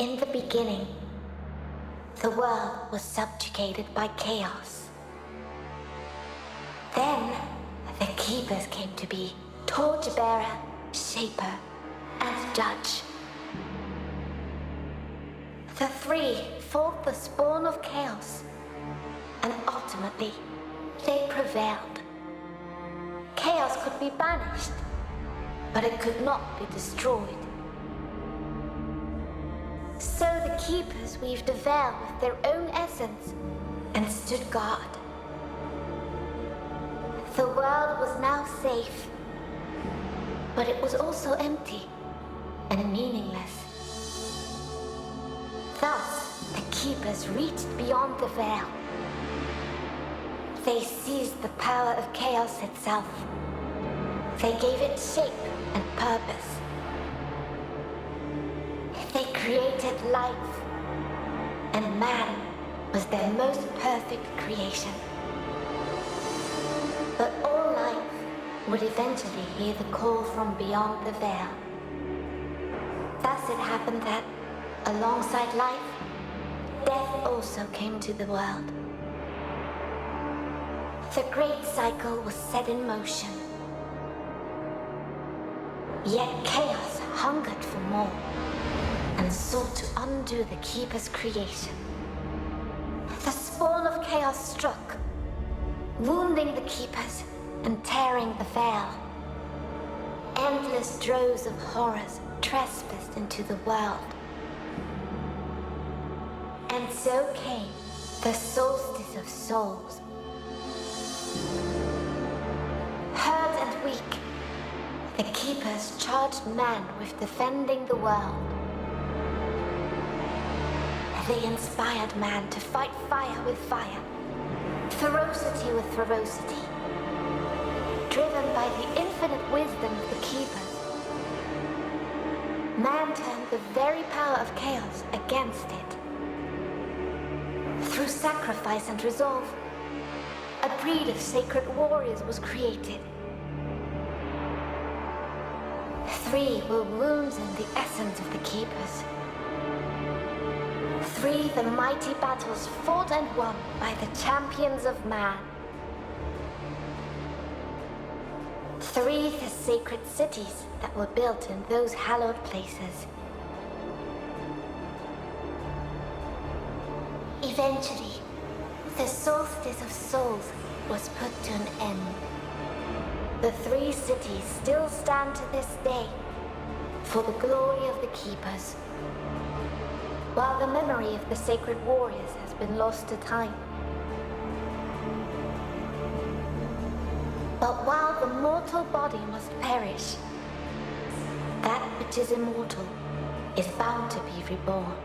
In the beginning, the world was subjugated by chaos. Then, the Keepers came to be torchbearer, shaper, and judge. The three fought the spawn of chaos, and ultimately, they prevailed. Chaos could be banished, but it could not be destroyed. So the Keepers weaved a veil with their own essence and stood guard. The world was now safe, but it was also empty and meaningless. Thus, the Keepers reached beyond the veil. They seized the power of chaos itself. They gave it shape and purpose. They created life, and man was their most perfect creation. But all life would eventually hear the call from beyond the veil. Thus it happened that, alongside life, death also came to the world. The great cycle was set in motion. Yet chaos hungered for more and sought to undo the Keeper's creation. The spawn of chaos struck, wounding the Keepers and tearing the veil. Endless droves of horrors trespassed into the world. And so came the Soulstice of Souls. Hurt and weak, the Keepers charged man with defending the world. They inspired man to fight fire with fire, ferocity with ferocity. Driven by the infinite wisdom of the Keepers, man turned the very power of chaos against it. Through sacrifice and resolve, a breed of sacred warriors was created. Three were wounds in the essence of the Keepers. Three the mighty battles fought and won by the champions of man. Three the sacred cities that were built in those hallowed places. Eventually, the Soulstice of Souls was put to an end. The three cities still stand to this day for the glory of the Keepers, while the memory of the sacred warriors has been lost to time. But while the mortal body must perish, that which is immortal is bound to be reborn.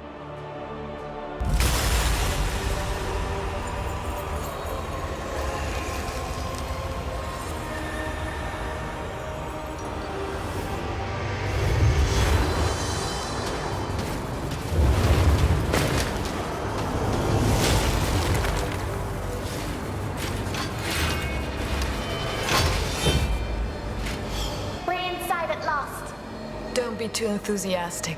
Don't be too enthusiastic.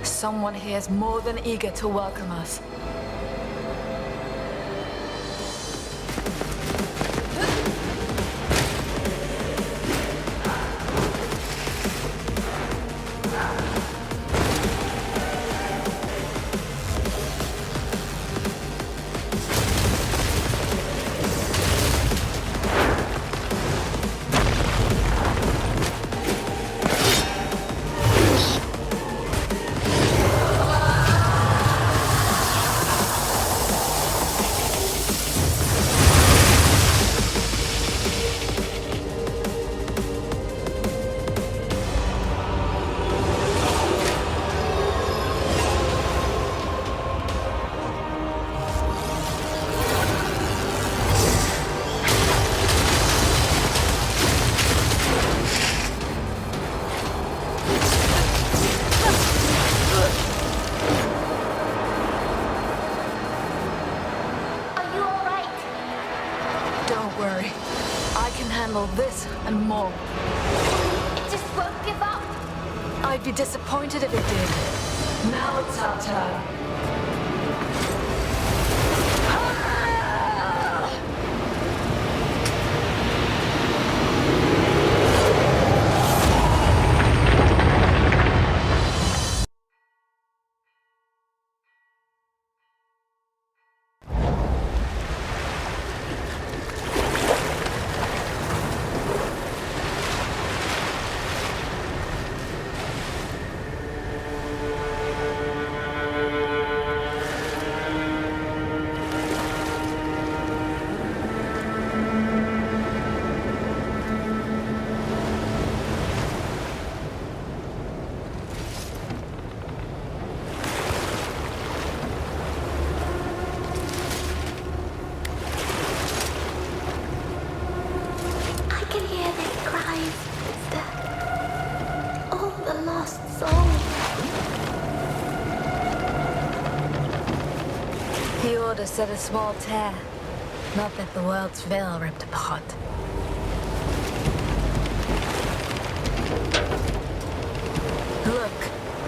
Someone here is more than eager to welcome us. This and more. It just won't give up. I'd be disappointed if it did. Now it's our turn. I can hear their cries. It's all the lost souls. The Order said a small tear. Not that the world's veil ripped apart. Look,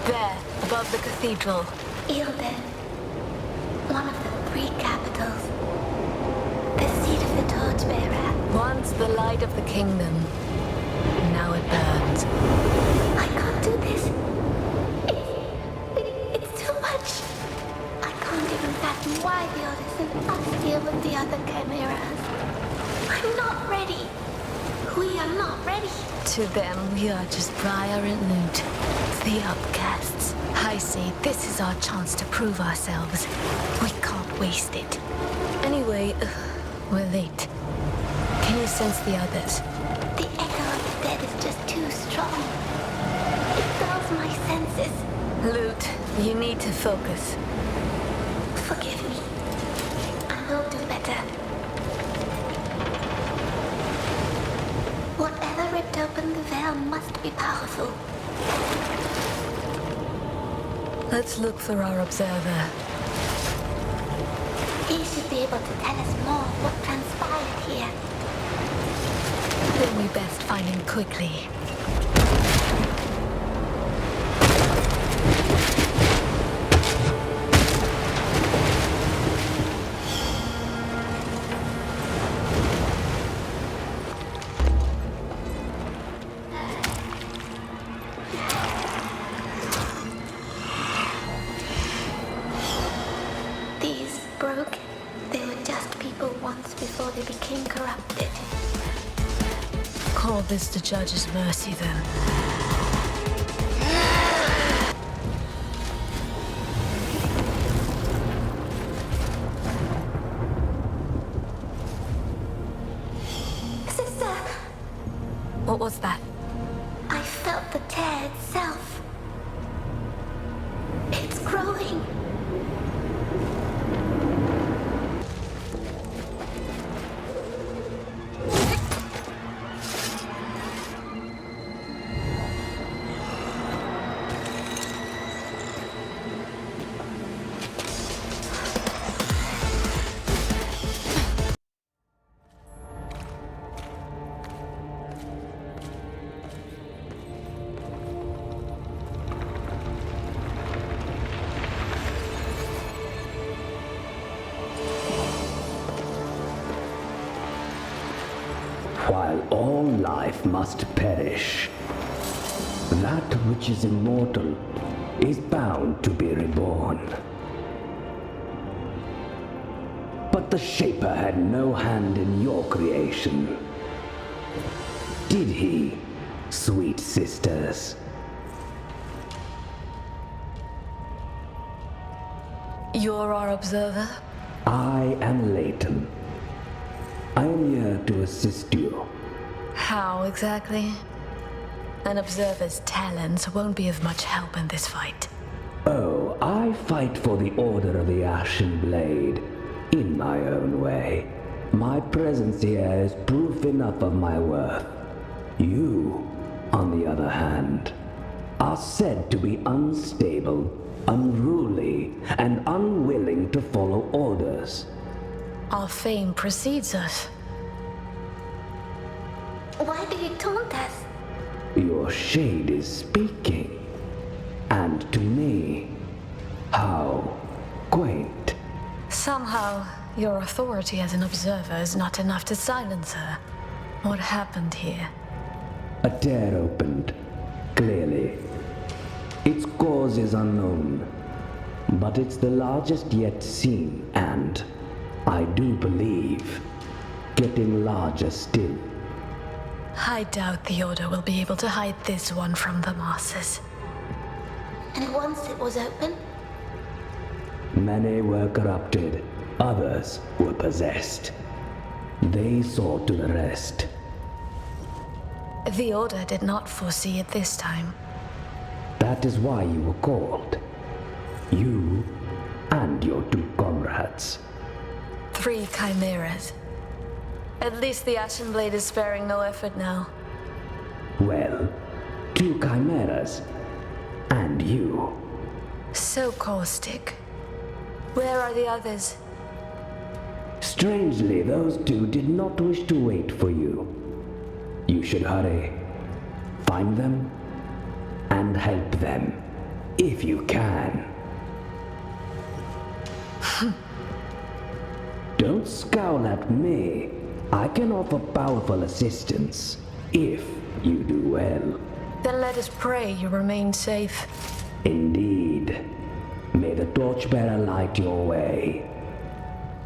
there, above the cathedral. Ilden, one of the three capitals. The seat of the torchbearer. Once the light of the kingdom. Now it burns. I can't do this. It's too much. I can't even fathom why the Order sent us here with the other chimeras. I'm not ready. We are not ready. To them, we are just Briar and Loot. The outcasts. I say this is our chance to prove ourselves. We can't waste it. Anyway, we're late. Can you sense the others? The echo of the dead is just too strong. It dulls my senses. Loot, you need to focus. Forgive me. I will do better. Whatever ripped open the veil must be powerful. Let's look for our observer. He should be able to tell us more what transpired here. Then we best find him quickly. These broke. They were just people once before they became corrupted. Call this the judge's mercy, then. Sister! What was that? I felt the tear itself. It's growing. While all life must perish, that which is immortal is bound to be reborn. But the Shaper had no hand in your creation. Did he, sweet sisters? You're our observer? I am Leighton. I am here to assist you. How exactly? An observer's talents won't be of much help in this fight. Oh, I fight for the Order of the Ashen Blade in my own way. My presence here is proof enough of my worth. You, on the other hand, are said to be unstable, unruly, and unwilling to follow orders. Our fame precedes us. Why do you taunt us? Your shade is speaking. And to me, How quaint. Somehow, your authority as an observer is not enough to silence her. What happened here? A tear opened, clearly. Its cause is unknown, but it's the largest yet seen, and, I do believe, getting larger still. I doubt the Order will be able to hide this one from the masses. And once it was open, Many were corrupted, others were possessed. They saw to the rest. The Order did not foresee it this time. That is why you were called. You and your 2 comrades. 3 chimeras. At least the Ashen Blade is sparing no effort now. Well, 2 chimeras. And you. So caustic. Where are the others? Strangely, those 2 did not wish to wait for you. You should hurry. Find them and help them, if you can. Don't scowl at me. I can offer powerful assistance, if you do well. Then let us pray you remain safe. Indeed. May the torchbearer light your way.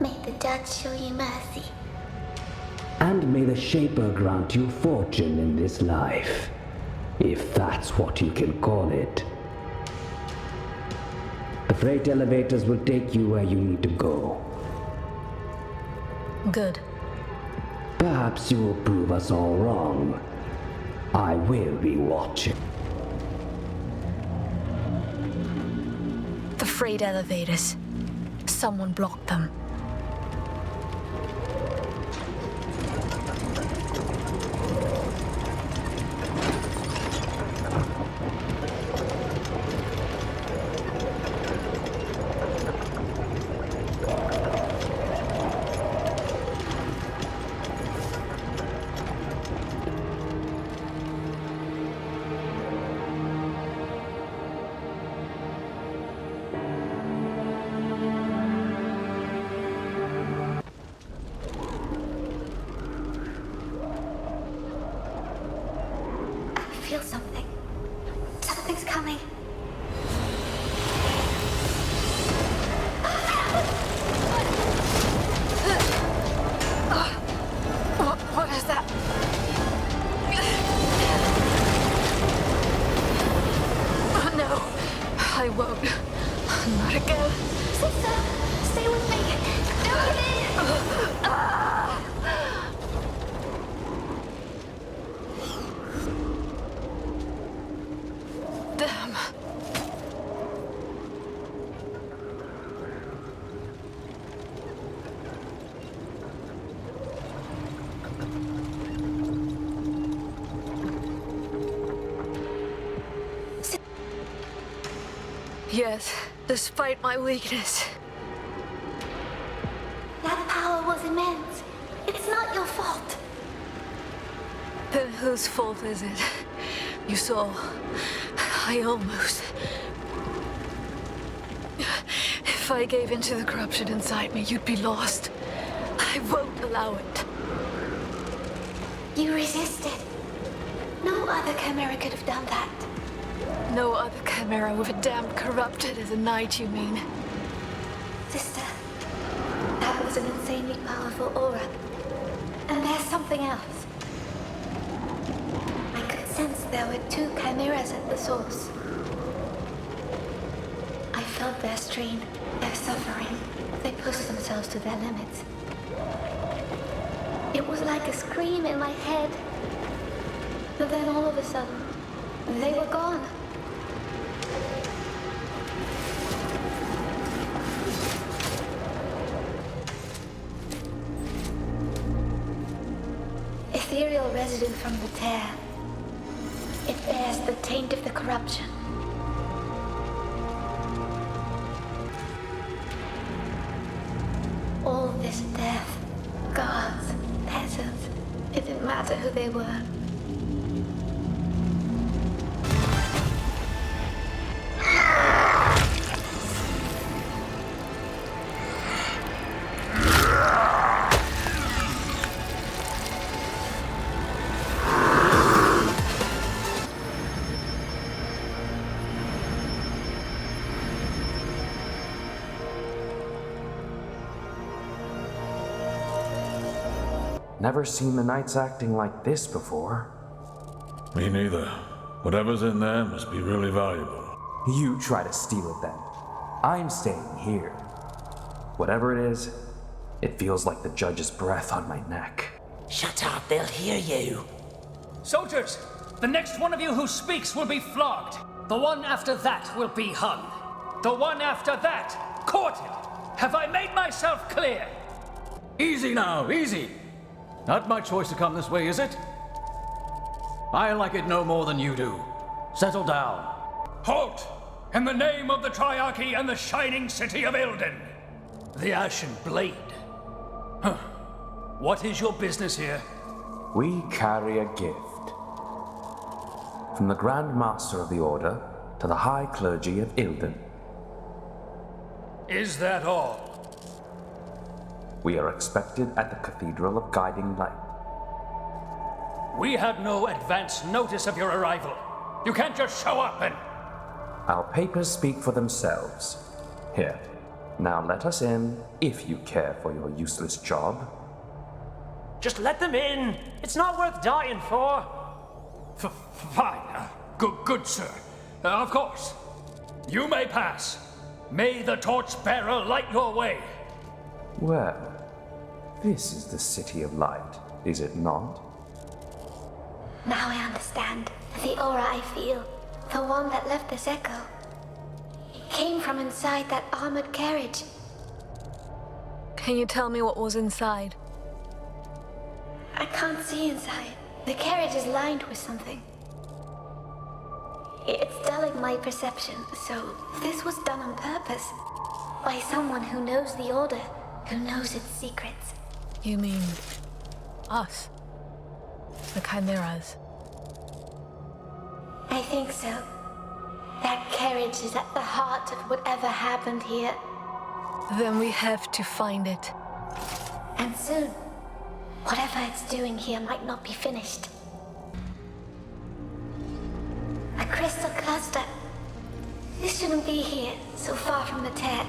may the judge show you mercy. And may the Shaper grant you fortune in this life, if that's what you can call it. The freight elevators will take you where you need to go. Good. Perhaps you will prove us all wrong. I will be watching. The freight elevators. Someone blocked them. I feel something. Something's coming. What is that? Oh, no. I won't. Not again. Sister, stay with me. Damn. Yes, despite my weakness. That power was immense. It's not your fault. Then whose fault is it? You saw. I almost. If I gave in to the corruption inside me, you'd be lost. I won't allow it. You resisted. No other Chimera could have done that. No other chimera with a damn corrupted as a knight, you mean? Sister, that was an insanely powerful aura. And there's something else. I could sense there were 2 chimeras at the source. I felt their strain, their suffering. They pushed themselves to their limits. It was like a scream in my head. But then all of a sudden, they were gone. Ethereal resident from the tear. It bears the taint of the corruption. All this death, guards, peasants, it didn't matter who they were. Never seen the knights acting like this before. Me neither. Whatever's in there must be really valuable. You try to steal it then. I'm staying here. Whatever it is, it feels like the judge's breath on my neck. Shut up, they'll hear you. Soldiers, the next one of you who speaks will be flogged. The one after that will be hung. The one after that, quartered. Have I made myself clear? Easy now, easy. Not my choice to come this way, is it? I like it no more than you do. Settle down. Halt! In the name of the Triarchy and the shining city of Ilden. The Ashen Blade. Huh. What is your business here? We carry a gift. From the Grand Master of the Order to the High Clergy of Ilden. Is that all? We are expected at the Cathedral of Guiding Light. We had no advance notice of your arrival. You can't just show up and... Our papers speak for themselves. Here, now let us in, if you care for your useless job. Just let them in. It's not worth dying for. Fine. Good, sir. Of course. You may pass. May the torchbearer light your way. Well, this is the City of Light, is it not? Now I understand. The aura I feel, the one that left this echo, it came from inside that armored carriage. Can you tell me what was inside? I can't see inside. The carriage is lined with something. It's dulling my perception, so this was done on purpose. By someone who knows the Order, who knows its secrets. You mean us? The Chimeras? I think so. That carriage is at the heart of whatever happened here. Then we have to find it. And soon. Whatever it's doing here might not be finished. A crystal cluster. This shouldn't be here, so far from the tear.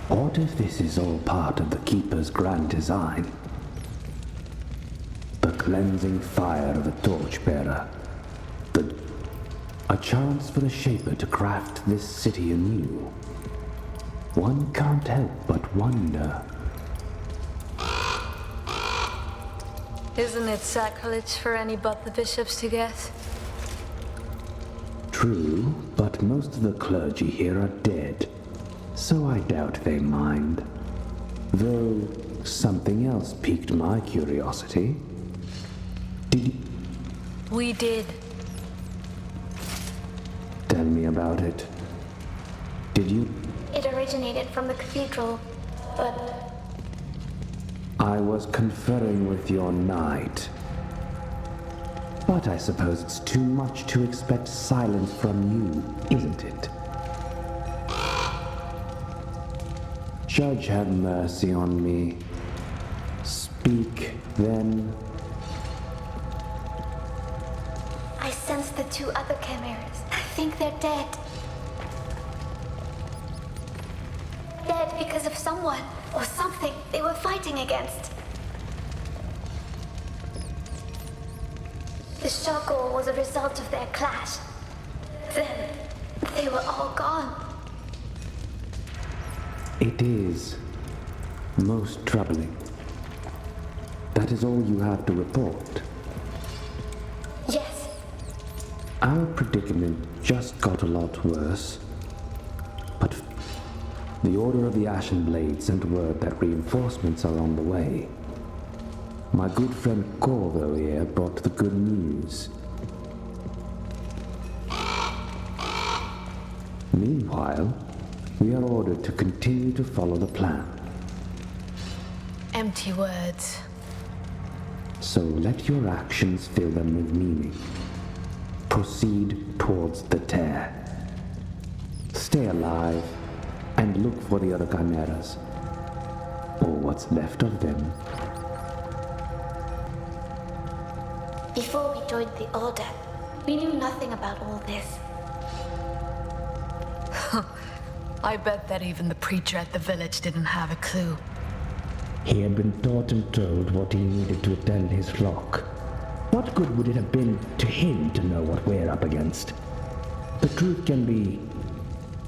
What if this is all part of the Keeper's grand design? The cleansing fire of a torchbearer. A chance for the Shaper to craft this city anew. One can't help but wonder. Isn't it sacrilege for any but the bishops to guess? True, but most of the clergy here are dead, so I doubt they mind. Though something else piqued my curiosity. We did. Tell me about it. Did you? It originated from the cathedral, but I was conferring with your knight. But I suppose it's too much to expect silence from you, isn't it? Judge, have mercy on me. Speak, then. I sense the two other chimeras. I think they're dead. Dead because of someone or something they were fighting against. The struggle was a result of their clash. Then they were all gone. It is most troubling. That is all you have to report. Yes. Our predicament just got a lot worse. But the Order of the Ashen Blade sent word that reinforcements are on the way. My good friend Corvo here brought the good news. Meanwhile, we are ordered to continue to follow the plan. empty words. So let your actions fill them with meaning. Proceed towards the tear. Stay alive and look for the other chimeras, or what's left of them. Before we joined the Order, we knew nothing about all this. I bet that even the preacher at the village didn't have a clue. He had been taught and told what he needed to attend his flock. What good would it have been to him to know what we're up against? The truth can be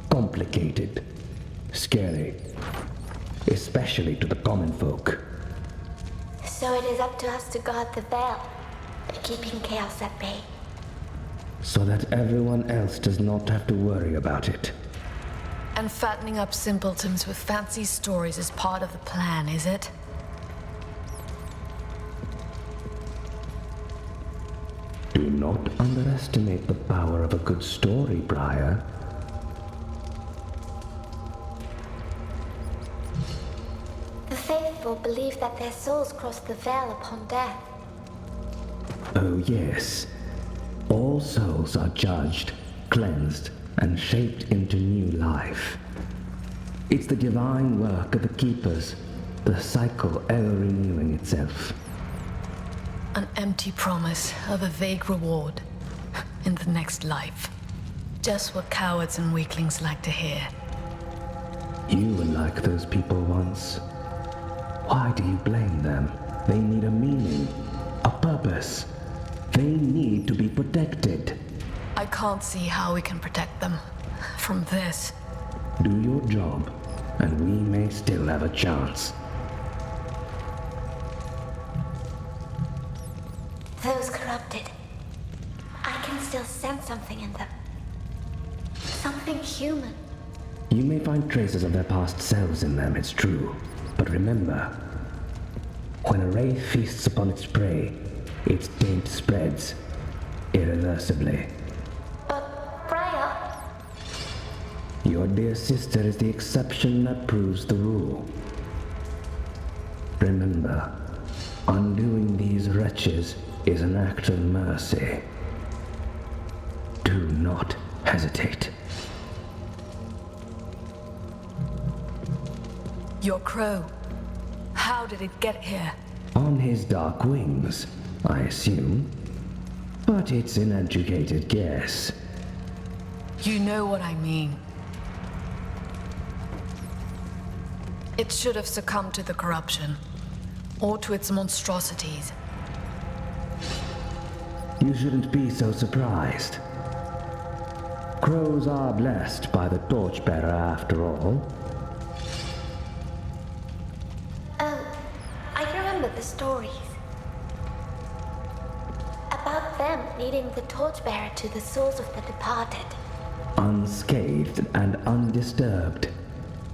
complicated, scary, especially to the common folk. So it is up to us to guard the veil, keeping chaos at bay. So that everyone else does not have to worry about it. And fattening up simpletons with fancy stories is part of the plan, is it? Do not underestimate the power of a good story, Briar. The faithful believe that their souls cross the veil upon death. Oh yes. All souls are judged, cleansed, and shaped into new life. It's the divine work of the Keepers, the cycle ever renewing itself. An empty promise of a vague reward in the next life. Just what cowards and weaklings like to hear. You were like those people once. Why do you blame them? They need a meaning, a purpose. They need to be protected. I can't see how we can protect them from this. Do your job, and we may still have a chance. Those corrupted, I can still sense something in them. Something human. You may find traces of their past selves in them, it's true. But remember, when a wraith feasts upon its prey, its taint spreads irreversibly. But, Briar, Your dear sister is the exception that proves the rule. Remember, undoing these wretches is an act of mercy. Do not hesitate. Your crow. How did it get here? On his dark wings, I assume. But it's an educated guess. You know what I mean. It should have succumbed to the corruption, or to its monstrosities. You shouldn't be so surprised. Crows are blessed by the torchbearer after all. I remember the stories. About them leading the torchbearer to the souls of the departed. Unscathed and undisturbed.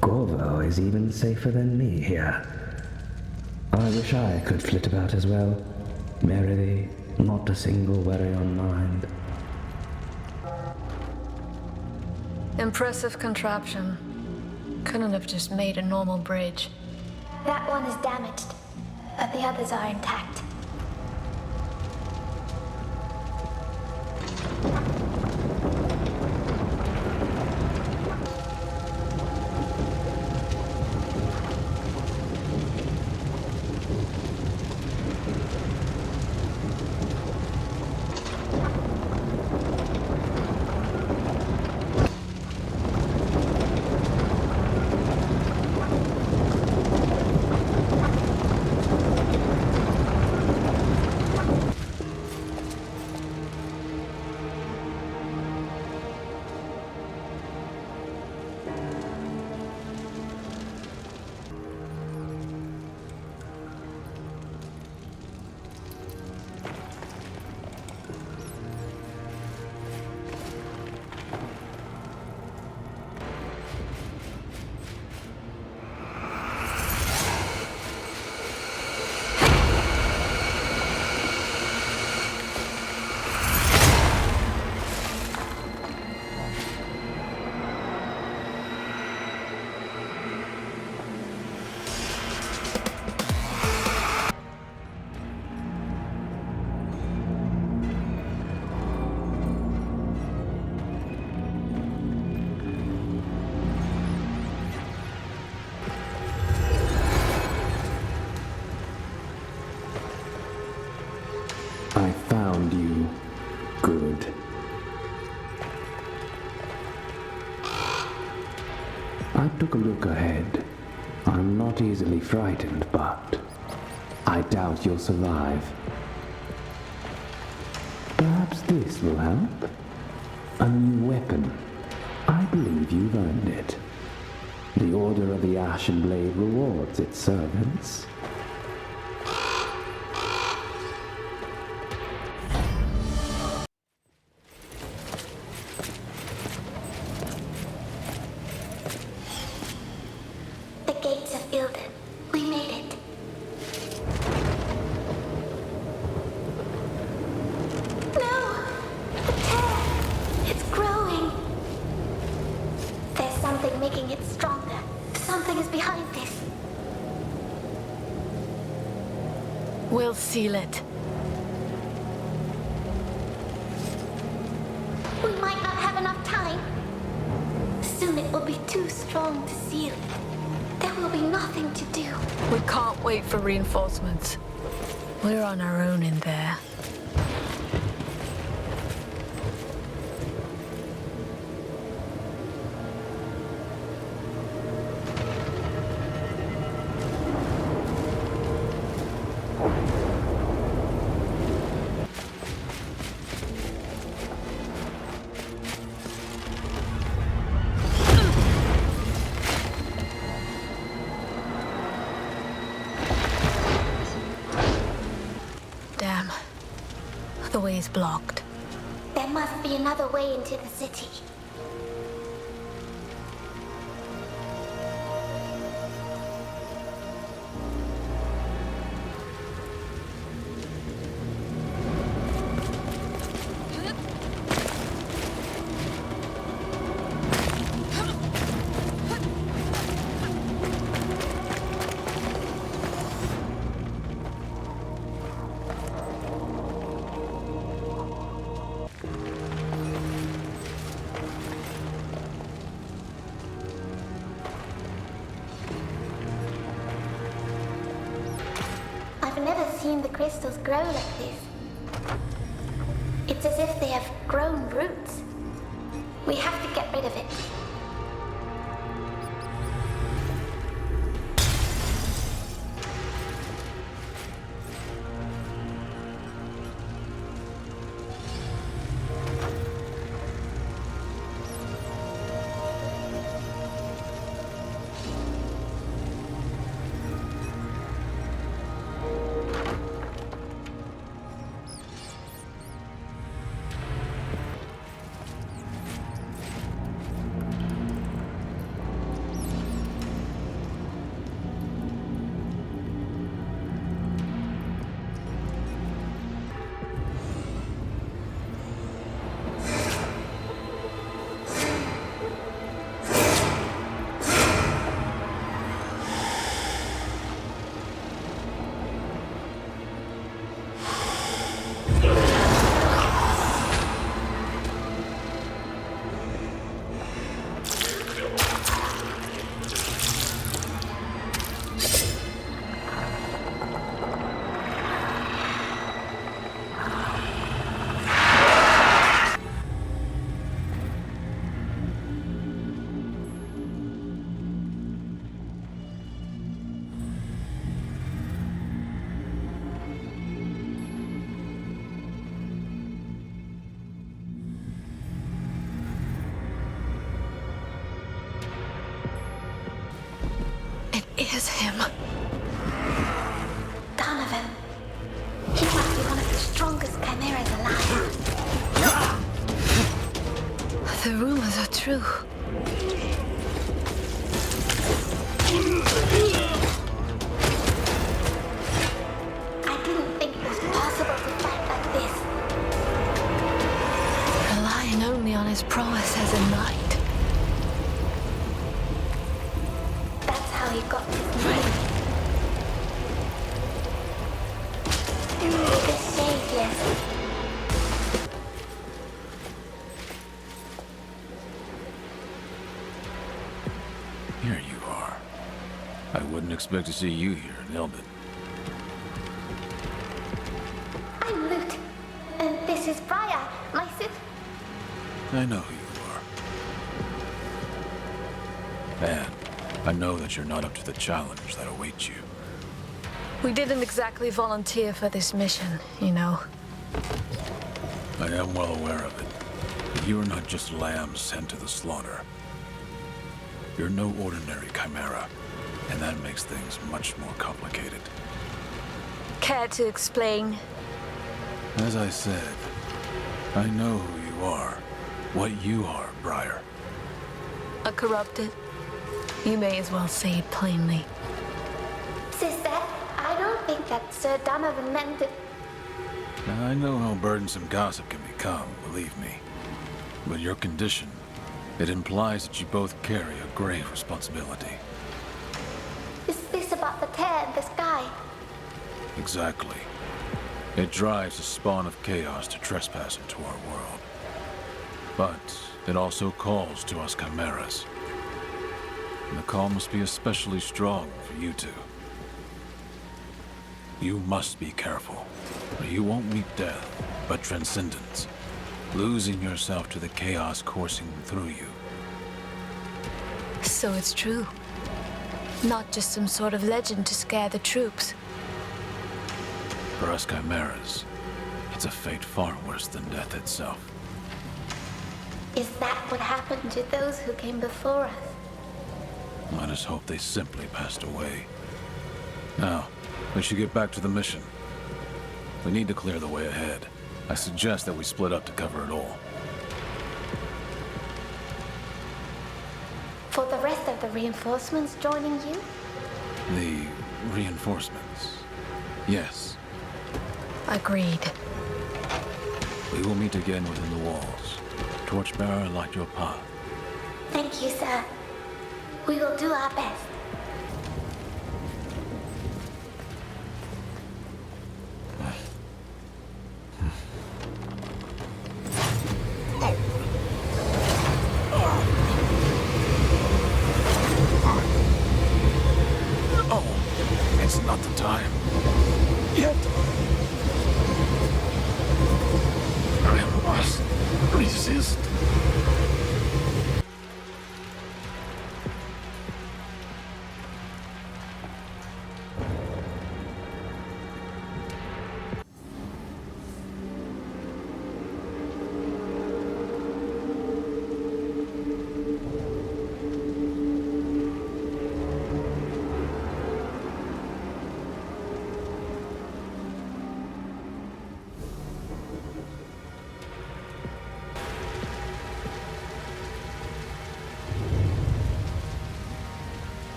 Corvo is even safer than me here. I wish I could flit about as well. Merrily, not a single worry on mind. Impressive contraption. Couldn't have just made a normal bridge. That one is damaged, but the others are intact. took a look ahead. I'm not easily frightened, but I doubt you'll survive. Perhaps this will help? A new weapon. I believe you've earned it. The Order of the Ashen Blade rewards its servants. The gates of Ilden. We made it. No! The tear! It's growing! There's something making it stronger. Something is behind this. We'll seal it. We might not have enough time. Soon it will be too strong to seal. There will be nothing to do. We can't wait for reinforcements. We're on our own in there. Damn. The way is blocked. There must be another way into the city. I've never seen the crystals grow like this. It's as if they have grown roots. We have to get rid of it. It is him. Donovan. He must be one of the strongest chimeras alive. The rumors are true. I didn't think it was possible to fight like this. Relying only on his prowess as a knight. That's how he got his name. The Saviors. Here you are. I wouldn't expect to see you here in Elbit. I'm Lute. And this is Briar, my sis. I know who you are. And I know that you're not up to the challenge that awaits you. We didn't exactly volunteer for this mission, you know. I am well aware of it. But you are not just lambs sent to the slaughter. You're no ordinary chimera, and that makes things much more complicated. Care to explain? As I said, I know who you are. What you are, Briar. A corrupted? You may as well say it plainly. Sister, I don't think that Sir Donovan meant it. Now, I know how burdensome gossip can become, believe me. But your condition, it implies that you both carry a grave responsibility. Is this about the tear in the sky? Exactly. It drives the spawn of chaos to trespass into our world. But it also calls to us chimeras. And the call must be especially strong for you two. You must be careful, or you won't meet death, but transcendence, losing yourself to the chaos coursing through you. So it's true. Not just some sort of legend to scare the troops. For us chimeras, it's a fate far worse than death itself. Is that what happened to those who came before us? Let us hope they simply passed away. Now, we should get back to the mission. We need to clear the way ahead. I suggest that we split up to cover it all. For the rest of the reinforcements joining you? The reinforcements. Yes. Agreed. We will meet again within the walls. Torchbearer, light your path. Thank you, sir. We will do our best. Oh, it's not the time. Yet. I must resist.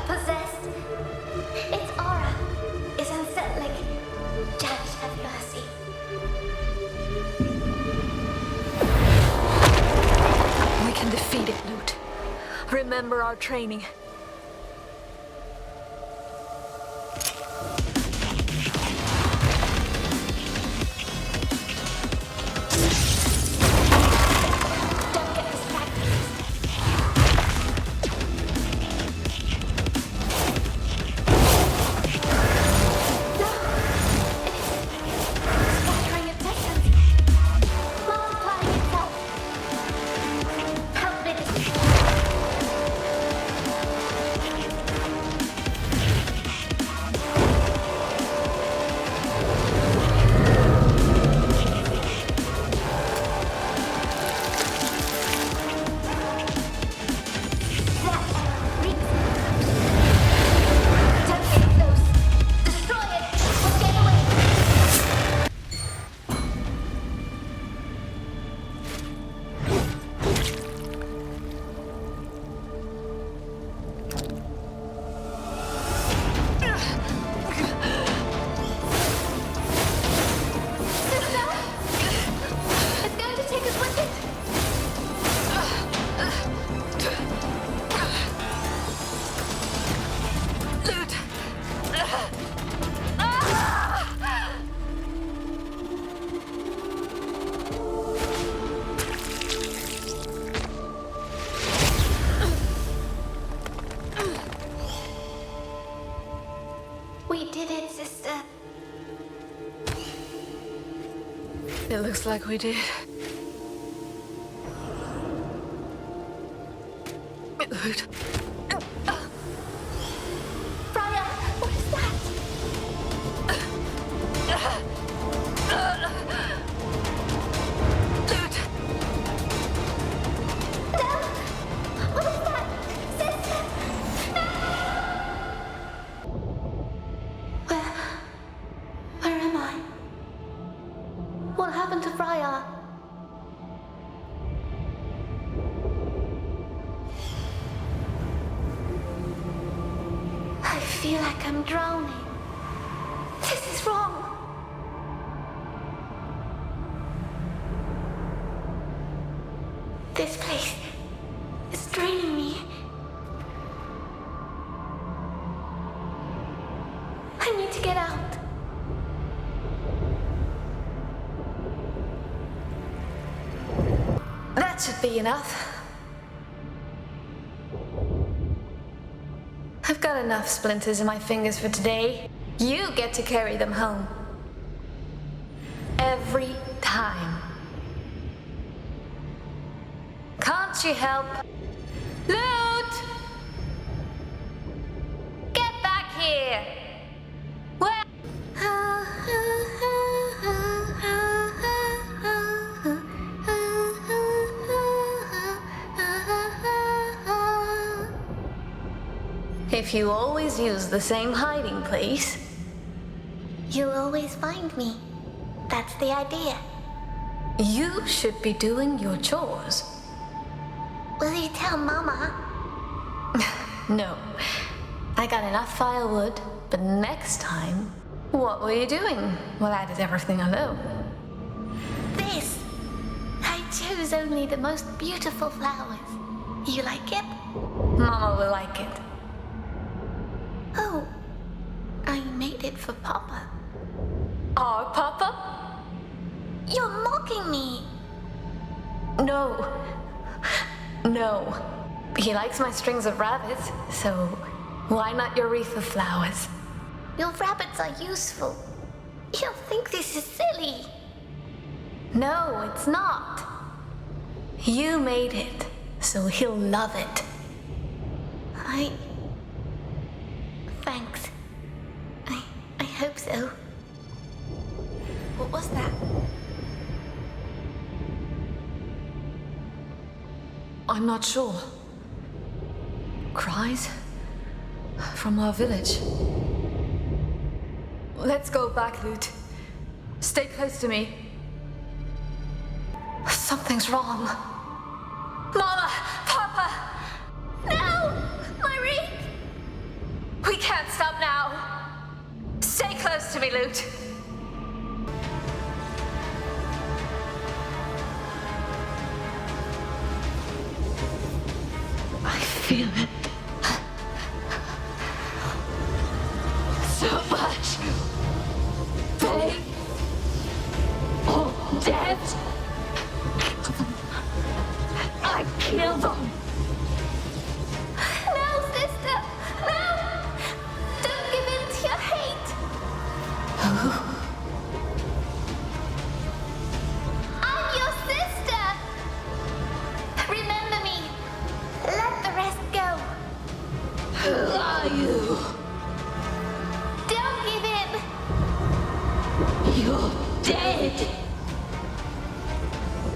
Possessed. Its aura is unsettling. Judge, have mercy. We can defeat it, Lute. Remember our training. Don't get distracted. Scattering attention. Multiplying itself. Help me destroy. It looks like we did. Lute. Freya, what is that? Lute. No! What is that? Sister! No! Where am I? What happened to Freya? I feel like I'm drowning. This is wrong. This place is draining me. I need to get out. That should be enough. I've got enough splinters in my fingers for today. You get to carry them home. Every time. Can't you help? Lute! Get back here! Where? If you always use the same hiding place, You'll always find me. That's the idea. you should be doing your chores. Will you tell Mama? No, I got enough firewood, but next time, what were you doing? Well, I did everything alone. This. I chose only the most beautiful flowers. You like it? Mama will like it. Oh, I made it for Papa. Our Papa? You're mocking me. No. No. He likes my strings of rabbits, so why not your wreath of flowers? Your rabbits are useful. You'll think this is silly. No, it's not. You made it, so he'll love it. Thanks. I hope so. What was that? I'm not sure. Cries? From our village. Let's go back, Lute. Stay close to me. Something's wrong. Mama! Papa! No! My wreath! We can't stop now. Stay close to me, Lute. I feel it. So much. They all dead. I killed them. No, sister! No! Don't give in to your hate! I'm your sister! Remember me! Let the rest go! Who are you? Don't give in! You're dead.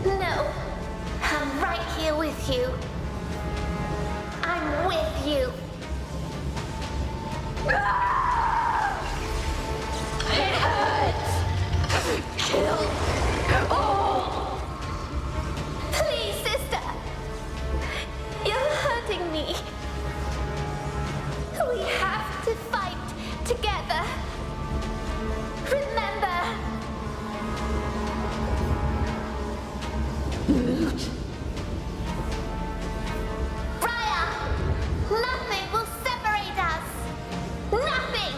No! I'm right here with you. I'm with you. It hurts. Kill all. Please, sister! You're hurting me. We have to fight together. Remember! Lute. Raya! Nothing will separate us! Nothing!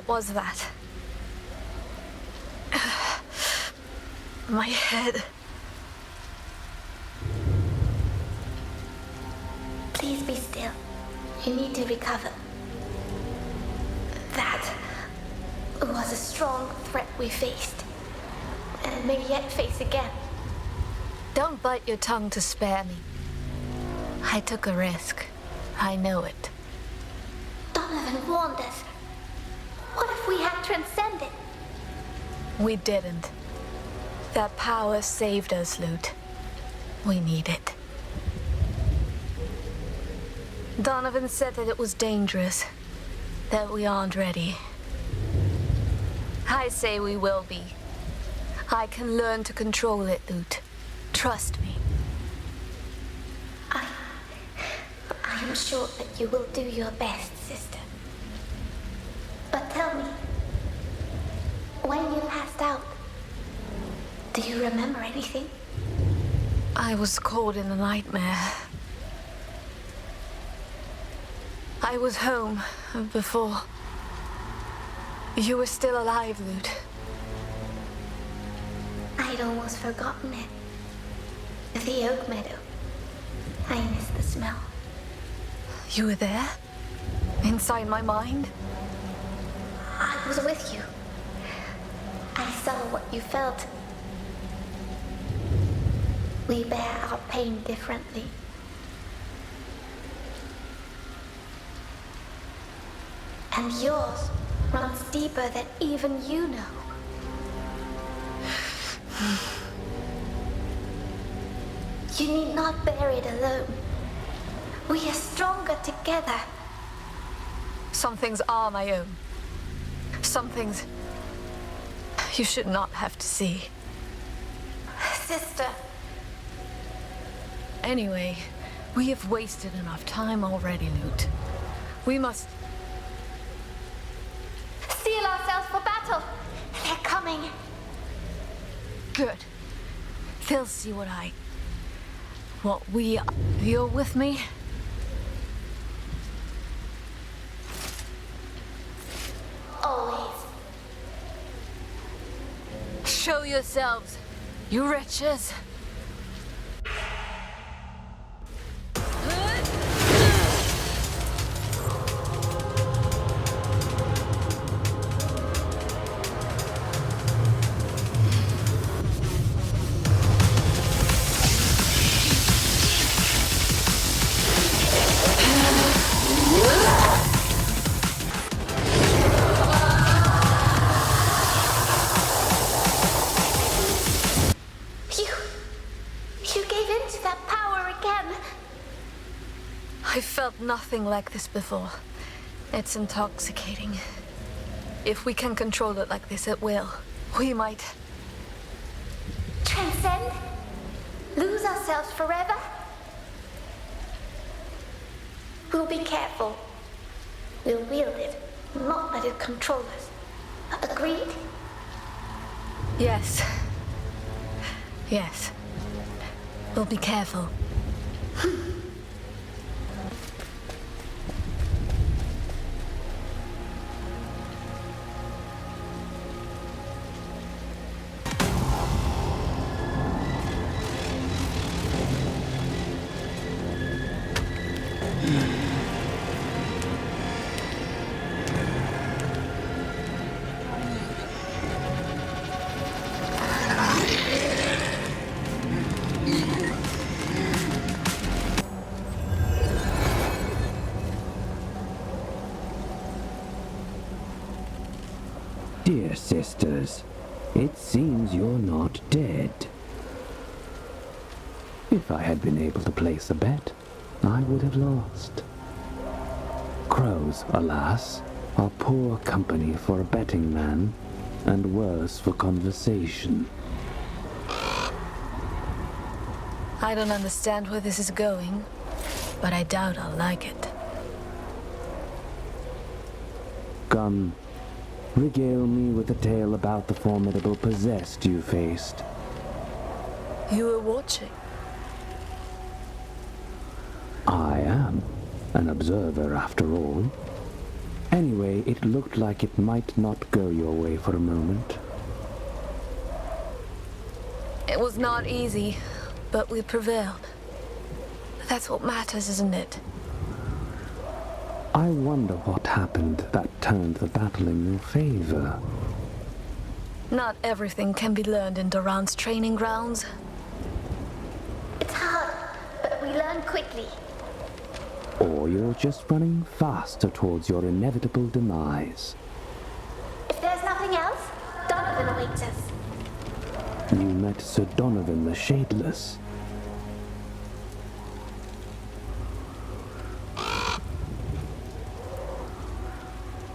What was that? My head. Please be still. You need to recover. That was a strong threat we faced, and may yet face again. Don't bite your tongue to spare me. I took a risk. I know it. Donovan warned us. What if we had transcended? We didn't. That power saved us, Lute. We need it. Donovan said that it was dangerous, that we aren't ready. I say we will be. I can learn to control it, Lute. Trust me. I am sure that you will do your best, sister. But tell me, when you passed out, do you remember anything? I was caught in a nightmare. I was home before. You were still alive, Lute. I'd almost forgotten it. The oak meadow. I miss the smell. You were there? Inside my mind? I was with you. I saw what you felt. We bear our pain differently. And yours runs deeper than even you know. You need not bear it alone. We are stronger together. Some things are my own. Some things you should not have to see. Sister. Anyway, we have wasted enough time already, Lute. We must Steel ourselves for battle. They're coming. Good. They'll see You're with me? Always. Show yourselves, you wretches. You gave in to that power again. I felt nothing like this before. It's intoxicating. If we can control it like this at will, we might... Transcend? Lose ourselves forever? We'll be careful. We'll wield it, not let it control us. Agreed? Yes. Yes. We'll be careful. Dear sisters, it seems you're not dead. If I had been able to place a bet, I would have lost. Crows, alas, are poor company for a betting man, and worse for conversation. I don't understand where this is going, but I doubt I'll like it. Come, regale me with a tale about the formidable possessed you faced. You were watching. I am an observer after all. Anyway, it looked like it might not go your way for a moment. It was not easy, but we prevailed. That's what matters, isn't it? I wonder what happened that turned the battle in your favor. Not everything can be learned in Duran's training grounds. It's hard, but we learn quickly. Or you're just running faster towards your inevitable demise. If there's nothing else, Donovan awaits us. You met Sir Donovan the Shadeless.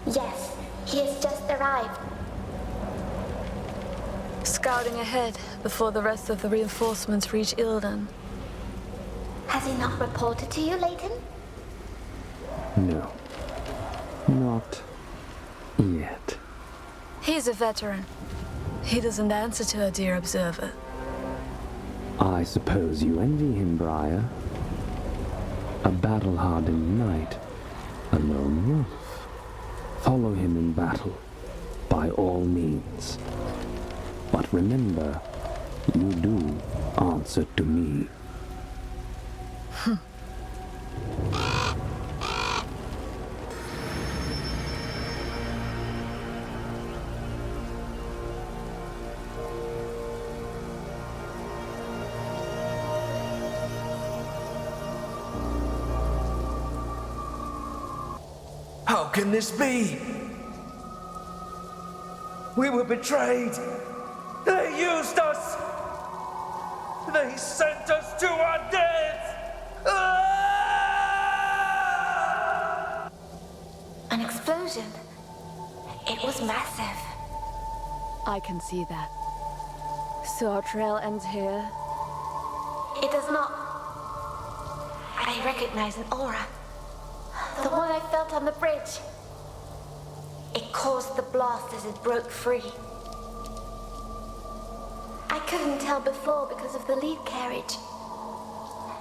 Yes, he has just arrived. Scouting ahead before the rest of the reinforcements reach Ildan. Has he not reported to you, Leighton? No. Not yet. He's a veteran. He doesn't answer to a dear observer. I suppose you envy him, Briar. A battle-hardened knight. A lone wolf. Follow him in battle, by all means. But remember, you do answer to me. How can this be? We were betrayed. They used us. They sent us to our death. Ah! An explosion. It was massive. I can see that. So our trail ends here? It does not. I recognize an aura. The one I felt on the bridge. It caused the blast as it broke free. I couldn't tell before because of the lead carriage.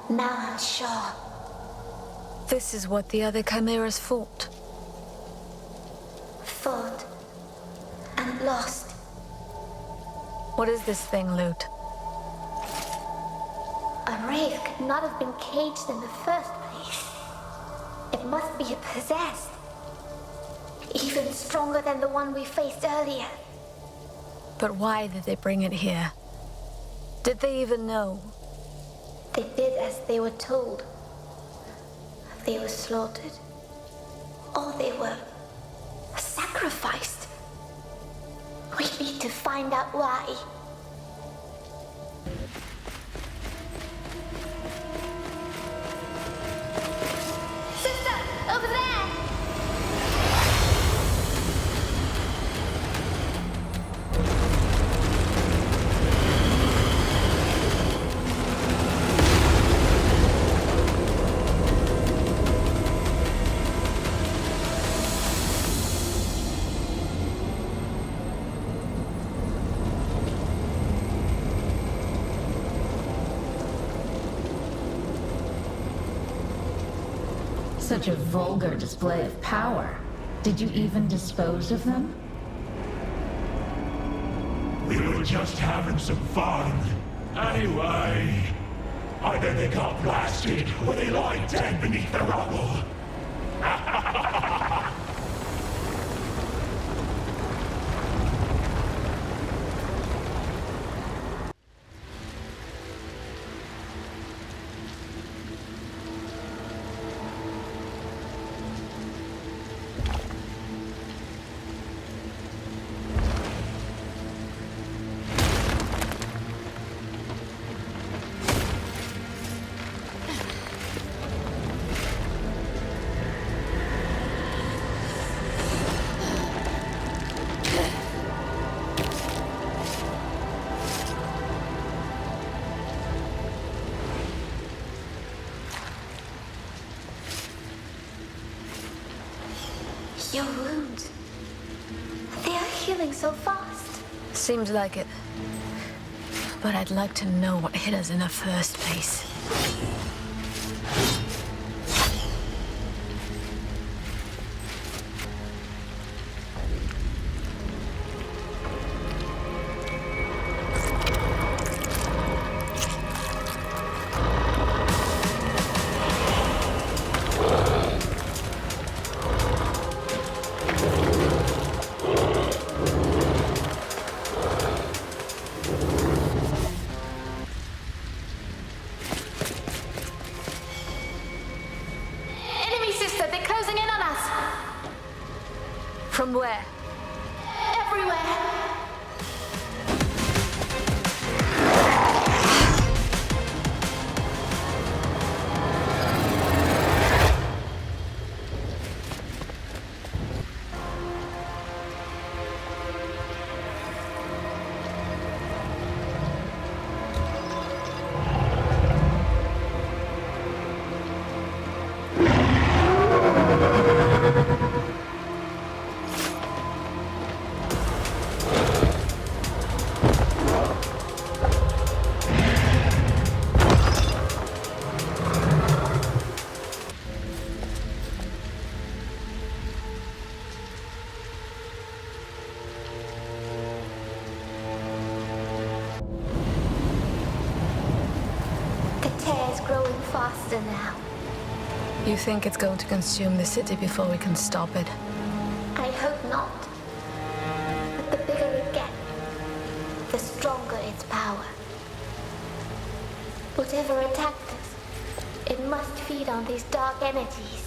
Now I'm sure. This is what the other chimeras fought. Fought. And lost. What is this thing, Lute? A wraith could not have been caged in the first place. It must be possessed. Even stronger than the one we faced earlier. But why did they bring it here? Did they even know? They did as they were told. They were slaughtered. Or they were sacrificed. We need to find out why. Sister, over there! Such a vulgar display of power. Did you even dispose of them? We were just having some fun. Anyway, either they got blasted or they lie dead beneath the rubble. Your wounds. They are healing so fast. Seems like it. But I'd like to know what hit us in the first place. From where? Everywhere! Growing faster now. You think it's going to consume the city before we can stop it? I hope not. But the bigger it gets, the stronger its power. Whatever attacked us, it must feed on these dark energies.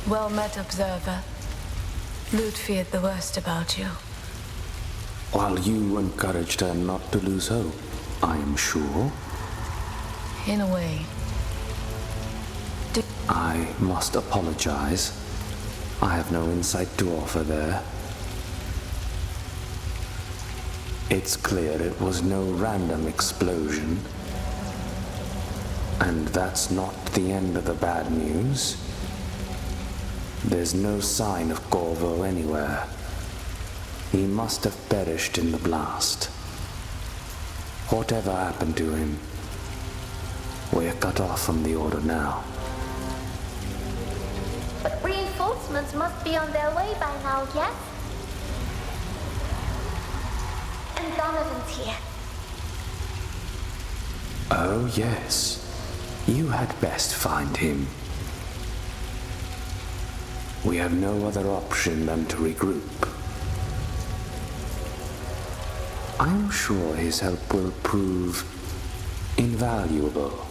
Well met, Observer. Lute feared the worst about you. While you encouraged her not to lose hope, I am sure. In a way. I must apologize. I have no insight to offer there. It's clear it was no random explosion. And that's not the end of the bad news. There's no sign of Corvo anywhere. He must have perished in the blast. Whatever happened to him, we're cut off from the Order now. But reinforcements must be on their way by now, yes? And Donovan's here. Oh, yes. You had best find him. We have no other option than to regroup. I'm sure his help will prove invaluable.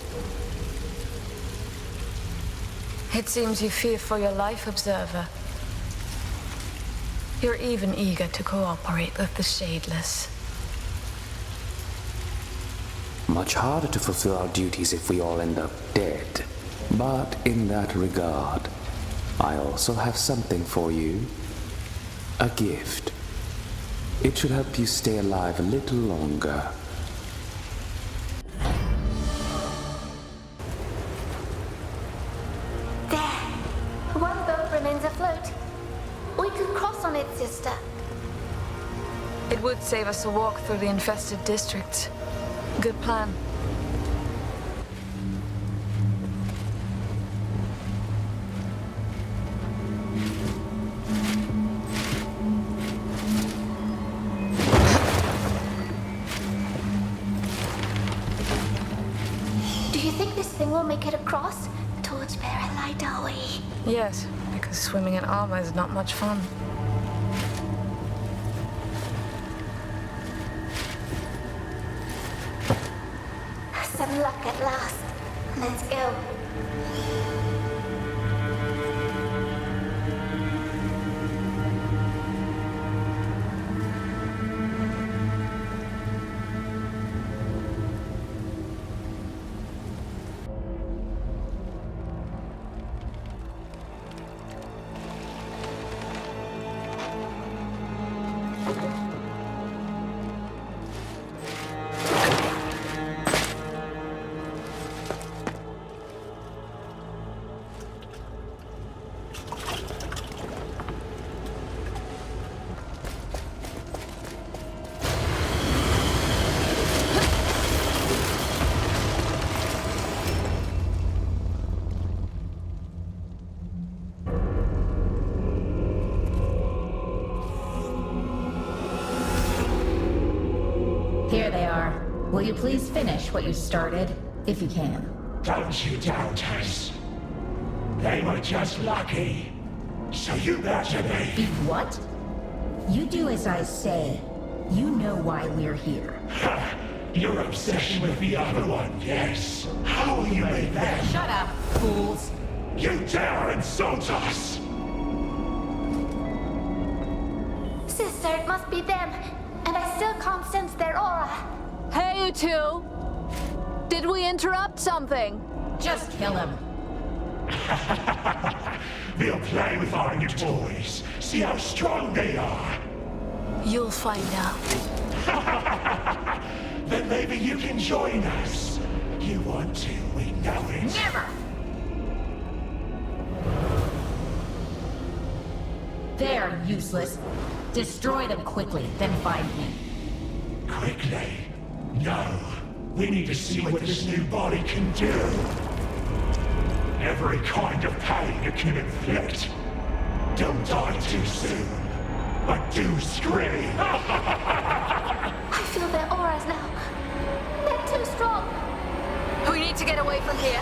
It seems you fear for your life, Observer. You're even eager to cooperate with the Shadeless. Much harder to fulfill our duties if we all end up dead. But in that regard, I also have something for you. A gift. It should help you stay alive a little longer. There. One boat remains afloat. We could cross on it, sister. It would save us a walk through the infested districts. Good plan. We'll make it across towards Paralite, are we? Yes, because swimming in armor is not much fun. Some luck at last. Let's go. Will you please finish what you started, if you can? Don't you doubt us. They were just lucky. So you better Be what? You do as I say. You know why we're here. Ha! Your obsession with the other one, yes. How will you make that? Shut up, fools. You dare insult us! Sister, it must be them. And I still can't sense their aura. Hey, you two! Did we interrupt something? Just kill him. We'll play with our new toys. See how strong they are. You'll find out. Then maybe you can join us. You want to, we know it. Never! They're useless. Destroy them quickly, then find me. Quickly? No. We need to see what this new body can do. Every kind of pain it can inflict. Don't die too soon, but do scream. I feel their auras now. They're too strong. We need to get away from here.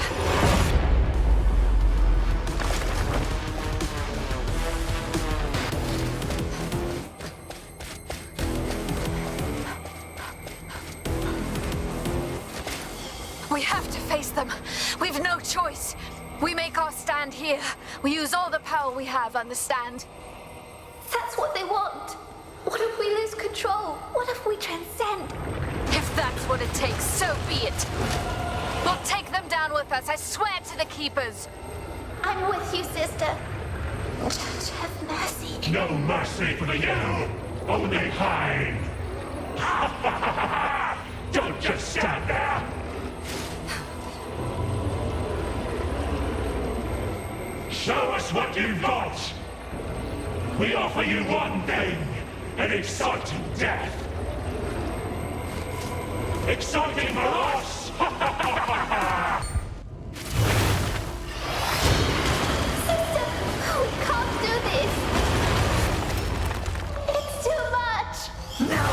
We have to face them. We've no choice. We make our stand here. We use all the power we have, understand? That's what they want. What if we lose control? What if we transcend? If that's what it takes, so be it. We'll take them down with us, I swear to the Keepers. I'm with you, sister. Just have mercy. No mercy for the yellow, only pain. Don't just stand there. Show us what you've got! We offer you one thing, an exciting death. Exciting for us! Sister, we can't do this. It's too much. No!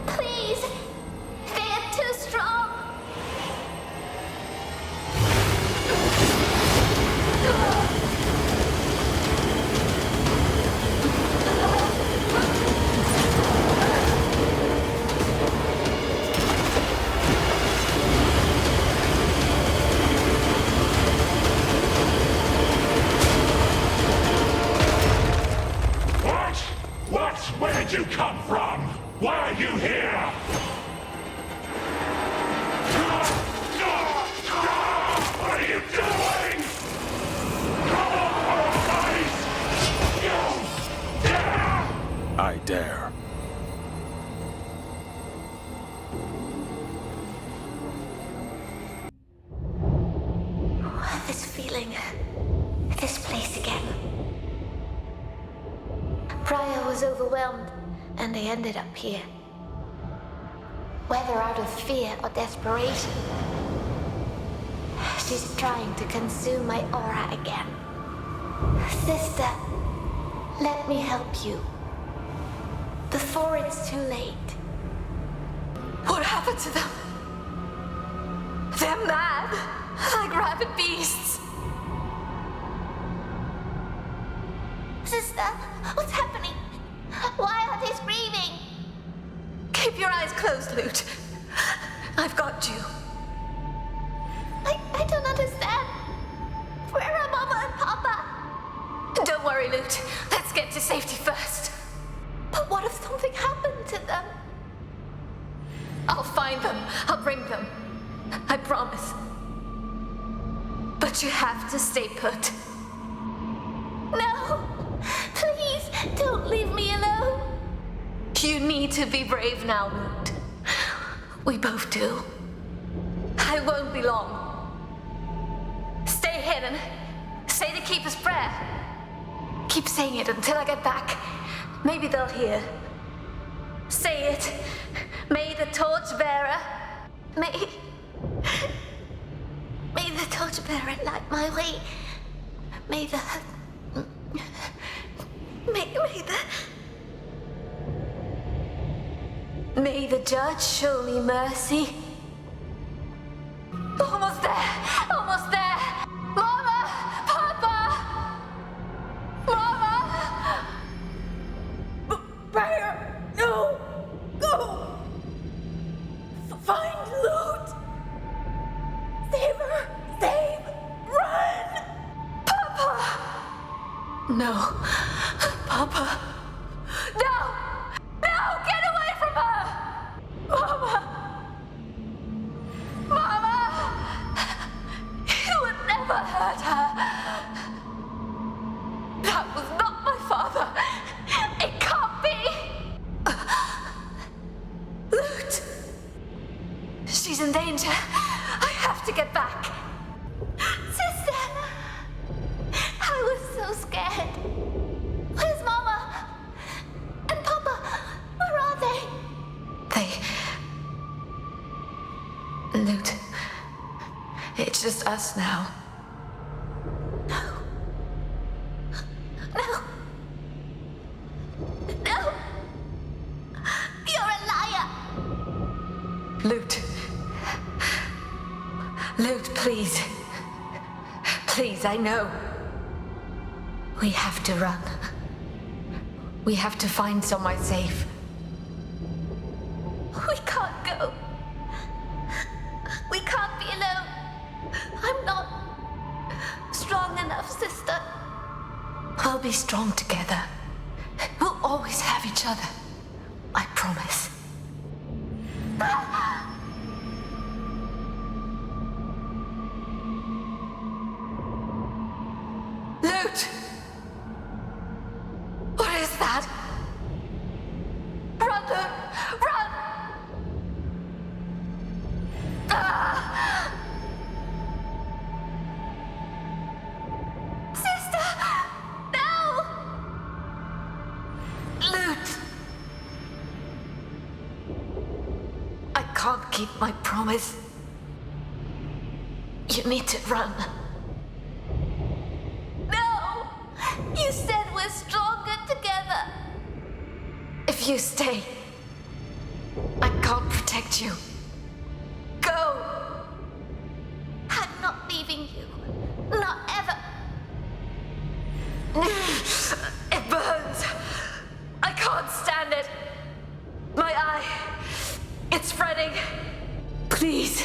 Please. They're too strong. What? What? Where did you come from? Why are you here? What are you doing? Come on, guys! You dare! I dare. This feeling. This place again. Priya was overwhelmed, and they ended up here. Whether out of fear or desperation, she's trying to consume my aura again. Sister, let me help you. Before it's too late. What happened to them? They're mad, like rabid beasts. Sister, what's happening? Why are they screaming? Keep your eyes closed, Lute. I've got you. I don't understand. Where are Mama and Papa? Don't worry, Lute. Let's get to safety first. But what if something happened to them? I'll find them. I'll bring them. I promise. But you have to stay put. No! Please, don't leave me alone. You need to be brave now, Lute. We both do. won't be long. Stay hidden. Say the Keeper's Prayer. Keep saying it until I get back. Maybe they'll hear. Say it. May the torchbearer... May the torchbearer light my way. May the... May the judge show me mercy. Almost there! Almost there! Mama! Papa! Mama! Briar! No! Go! Find loot! Save her! Save! Run! Papa! No. Papa. No! No! Get away from her! Mama! Mama! You would never hurt her. That was not my father. It can't be. Loot! She's in danger. I have to get back. Sister! I was so scared. Where's Mama? And Papa? Where are they? Loot. It's just us now. No. You're a liar. Loot. Loot, please. Please, I know. We have to run. We have to find somewhere safe. We can't go. We can't be alone. I'm not strong enough, sister. We'll be strong together. We'll always have each other. I promise. Loot! What is that? Run, Loot! Run! Sister! No! Loot! I can't keep my promise. You need to run. No! You said we're stronger together. If you stay, I can't protect you. Go! I'm not leaving you. Not ever. It burns. I can't stand it. My eye. It's spreading. Please.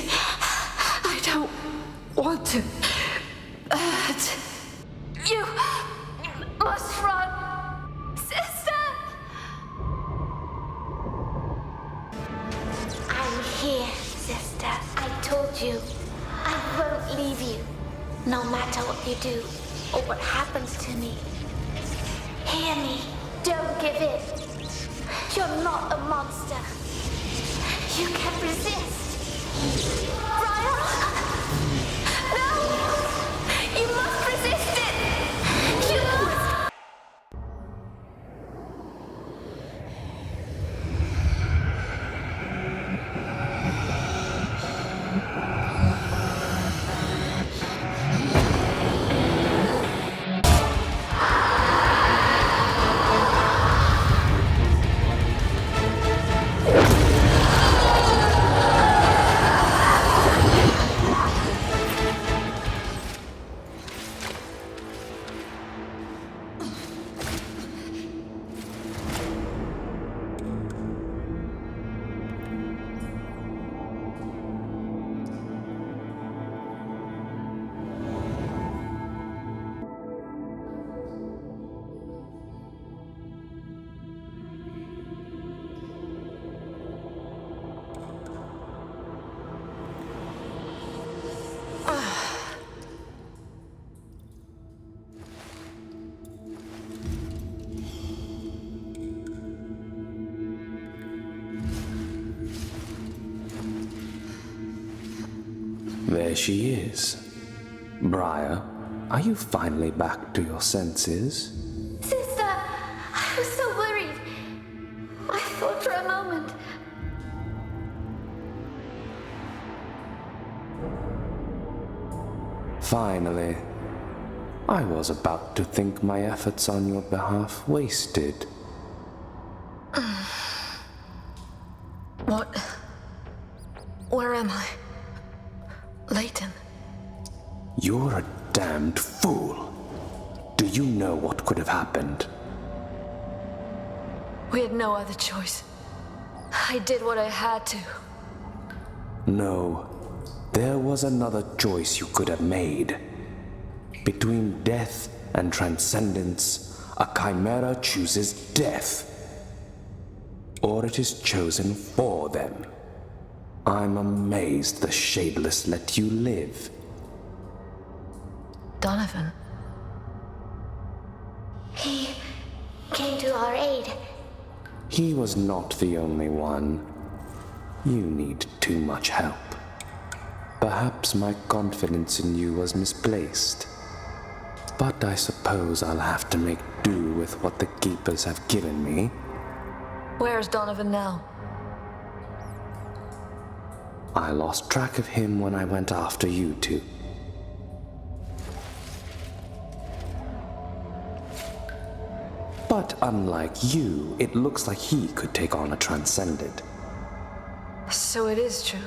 I don't want to hurt. You must run. Sister! I'm here, sister. I told you. I won't leave you. No matter what you do or what happens to me. Hear me. Don't give in. You're not a monster. You can resist. Briar! No! You must resist it! You must! There she is. Briar, are you finally back to your senses? Sister, I was so worried. I thought for a moment. Finally. I was about to think my efforts on your behalf wasted. What? Where am I? Layton. You're a damned fool. Do you know what could have happened? We had no other choice. I did what I had to. No. There was another choice you could have made. Between death and transcendence, a chimera chooses death. Or it is chosen for them. I'm amazed the Shadeless let you live. Donovan. He came to our aid. He was not the only one. You need too much help. Perhaps my confidence in you was misplaced. But I suppose I'll have to make do with what the Keepers have given me. Where's Donovan now? I lost track of him when I went after you two. But unlike you, it looks like he could take on a Transcended. So it is true.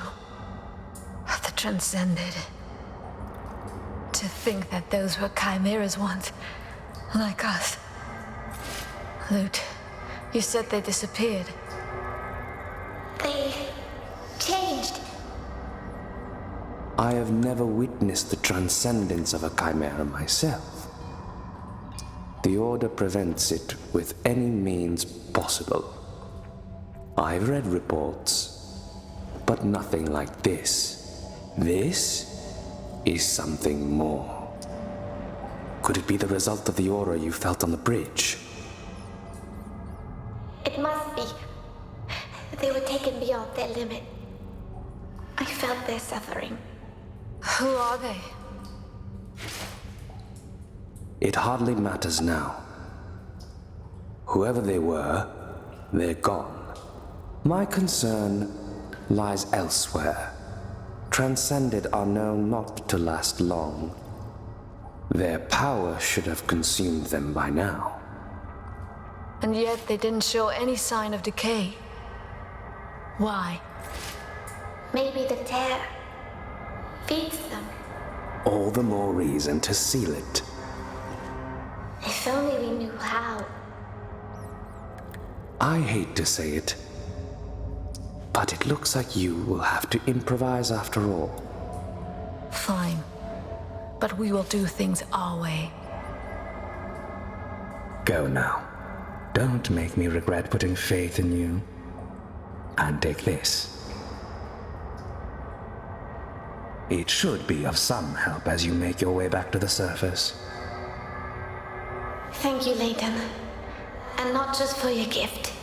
The Transcended. To think that those were chimeras once, like us. Lute, you said they disappeared. They changed. I have never witnessed the transcendence of a chimera myself. The Order prevents it with any means possible. I've read reports, but nothing like this. This is something more. Could it be the result of the aura you felt on the bridge? It must be. They were taken beyond their limit. I felt their suffering. Who are they? It hardly matters now. Whoever they were, they're gone. My concern lies elsewhere. Transcended are known not to last long. Their power should have consumed them by now. And yet they didn't show any sign of decay. Why? Maybe the tear feeds them. All the more reason to seal it. If only we knew how. I hate to say it, but it looks like you will have to improvise after all. Fine. But we will do things our way. Go now. Don't make me regret putting faith in you. And take this. It should be of some help as you make your way back to the surface. Thank you, Layton. And not just for your gift.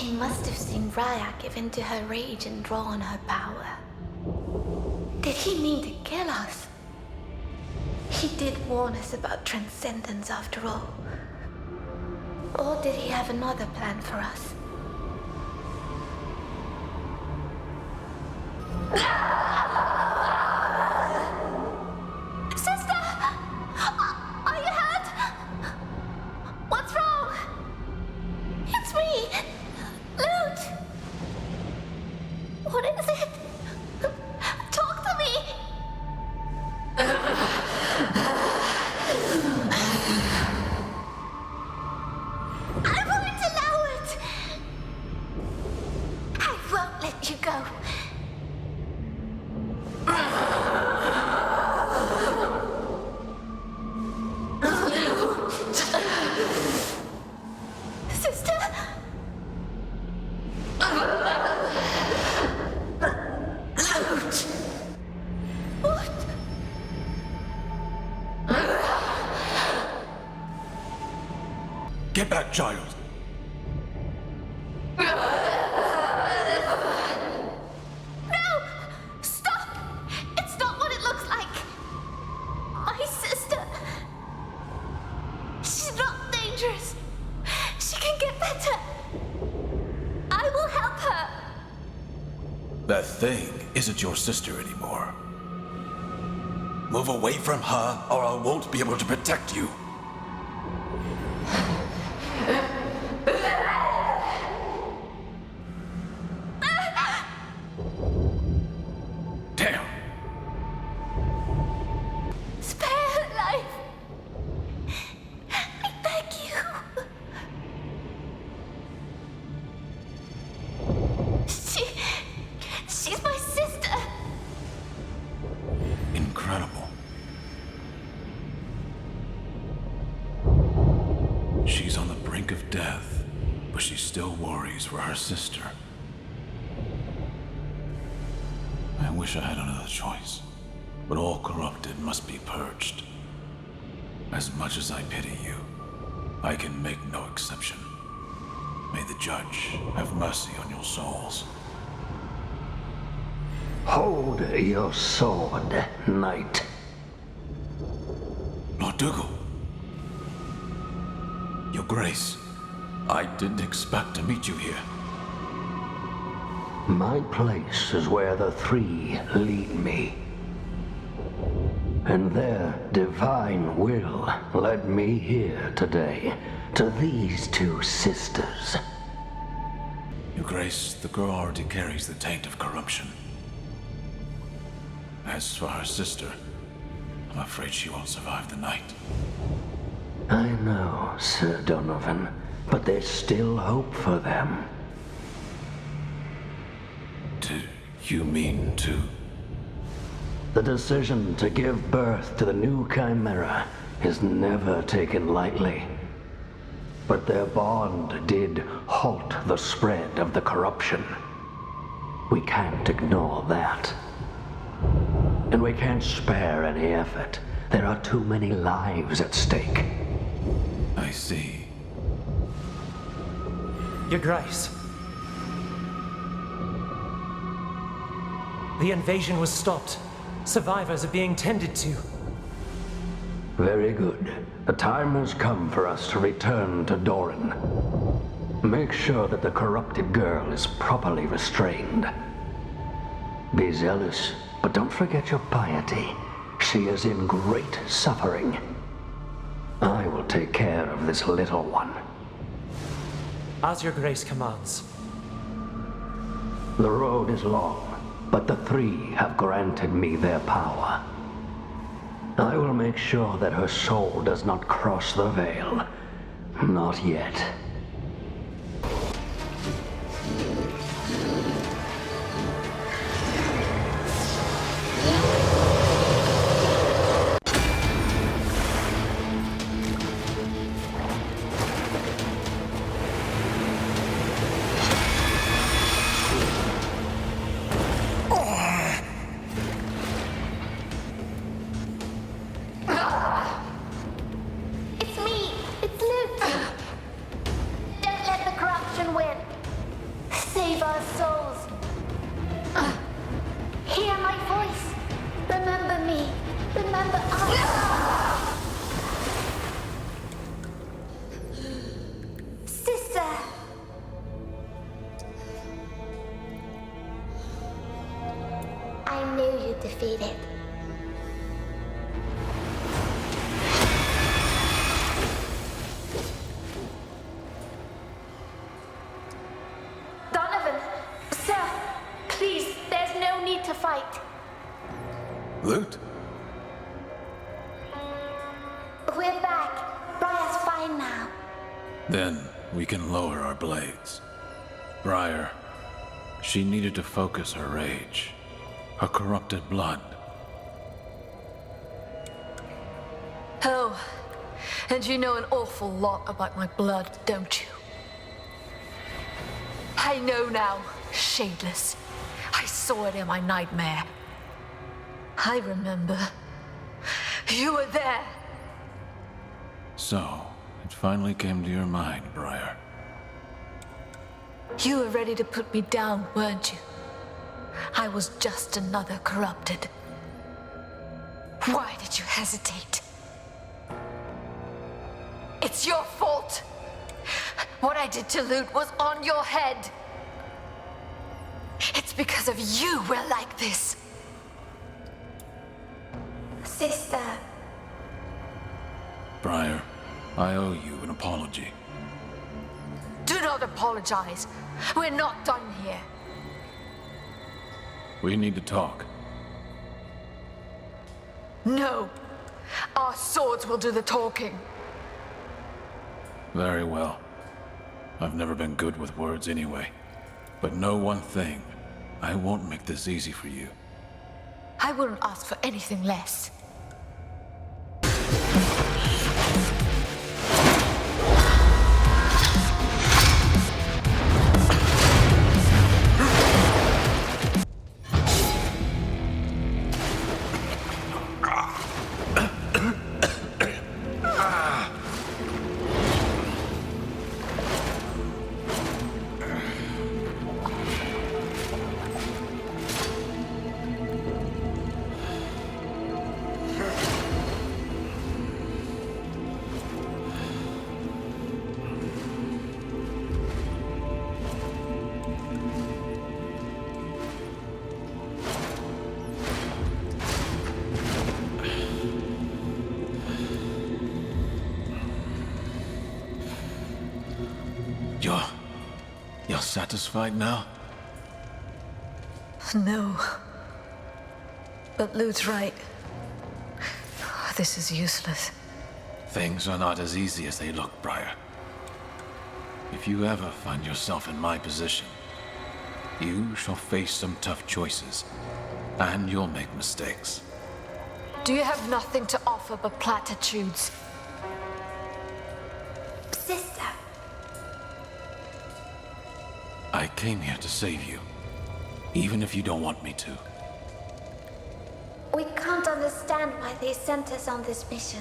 He must have seen Raya give in to her rage and draw on her power. Did he mean to kill us? He did warn us about transcendence after all. Or did he have another plan for us? Sister! Are you hurt? What's wrong? It's me! Loot! What is it? Talk to me! I won't allow it! I won't let you go. Sister! What? Get back, child. No! Stop! It's not what it looks like! My sister... She's not dangerous. She can get better. I will help her. That thing isn't your sister anymore. Move away from her, or I won't be able to protect you. Damn! Spare her life. I beg you. She's my sister. Incredible. She's on the brink of death, but she still worries for her sister. I wish I had another choice, but all corrupted must be purged. As much as I pity you, I can make no exception. May the judge have mercy on your souls. Hold your sword, knight. Lord Dougal. Your Grace, I didn't expect to meet you here. My place is where the three lead me. And their divine will led me here today, to these two sisters. Your Grace, the girl already carries the taint of corruption. As for her sister, I'm afraid she won't survive the night. I know, Sir Donovan, but there's still hope for them. Do you mean to? The decision to give birth to the new Chimera is never taken lightly. But their bond did halt the spread of the corruption. We can't ignore that. And we can't spare any effort. There are too many lives at stake. I see. Your Grace. The invasion was stopped. Survivors are being tended to. Very good. The time has come for us to return to Doran. Make sure that the corrupted girl is properly restrained. Be zealous, but don't forget your piety. She is in great suffering. I will take care of this little one. As your Grace commands. The road is long, but the three have granted me their power. I will make sure that her soul does not cross the veil. Not yet. It's me. It's Luke. Then we can lower our blades. Briar, she needed to focus her rage, her corrupted blood. Oh, and you know an awful lot about my blood, don't you? I know now, Shadeless. I saw it in my nightmare. I remember. You were there. So, it finally came to your mind, Briar. You were ready to put me down, weren't you? I was just another corrupted. Why did you hesitate? It's your fault. What I did to Lute was on your head. It's because of you we're like this. Sister. Briar, I owe you an apology. Do not apologize. We're not done here. We need to talk. No. Our swords will do the talking. Very well. I've never been good with words anyway. But know one thing. I won't make this easy for you. I wouldn't ask for anything less. You're satisfied now? No. But Lute's right. This is useless. Things are not as easy as they look, Briar. If you ever find yourself in my position, you shall face some tough choices, and you'll make mistakes. Do you have nothing to offer but platitudes? Sister. I came here to save you, even if you don't want me to. We can't understand why they sent us on this mission.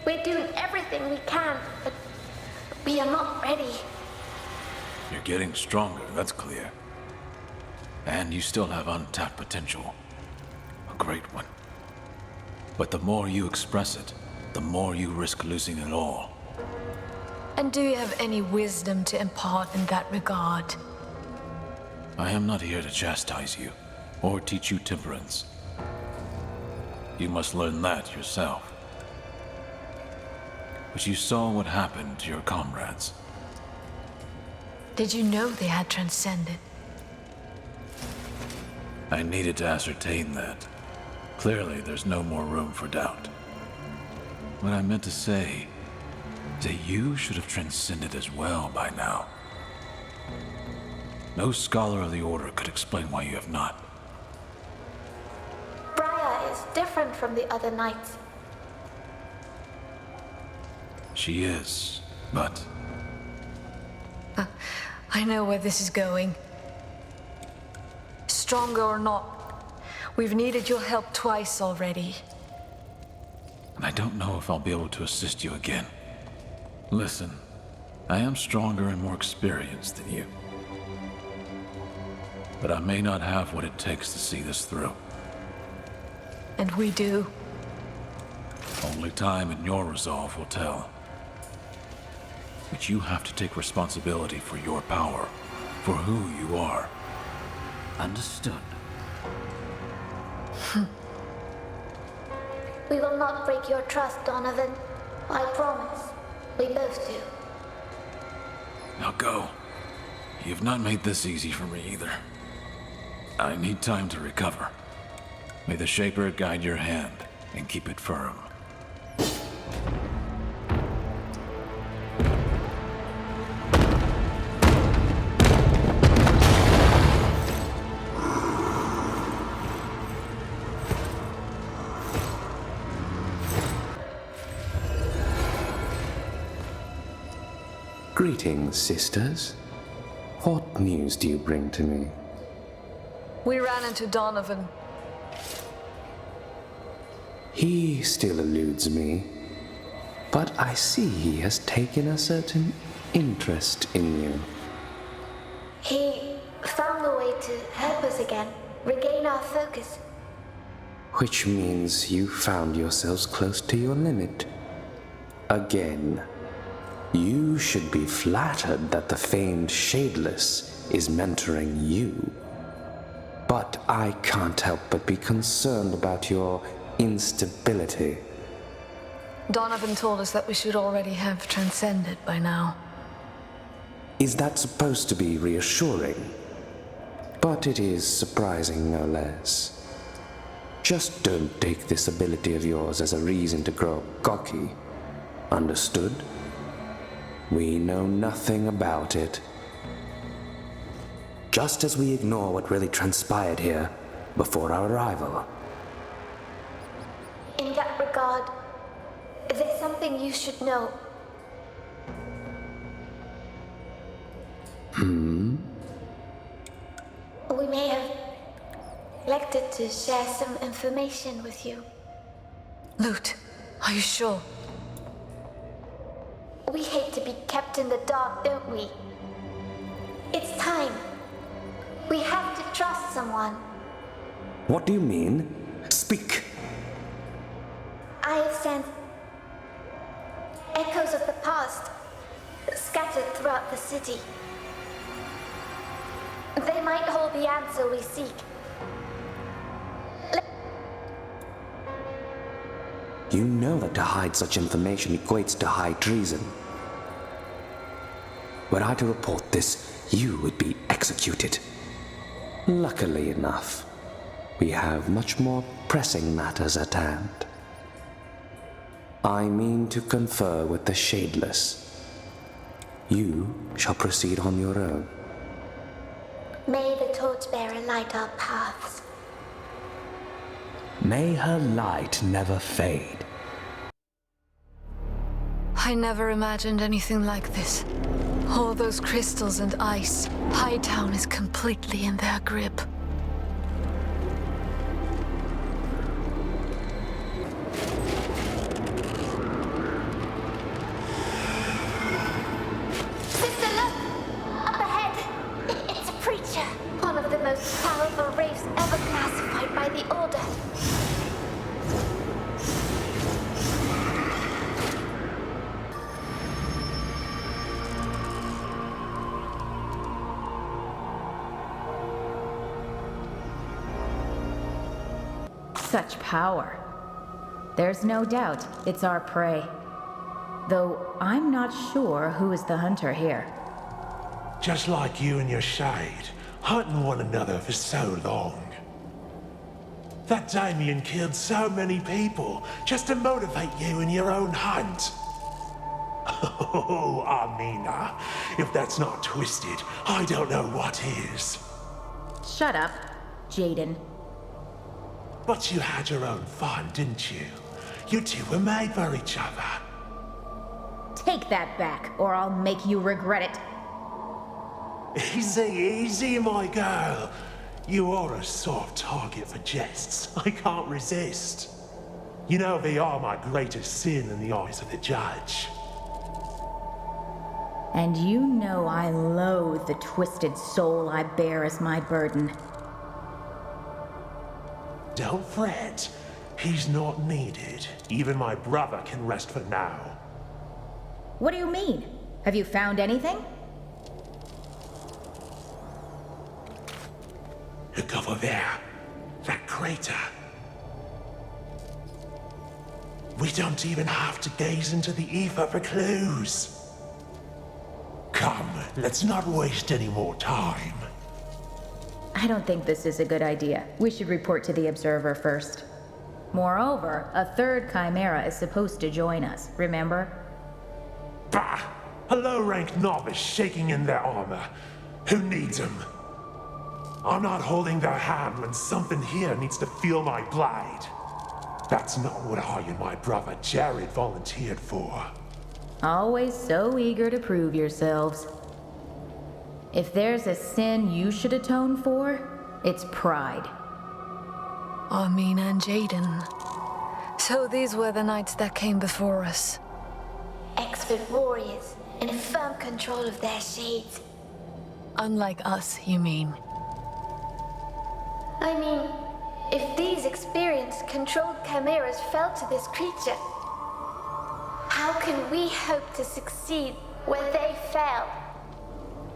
We're doing everything we can, but we are not ready. You're getting stronger, that's clear. And you still have untapped potential. A great one. But the more you express it, the more you risk losing it all. And do you have any wisdom to impart in that regard? I am not here to chastise you, or teach you temperance. You must learn that yourself. But you saw what happened to your comrades. Did you know they had transcended? I needed to ascertain that. Clearly, there's no more room for doubt. What I meant to say is that you should have transcended as well by now. No scholar of the Order could explain why you have not. Briar is different from the other knights. She is, but... I know where this is going. Stronger or not, we've needed your help twice already. And I don't know if I'll be able to assist you again. Listen, I am stronger and more experienced than you. But I may not have what it takes to see this through. And we do. Only time and your resolve will tell. But you have to take responsibility for your power, for who you are. Understood? We will not break your trust, Donovan. I promise. We both do. Now go. You've not made this easy for me either. I need time to recover. May the Shaper guide your hand and keep it firm. Greetings, sisters. What news do you bring to me? We ran into Donovan. He still eludes me, but I see he has taken a certain interest in you. He found a way to help us again, regain our focus. Which means you found yourselves close to your limit. Again. You should be flattered that the famed Shadeless is mentoring you. But I can't help but be concerned about your instability. Donovan told us that we should already have transcended by now. Is that supposed to be reassuring? But it is surprising no less. Just don't take this ability of yours as a reason to grow cocky. Understood? We know nothing about it. Just as we ignore what really transpired here before our arrival. In that regard, there's something you should know. We may have elected to share some information with you. Lute, are you sure? We hate to be kept in the dark, don't we? It's time. We have to trust someone. What do you mean? Speak! I have sensed echoes of the past scattered throughout the city. They might hold the answer we seek. You know that to hide such information equates to high treason. Were I to report this, you would be executed. Luckily enough, we have much more pressing matters at hand. I mean to confer with the Shadeless. You shall proceed on your own. May the torchbearer light our paths. May her light never fade. I never imagined anything like this. All those crystals and ice. Hightown is completely in their grip. Sister, look! Up ahead! It's a preacher! One of the most powerful wraiths ever classified by the Order. Such power. There's no doubt it's our prey. Though I'm not sure who is the hunter here. Just like you and your shade, hunting one another for so long. That Damien killed so many people just to motivate you in your own hunt. Oh, Amina, if that's not twisted, I don't know what is. Shut up, Jaden. But you had your own fun, didn't you? You two were made for each other. Take that back, or I'll make you regret it. Easy, easy, my girl. You are a soft target for jests. I can't resist. You know they are my greatest sin in the eyes of the judge. And you know I loathe the twisted soul I bear as my burden. Don't fret. He's not needed. Even my brother can rest for now. What do you mean? Have you found anything? Look over there. That crater. We don't even have to gaze into the ether for clues. Come, let's not waste any more time. I don't think this is a good idea. We should report to the Observer first. Moreover, a third Chimera is supposed to join us, remember? Bah! A low-ranked novice shaking in their armor. Who needs them? I'm not holding their hand when something here needs to feel my blade. That's not what I and my brother Jared volunteered for. Always so eager to prove yourselves. If there's a sin you should atone for, it's pride. Armin and Jaden. So these were the knights that came before us. Expert warriors in firm control of their shades. Unlike us, you mean? I mean, if these experienced controlled chimeras fell to this creature, how can we hope to succeed where they failed?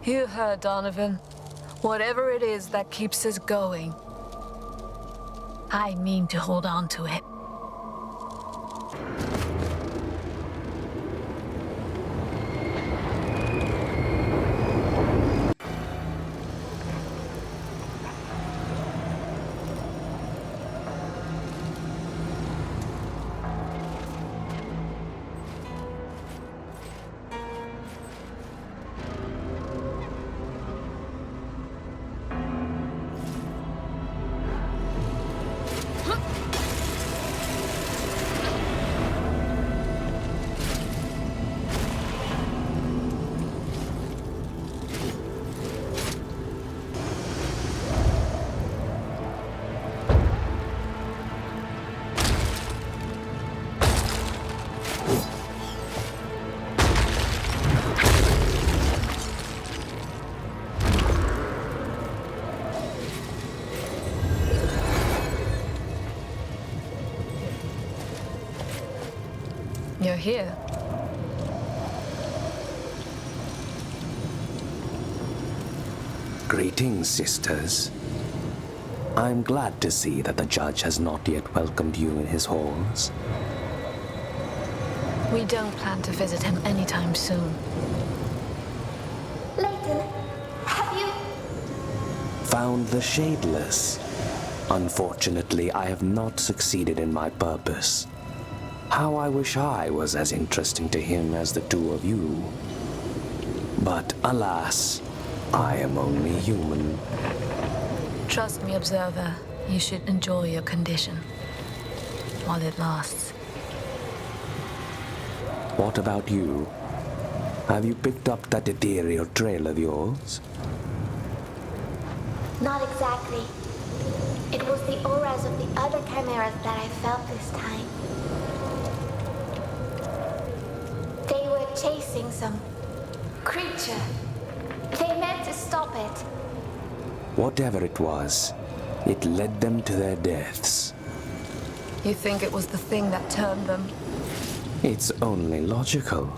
You heard, Donovan. Whatever it is that keeps us going, I mean to hold on to it. You're here. Greetings, sisters. I'm glad to see that the judge has not yet welcomed you in his halls. We don't plan to visit him anytime soon. Layton, have you... Found the Shadeless. Unfortunately, I have not succeeded in my purpose. How I wish I was as interesting to him as the two of you. But alas, I am only human. Trust me, Observer. You should enjoy your condition. While it lasts. What about you? Have you picked up that ethereal trail of yours? Not exactly. It was the auras of the other chimeras that I felt this time. They were chasing some creature. They meant to stop it. Whatever it was, it led them to their deaths. You think it was the thing that turned them? It's only logical.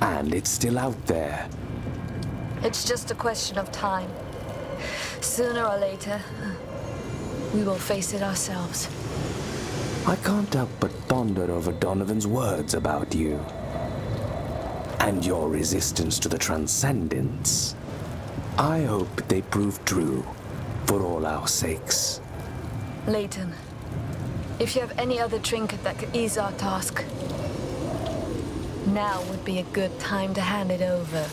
And it's still out there. It's just a question of time. Sooner or later, we will face it ourselves. I can't help but ponder over Donovan's words about you. And your resistance to the Transcendence. I hope they prove true, for all our sakes. Layton, if you have any other trinket that could ease our task, now would be a good time to hand it over.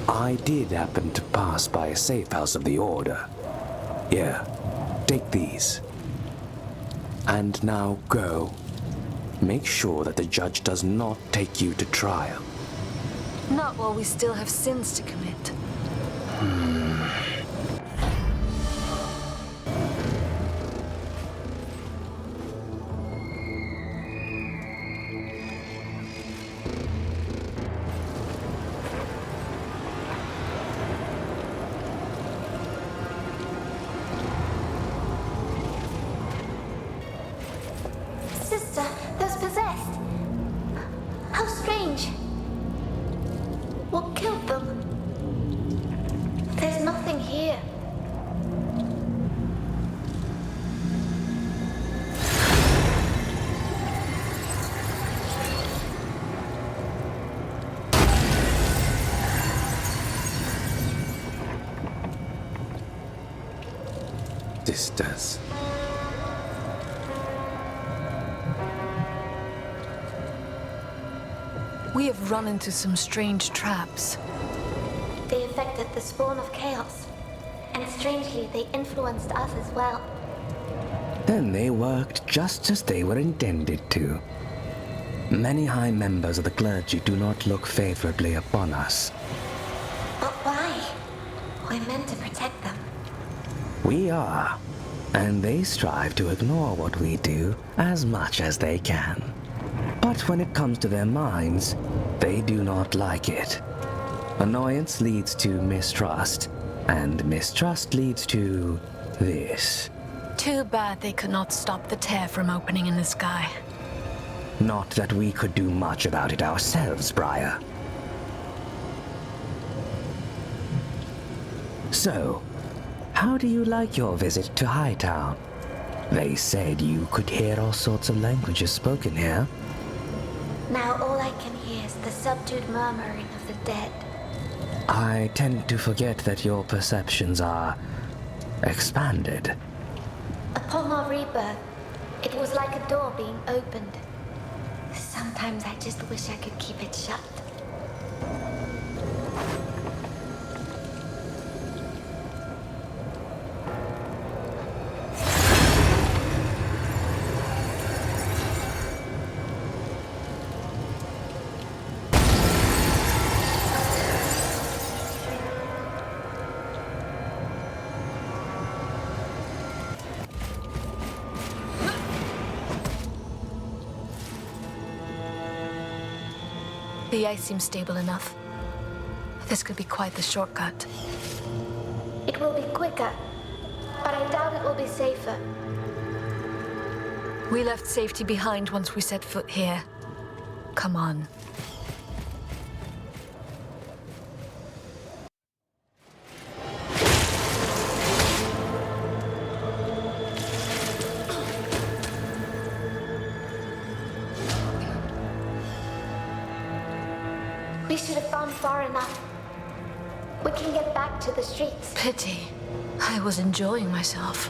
I did happen to pass by a safe house of the Order. Here, take these. And now go. Make sure that the judge does not take you to trial. Not while we still have sins to commit. Sister, those possessed. How strange. What killed them? There's nothing here. Sisters. We have run into some strange traps. They affected the spawn of chaos. And strangely, they influenced us as well. Then they worked just as they were intended to. Many high members of the clergy do not look favorably upon us. But why? We're meant to protect them. We are, and they strive to ignore what we do as much as they can. But when it comes to their minds, they do not like it. Annoyance leads to mistrust, and mistrust leads to this. Too bad they could not stop the tear from opening in the sky. Not that we could do much about it ourselves, Briar. So, how do you like your visit to Hightown? They said you could hear all sorts of languages spoken here. Now all I can hear is the subdued murmuring of the dead. I tend to forget that your perceptions are expanded. Upon our rebirth, it was like a door being opened. Sometimes I just wish I could keep it shut. The ice seems stable enough. This could be quite the shortcut. It will be quicker, but I doubt it will be safer. We left safety behind once we set foot here. Come on. We should have gone far enough. We can get back to the streets. Pity. I was enjoying myself.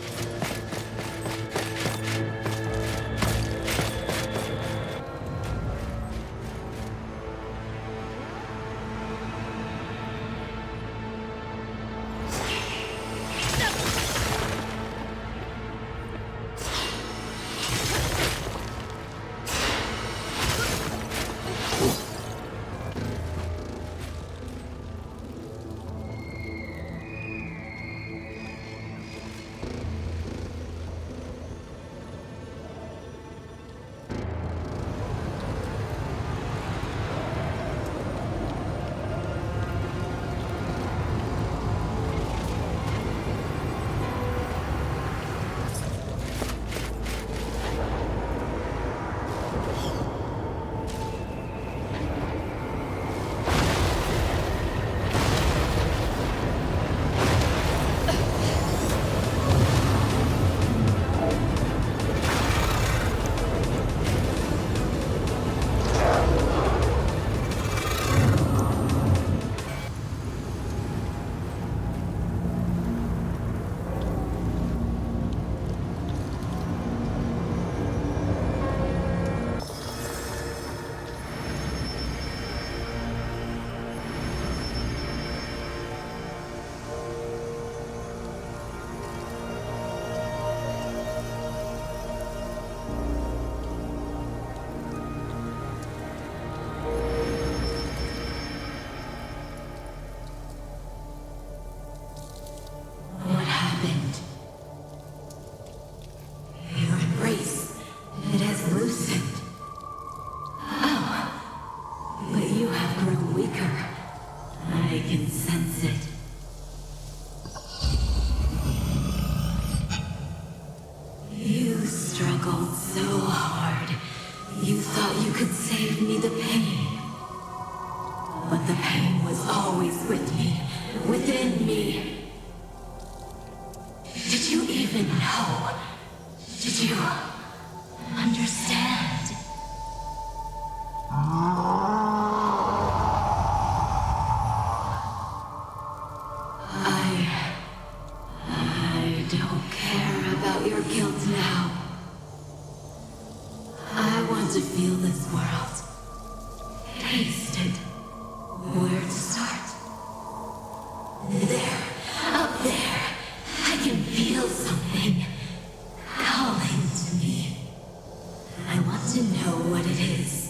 To know what it is.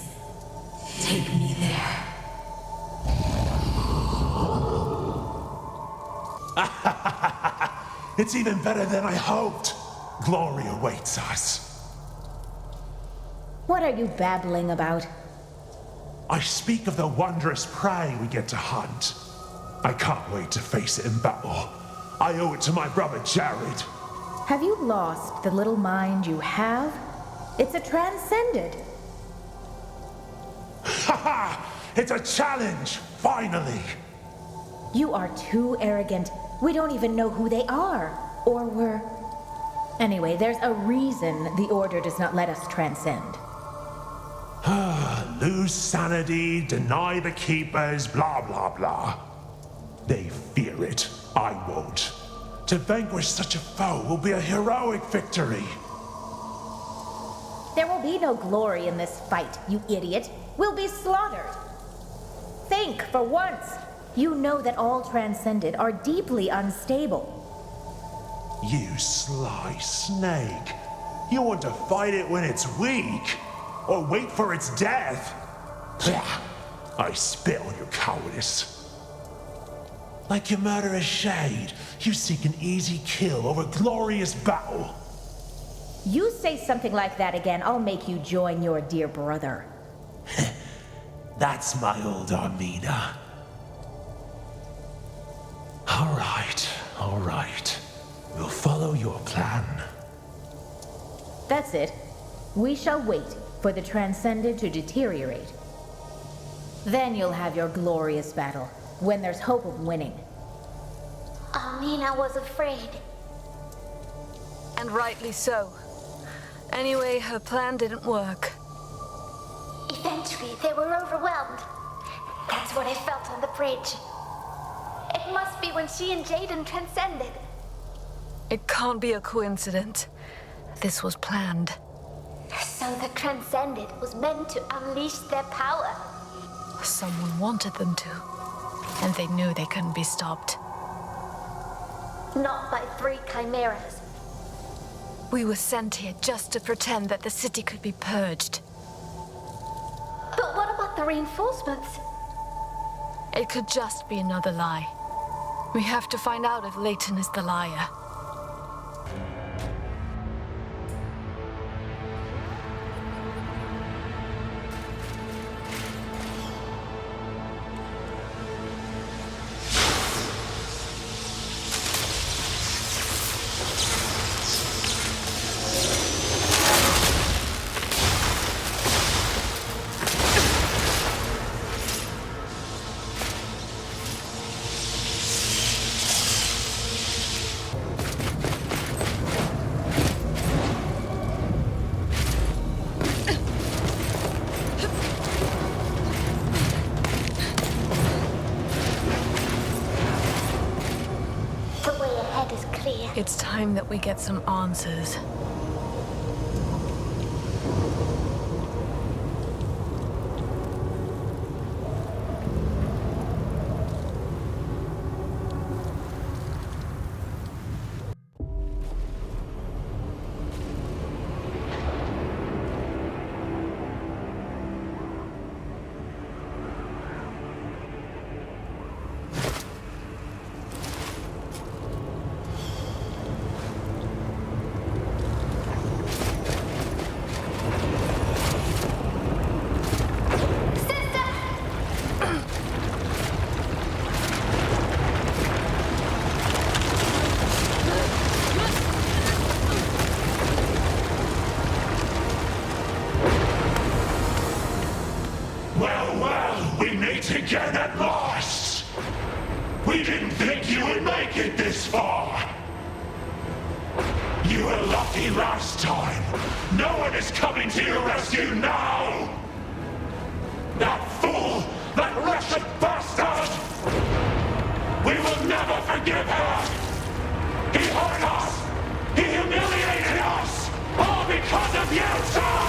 take me there. It's even better than I hoped. Glory awaits us. What are you babbling about? I speak of the wondrous prey we get to hunt. I can't wait to face it in battle. I owe it to my brother Jared. Have you lost the little mind you have? It's a transcended. Haha! It's a challenge, finally! You are too arrogant. We don't even know who they are. Or we're... Anyway, there's a reason the Order does not let us transcend. Lose sanity, deny the Keepers, blah blah blah. They fear it. I won't. To vanquish such a foe will be a heroic victory. There will be no glory in this fight, you idiot. We'll be slaughtered. Think, for once. You know that all transcended are deeply unstable. You sly snake. You want to fight it when it's weak? Or wait for its death? I spit on your cowardice. Like your murderous shade, you seek an easy kill over glorious battle. You say something like that again, I'll make you join your dear brother. That's my old Armina. All right. We'll follow your plan. That's it. We shall wait for the Transcended to deteriorate. Then you'll have your glorious battle, when there's hope of winning. Amina was afraid. And rightly so. Anyway, her plan didn't work. Eventually, they were overwhelmed. That's what I felt on the bridge. It must be when she and Jaden transcended. It can't be a coincidence. This was planned. So the Transcended was meant to unleash their power. Someone wanted them to. And they knew they couldn't be stopped. Not by 3 chimeras. We were sent here just to pretend that the city could be purged. But what about the reinforcements? It could just be another lie. We have to find out if Leighton is the liar. It's time that we get some answers. Again at last! We didn't think you would make it this far! You were lucky last time! No one is coming to your rescue now! That fool! That wretched bastard! We will never forgive her! He hurt us! He humiliated us! All because of you two!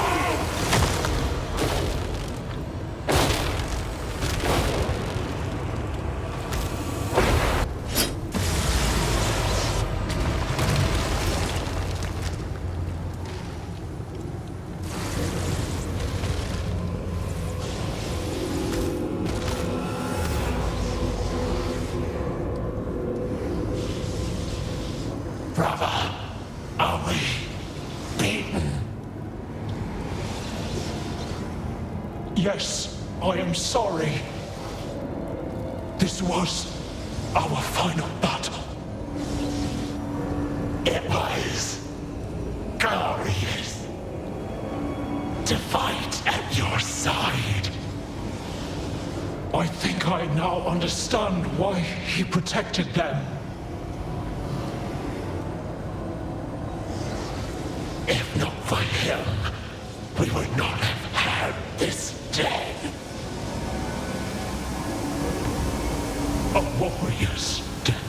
Yes, I am sorry. This was our final battle. It was glorious to fight at your side. I think I now understand why he protected them. If not for him, we would not have had this day. A warrior's death.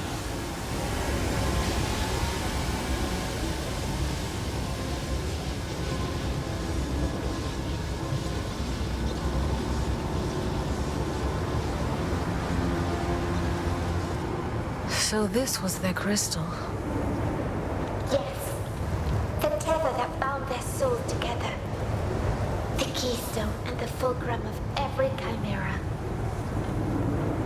So this was their crystal. Yes. The tether that bound their souls together. The keystone and the fulcrum of every chimera.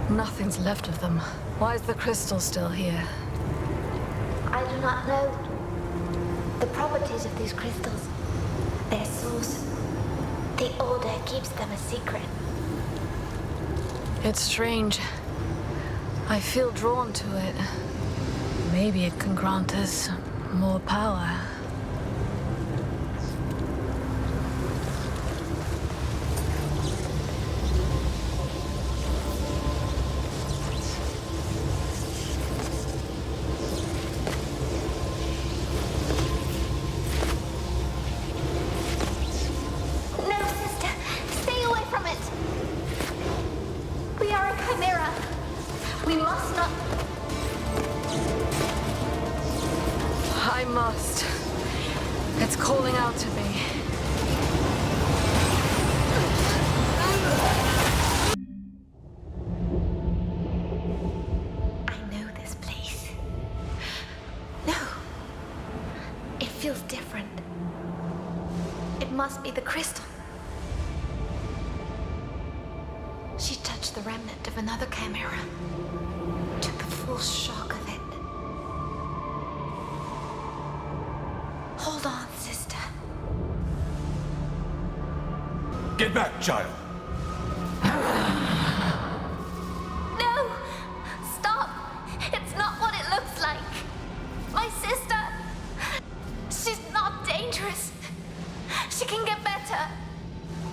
Nothing's left of them. Why is the crystal still here? I do not know the properties of these crystals. Their source. The Order keeps them a secret. It's strange. I feel drawn to it. Maybe it can grant us more power. No, sister. Stay away from it. We are a chimera. We must not... I must. It's calling out to me. I know this place. No. It feels different. It must be the crystal. She touched the remnant of another chimera. Took the full shock of it. Hold on, sister. Get back, child. No! Stop! It's not what it looks like. My sister, she's not dangerous. She can get better.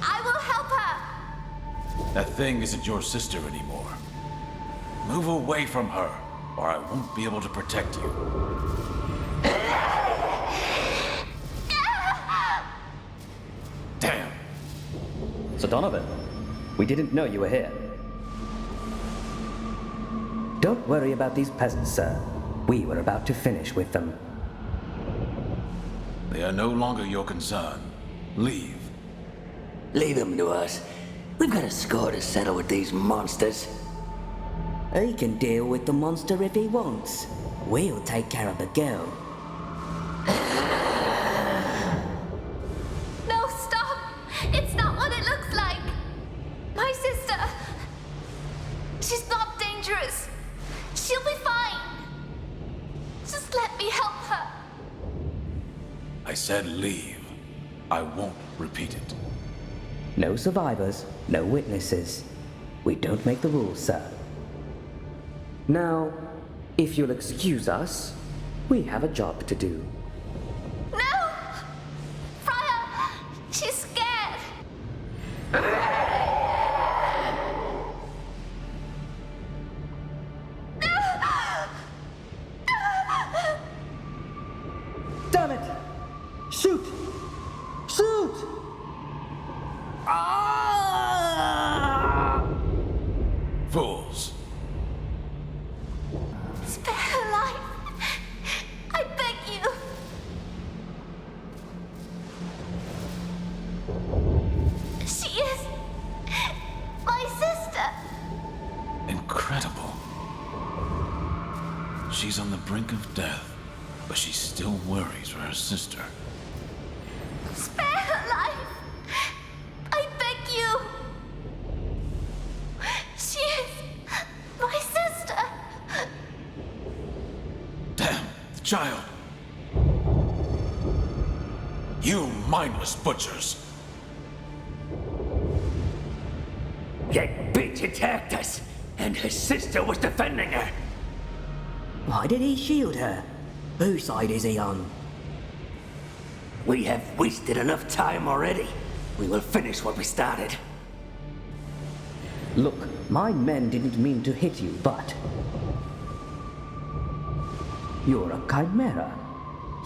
I will help her. That thing isn't your sister anymore. Move away from her, or I won't be able to protect you. Damn. Sir Donovan, we didn't know you were here. Don't worry about these peasants, sir. We were about to finish with them. They are no longer your concern. Leave. Leave them to us. We've got a score to settle with these monsters. He can deal with the monster if he wants. We'll take care of the girl. No, stop! It's not what it looks like. My sister, she's not dangerous. She'll be fine. Just let me help her. I said leave. I won't repeat it. No survivors, no witnesses. We don't make the rules, sir. Now, if you'll excuse us, we have a job to do. No! Friar, she's scared. Damn it! Shoot! Shoot! Fools. Spare her life. I beg you. She is my sister. Incredible. She's on the brink of death, but she still worries for her sister. Spare her life. I beg you. She is my sister. Damn, child. You mindless butchers. That bitch attacked us, and her sister was defending her. Why did he shield her? Whose side is he on? We have wasted enough time already. We will finish what we started. Look, my men didn't mean to hit you, but... You're a chimera.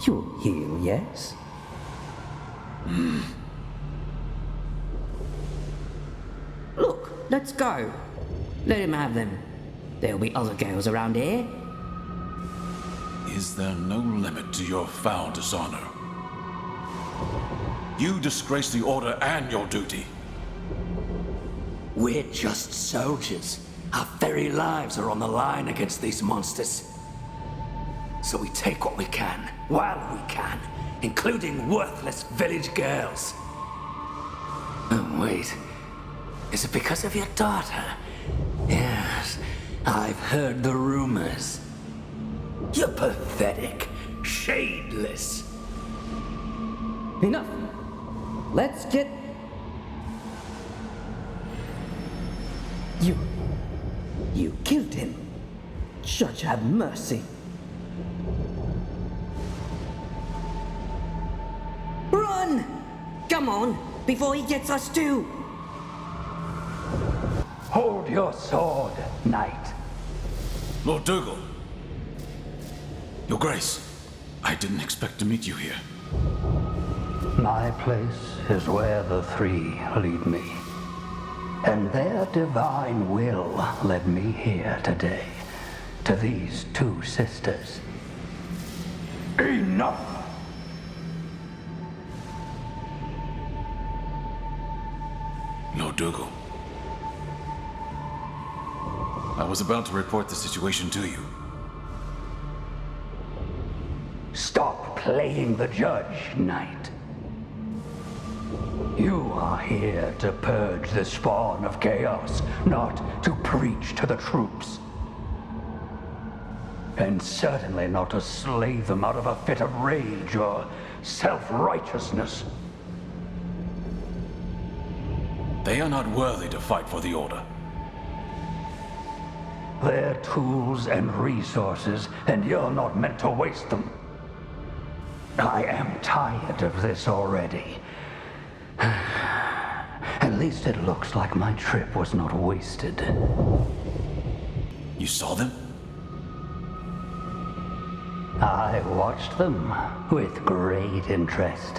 You'll heal, yes? Look, let's go. Let him have them. There'll be other girls around here. Is there no limit to your foul dishonor? You disgrace the Order and your duty. We're just soldiers. Our very lives are on the line against these monsters. So we take what we can, while we can, including worthless village girls. Oh, wait. Is it because of your daughter? Yes, I've heard the rumors. You're pathetic, shadeless. Enough! Let's get... You killed him. Judge, have mercy. Run! Come on, before he gets us too. Hold your sword, knight. Lord Dougal. Your Grace, I didn't expect to meet you here. My place is where the three lead me. And their divine will led me here today, to these two sisters. Enough! Lord Dougal. I was about to report the situation to you. Stop playing the judge, knight. You are here to purge the spawn of chaos, not to preach to the troops. And certainly not to slay them out of a fit of rage or self-righteousness. They are not worthy to fight for the Order. They're tools and resources, and you're not meant to waste them. I am tired of this already. At least it looks like my trip was not wasted. You saw them? I watched them with great interest.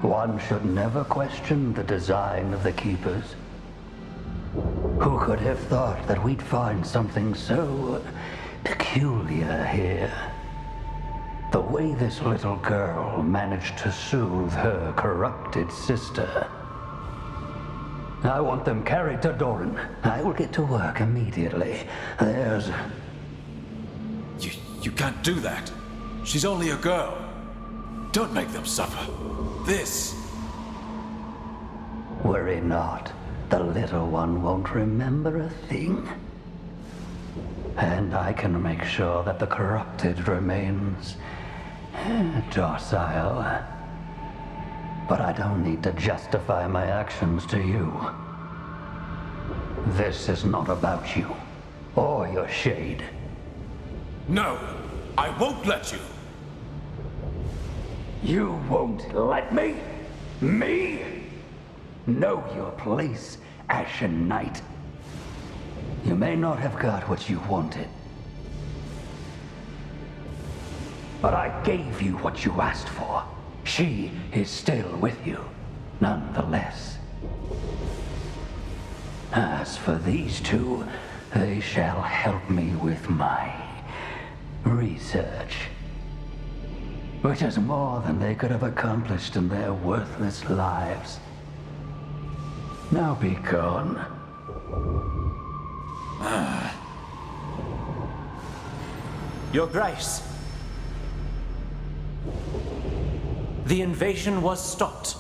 One should never question the design of the Keepers. Who could have thought that we'd find something so peculiar here? The way this little girl managed to soothe her corrupted sister. I want them carried to Doran. I will get to work immediately. There's... You can't do that. She's only a girl. Don't make them suffer. This... Worry not. The little one won't remember a thing. And I can make sure that the corrupted remains docile. But I don't need to justify my actions to you. This is not about you, or your shade. No, I won't let you. You won't let me? Me? Know your place, Ashen Knight. You may not have got what you wanted, but I gave you what you asked for. She is still with you, nonetheless. As for these two, they shall help me with my research, which is more than they could have accomplished in their worthless lives. Now be gone. Your Grace. The invasion was stopped.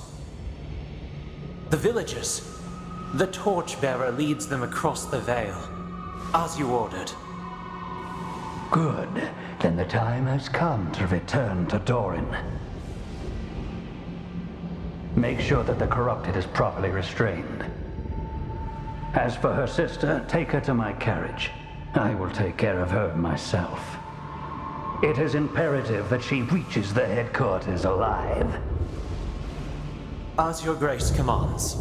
The villagers. The torchbearer leads them across the Vale, as you ordered. Good. Then the time has come to return to Doran. Make sure that the corrupted is properly restrained. As for her sister, take her to my carriage. I will take care of her myself. It is imperative that she reaches the headquarters alive. As your grace commands.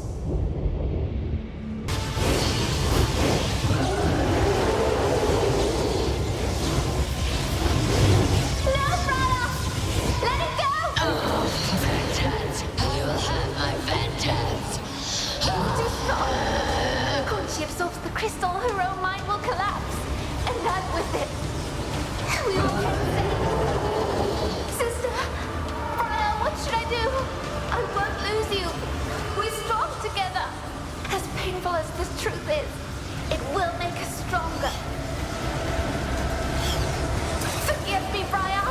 She absorbs the crystal, her own mind will collapse. And that with it, we will get safe. Sister, Briar, what should I do? I won't lose you. We're strong together. As painful as this truth is, it will make us stronger. Forgive me, Briar.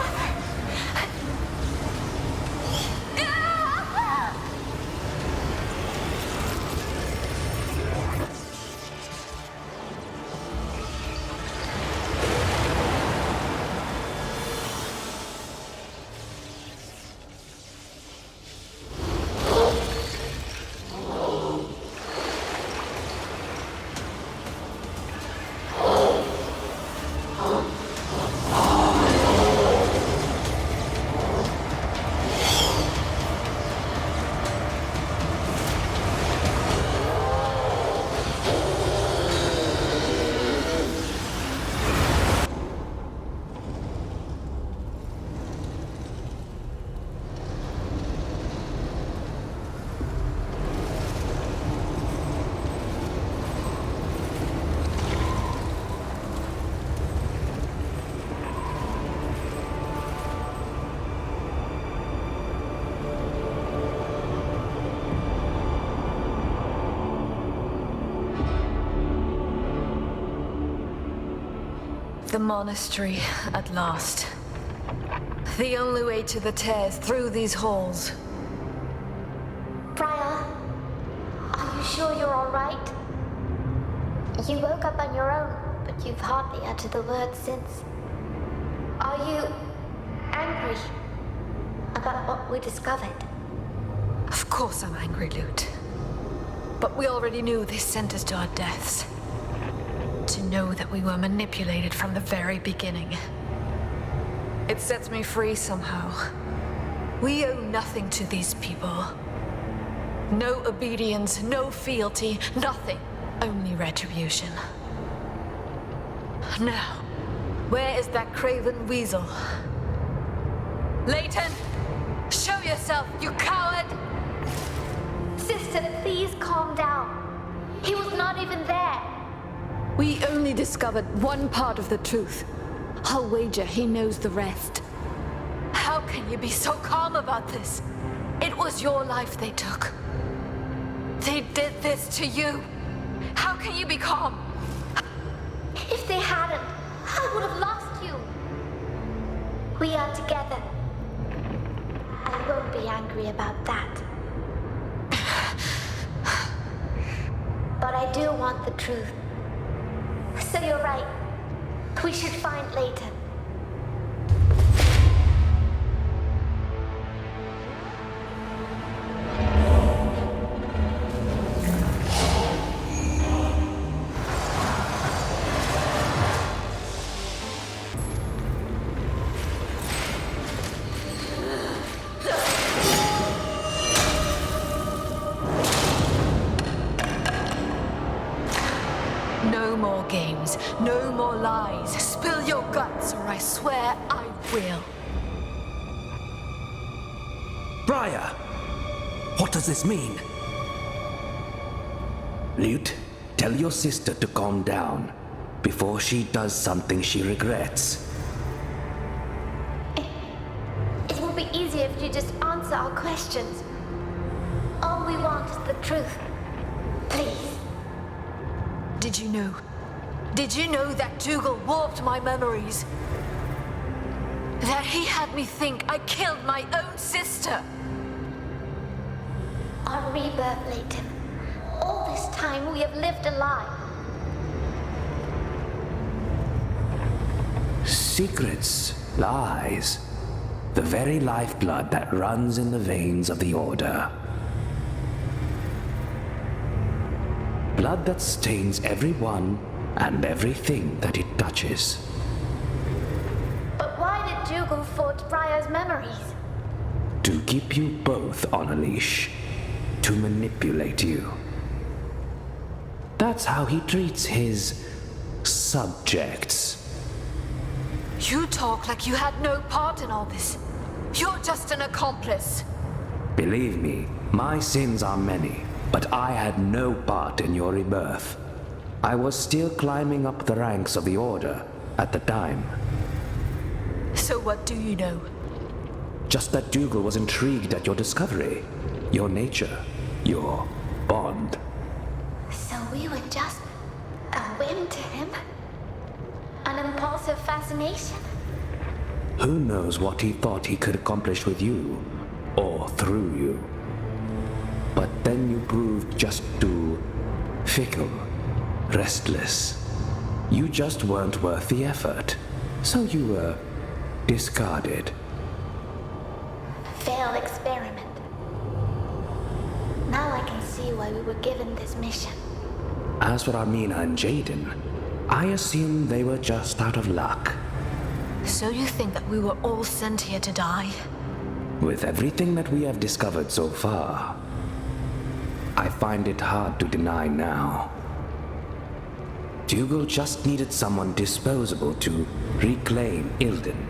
The monastery, at last. The only way to the Tears through these halls. Briar, are you sure you're all right? You woke up on your own, but you've hardly uttered the word since. Are you angry about what we discovered? Of course I'm angry, Lute. But we already knew this sent us to our deaths. To know that we were manipulated from the very beginning. It sets me free somehow. We owe nothing to these people. No obedience, no fealty, nothing. Only retribution. Now, where is that craven weasel? Leighton! Show yourself, you coward! Sister, please calm down. He was not even there. We only discovered one part of the truth. I'll wager he knows the rest. How can you be so calm about this? It was your life they took. They did this to you. How can you be calm? If they hadn't, I would have lost you. We are together. I won't be angry about that. But I do want the truth. So you're right. We should find Leighton. No more games, no more lies. Spill your guts, or I swear I will. Briar! What does this mean? Lute, tell your sister to calm down before she does something she regrets. It will be easier if you just answer our questions. All we want is the truth. Please. Did you know? Did you know that Dougal warped my memories? That he had me think I killed my own sister? On rebirth, Leighton. All this time we have lived a lie. Secrets, lies, the very lifeblood that runs in the veins of the Order. Blood that stains everyone and everything that it touches. But why did Dougal forge Briar's memories? To keep you both on a leash. To manipulate you. That's how he treats his subjects. You talk like you had no part in all this. You're just an accomplice. Believe me, my sins are many, but I had no part in your rebirth. I was still climbing up the ranks of the Order at the time. So what do you know? Just that Dougal was intrigued at your discovery, your nature, your bond. So we were just a whim to him? An impulsive fascination? Who knows what he thought he could accomplish with you, or through you. But then you proved just too fickle, restless. You just weren't worth the effort, so you were discarded. Failed experiment. Now I can see why we were given this mission. As for Armina and Jaden, I assume they were just out of luck. So you think that we were all sent here to die? With everything that we have discovered so far, I find it hard to deny now. Dougal just needed someone disposable to reclaim Ilden.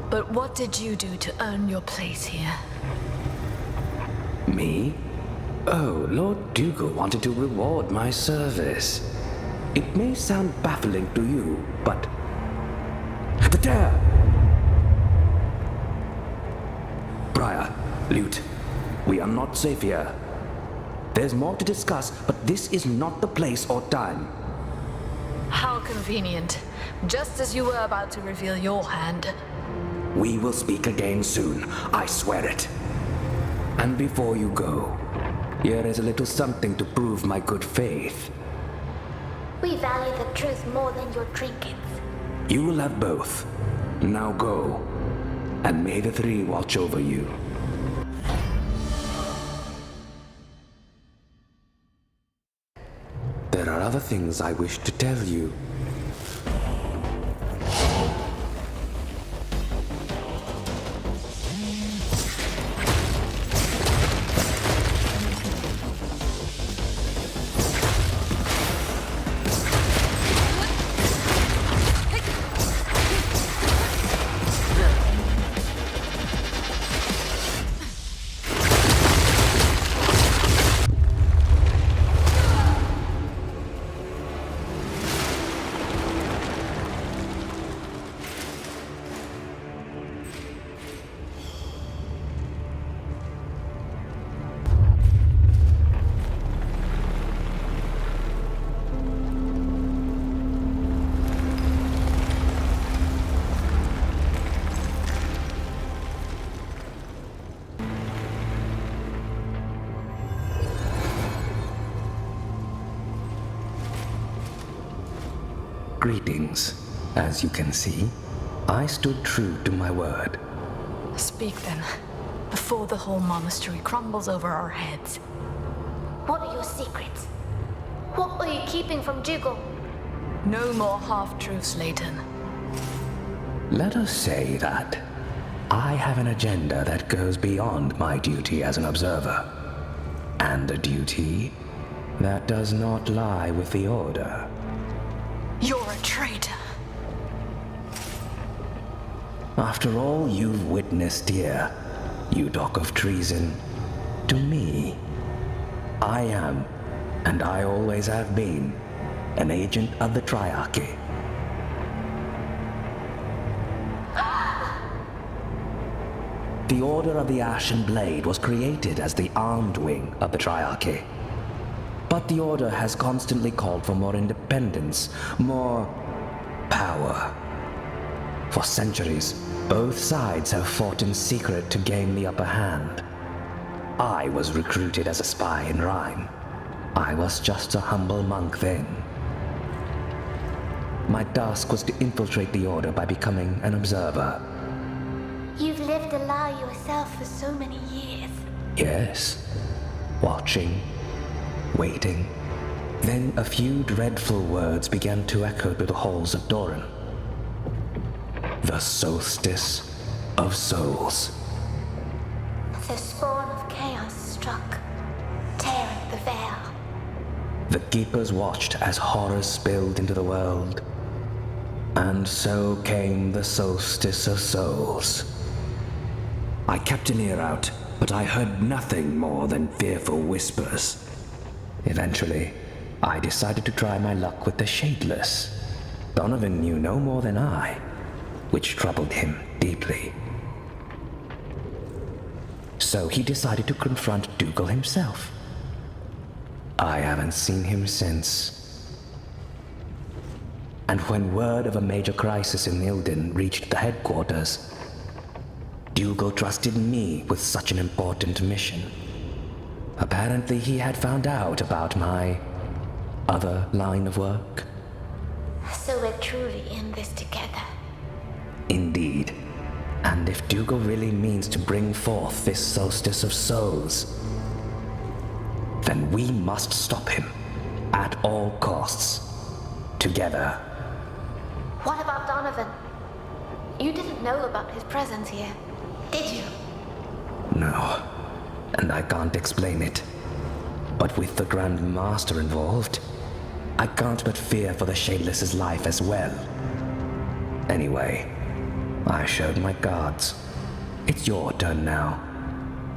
But what did you do to earn your place here? Me? Oh, Lord Dougal wanted to reward my service. It may sound baffling to you, but... The dare! Briar, Lute, we are not safe here. There's more to discuss, but this is not the place or time. How convenient. Just as you were about to reveal your hand. We will speak again soon, I swear it. And before you go, here is a little something to prove my good faith. We value the truth more than your trinkets. You will have both. Now go, and may the three watch over you. There are other things I wish to tell you. Greetings. As you can see, I stood true to my word. Speak then, before the whole monastery crumbles over our heads. What are your secrets? What were you keeping from Dougal? No more half-truths, Leighton. Let us say that I have an agenda that goes beyond my duty as an observer, and a duty that does not lie with the Order. You're a traitor. After all you've witnessed here, you talk of treason. To me, I am, and I always have been, an agent of the Triarchy. The Order of the Ashen Blade was created as the armed wing of the Triarchy. But the Order has constantly called for more independence, more power. For centuries, both sides have fought in secret to gain the upper hand. I was recruited as a spy in Rhine. I was just a humble monk then. My task was to infiltrate the Order by becoming an observer. You've lived a lie yourself for so many years. Yes. watching, waiting. Then a few dreadful words began to echo through the halls of Doran. The Soulstice of Souls. The spawn of chaos struck, tearing the veil. The Keepers watched as horror spilled into the world. And so came the Soulstice of Souls. I kept an ear out, but I heard nothing more than fearful whispers. Eventually, I decided to try my luck with the Shadeless. Donovan knew no more than I, which troubled him deeply. So he decided to confront Dougal himself. I haven't seen him since. And when word of a major crisis in Ilden reached the headquarters, Dougal trusted me with such an important mission. Apparently he had found out about my other line of work. So we're truly in this together. Indeed. And if Dougal really means to bring forth this Solstice of Souls, then we must stop him at all costs. Together. What about Donovan? You didn't know about his presence here, did you? No, and I can't explain it. But with the Grand Master involved, I can't but fear for the Shadeless's life as well. Anyway, I showed my cards. It's your turn now.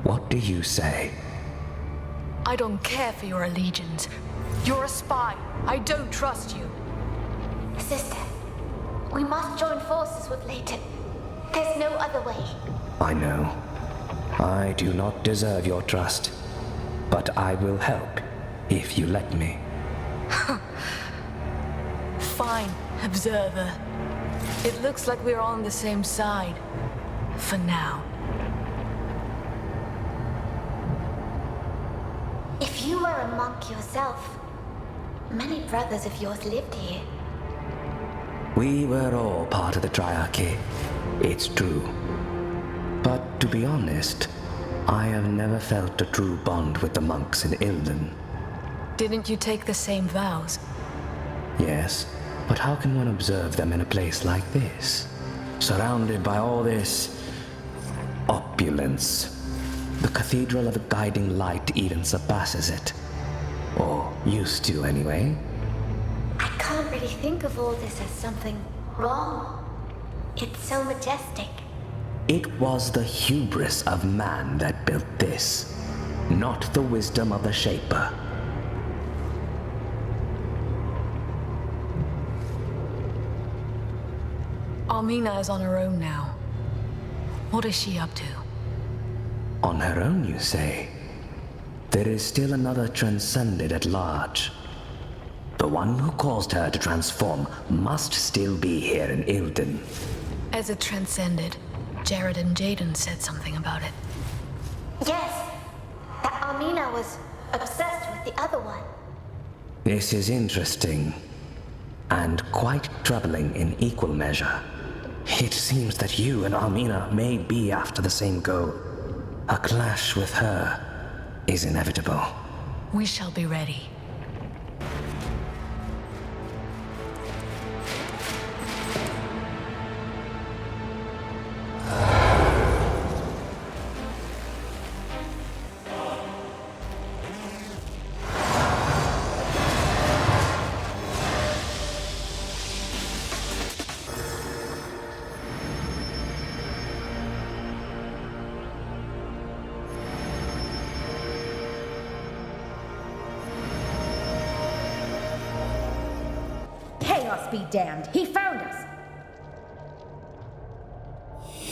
What do you say? I don't care for your allegiance. You're a spy. I don't trust you. Sister, we must join forces with Leighton. There's no other way. I know. I do not deserve your trust, but I will help if you let me. Fine, observer. It looks like we're on the same side. For now. If you were a monk yourself, many brothers of yours lived here. We were all part of the Triarchy. It's true. But to be honest, I have never felt a true bond with the monks in Ilden. Didn't you take the same vows? Yes, but how can one observe them in a place like this? Surrounded by all this opulence. The Cathedral of the Guiding Light even surpasses it. Or used to, anyway. I can't really think of all this as something wrong. It's so majestic. It was the hubris of man that built this, not the wisdom of the Shaper. Armina is on her own now. What is she up to? On her own, you say? There is still another transcended at large. The one who caused her to transform must still be here in Ilden. As it transcended, Jared and Jaden said something about it. Yes, that Armina was obsessed with the other one. This is interesting, and quite troubling in equal measure. It seems that you and Armina may be after the same goal. A clash with her is inevitable. We shall be ready. Be damned. He found us.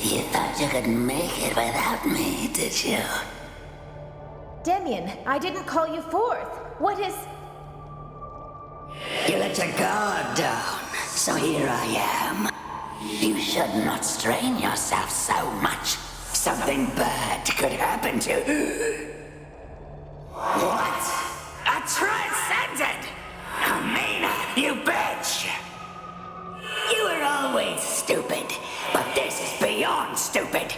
You thought you could make it without me, did you? Demian, I didn't call you forth. What is... You let your guard down, so here I am. You should not strain yourself so much. Something bad could happen to... What? A transcendent? Armina, you bitch! You were always stupid, but this is beyond stupid.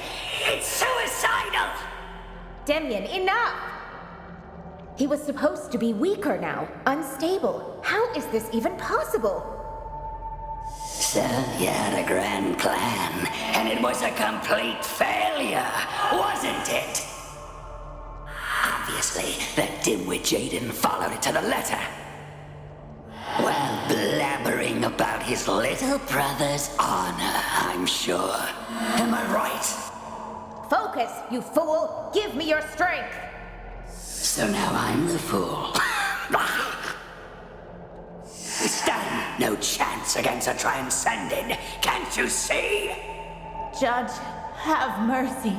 It's suicidal! Demian, enough! He was supposed to be weaker now, unstable. How is this even possible? So you had a grand plan, and it was a complete failure, wasn't it? Obviously, that dimwit Jaden followed it to the letter. While blabbering about his little brother's honor, I'm sure. Am I right? Focus, you fool! Give me your strength! So now I'm the fool. We stand no chance against a transcendent, can't you see? Judge, have mercy.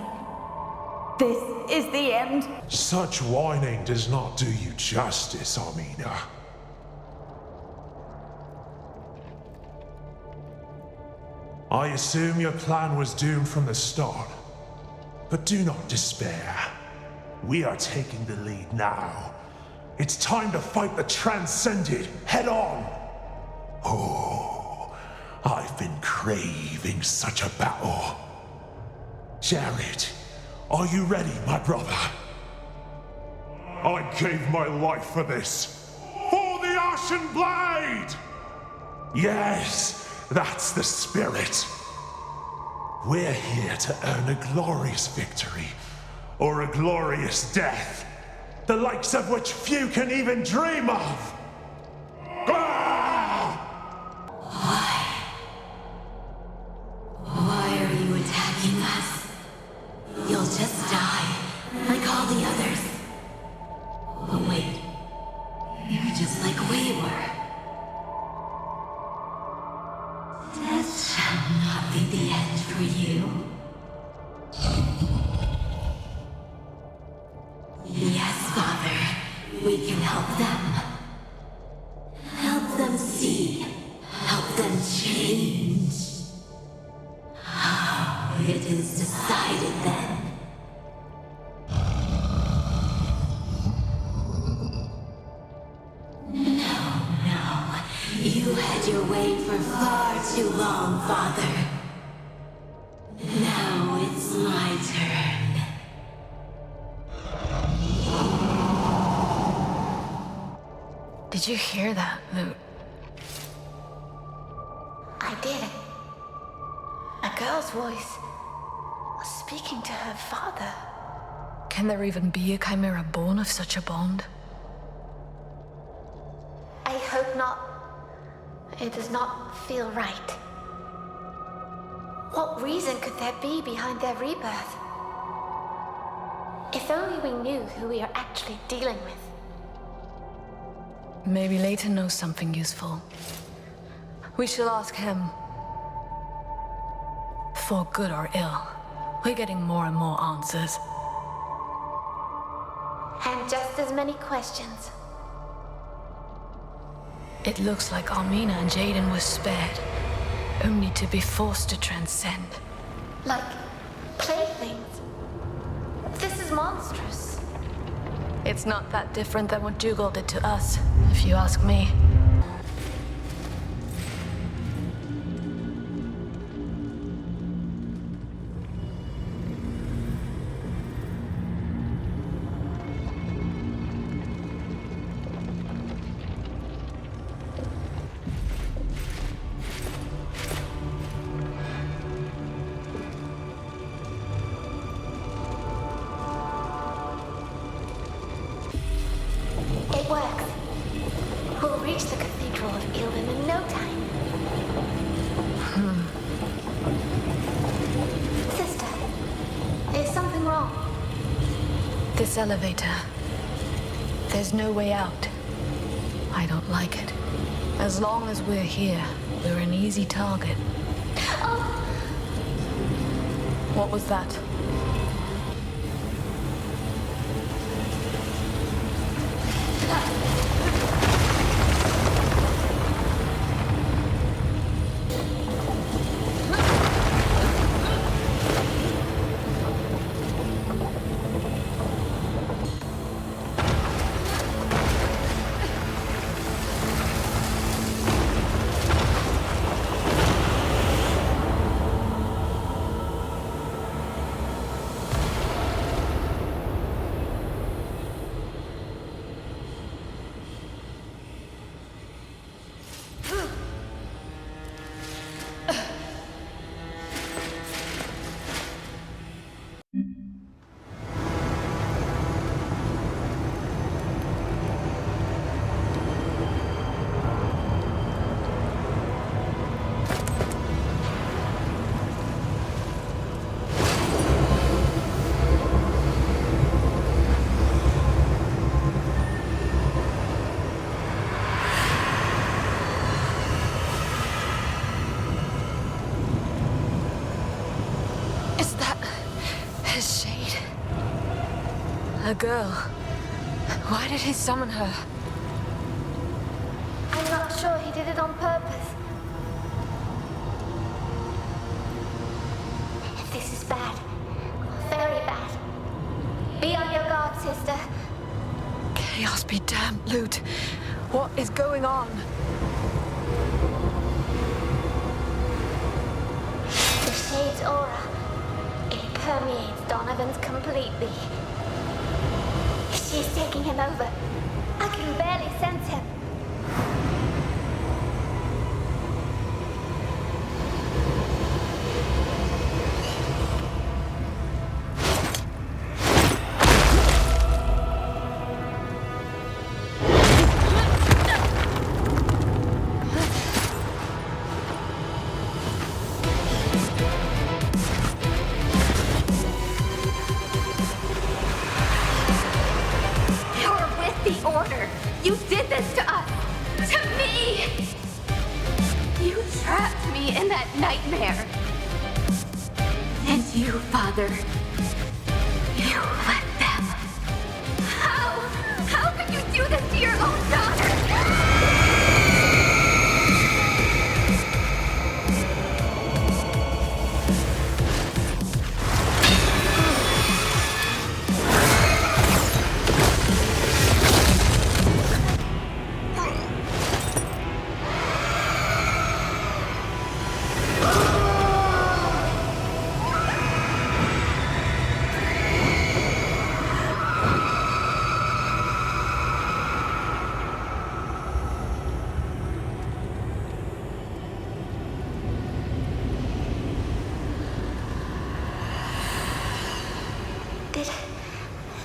This is the end. Such whining does not do you justice, Amina. I assume your plan was doomed from the start. But do not despair. We are taking the lead now. It's time to fight the Transcended head on. Oh, I've been craving such a battle. Jared, are you ready, my brother? I gave my life for this. For the Ashen Blade! Yes, that's the spirit. We're here to earn a glorious victory, or a glorious death, the likes of which few can even dream of. Why are you attacking us? You'll just die, like all the others. Oh wait, you're just like we were. Death shall not be the end for you. Yes, Father, we can help them. Help them see. Help them change. Oh, it is decided then. No. You had your way for far too long, Father. Now it's my turn. Did you hear that, Lute? I did. A girl's voice was speaking to her father. Can there even be a chimera born of such a bond? I hope not. It does not feel right. What reason could there be behind their rebirth? If only we knew who we are actually dealing with. Maybe Leighton knows something useful. We shall ask him. For good or ill, we're getting more and more answers. And just as many questions. It looks like Amina and Jaden were spared, only to be forced to transcend. Like playthings. This is monstrous. It's not that different than what Dougal did to us, if you ask me. It works. We'll reach the Cathedral of Ilden in no time. Sister, is something wrong? This elevator. There's no way out. I don't like it. As long as we're here, we're an easy target. Oh! What was that? A girl. Why did he summon her? I'm not sure he did it on purpose. This is bad. Very bad. Be on your guard, sister. Chaos be damned, Lute. What is going on? The Shade's aura. It permeates Donovan's completely. She's taking him over. I can barely sense him. You did this to us! To me! You trapped me in that nightmare. And you, Father, you let them. How? How could you do this to your own daughter?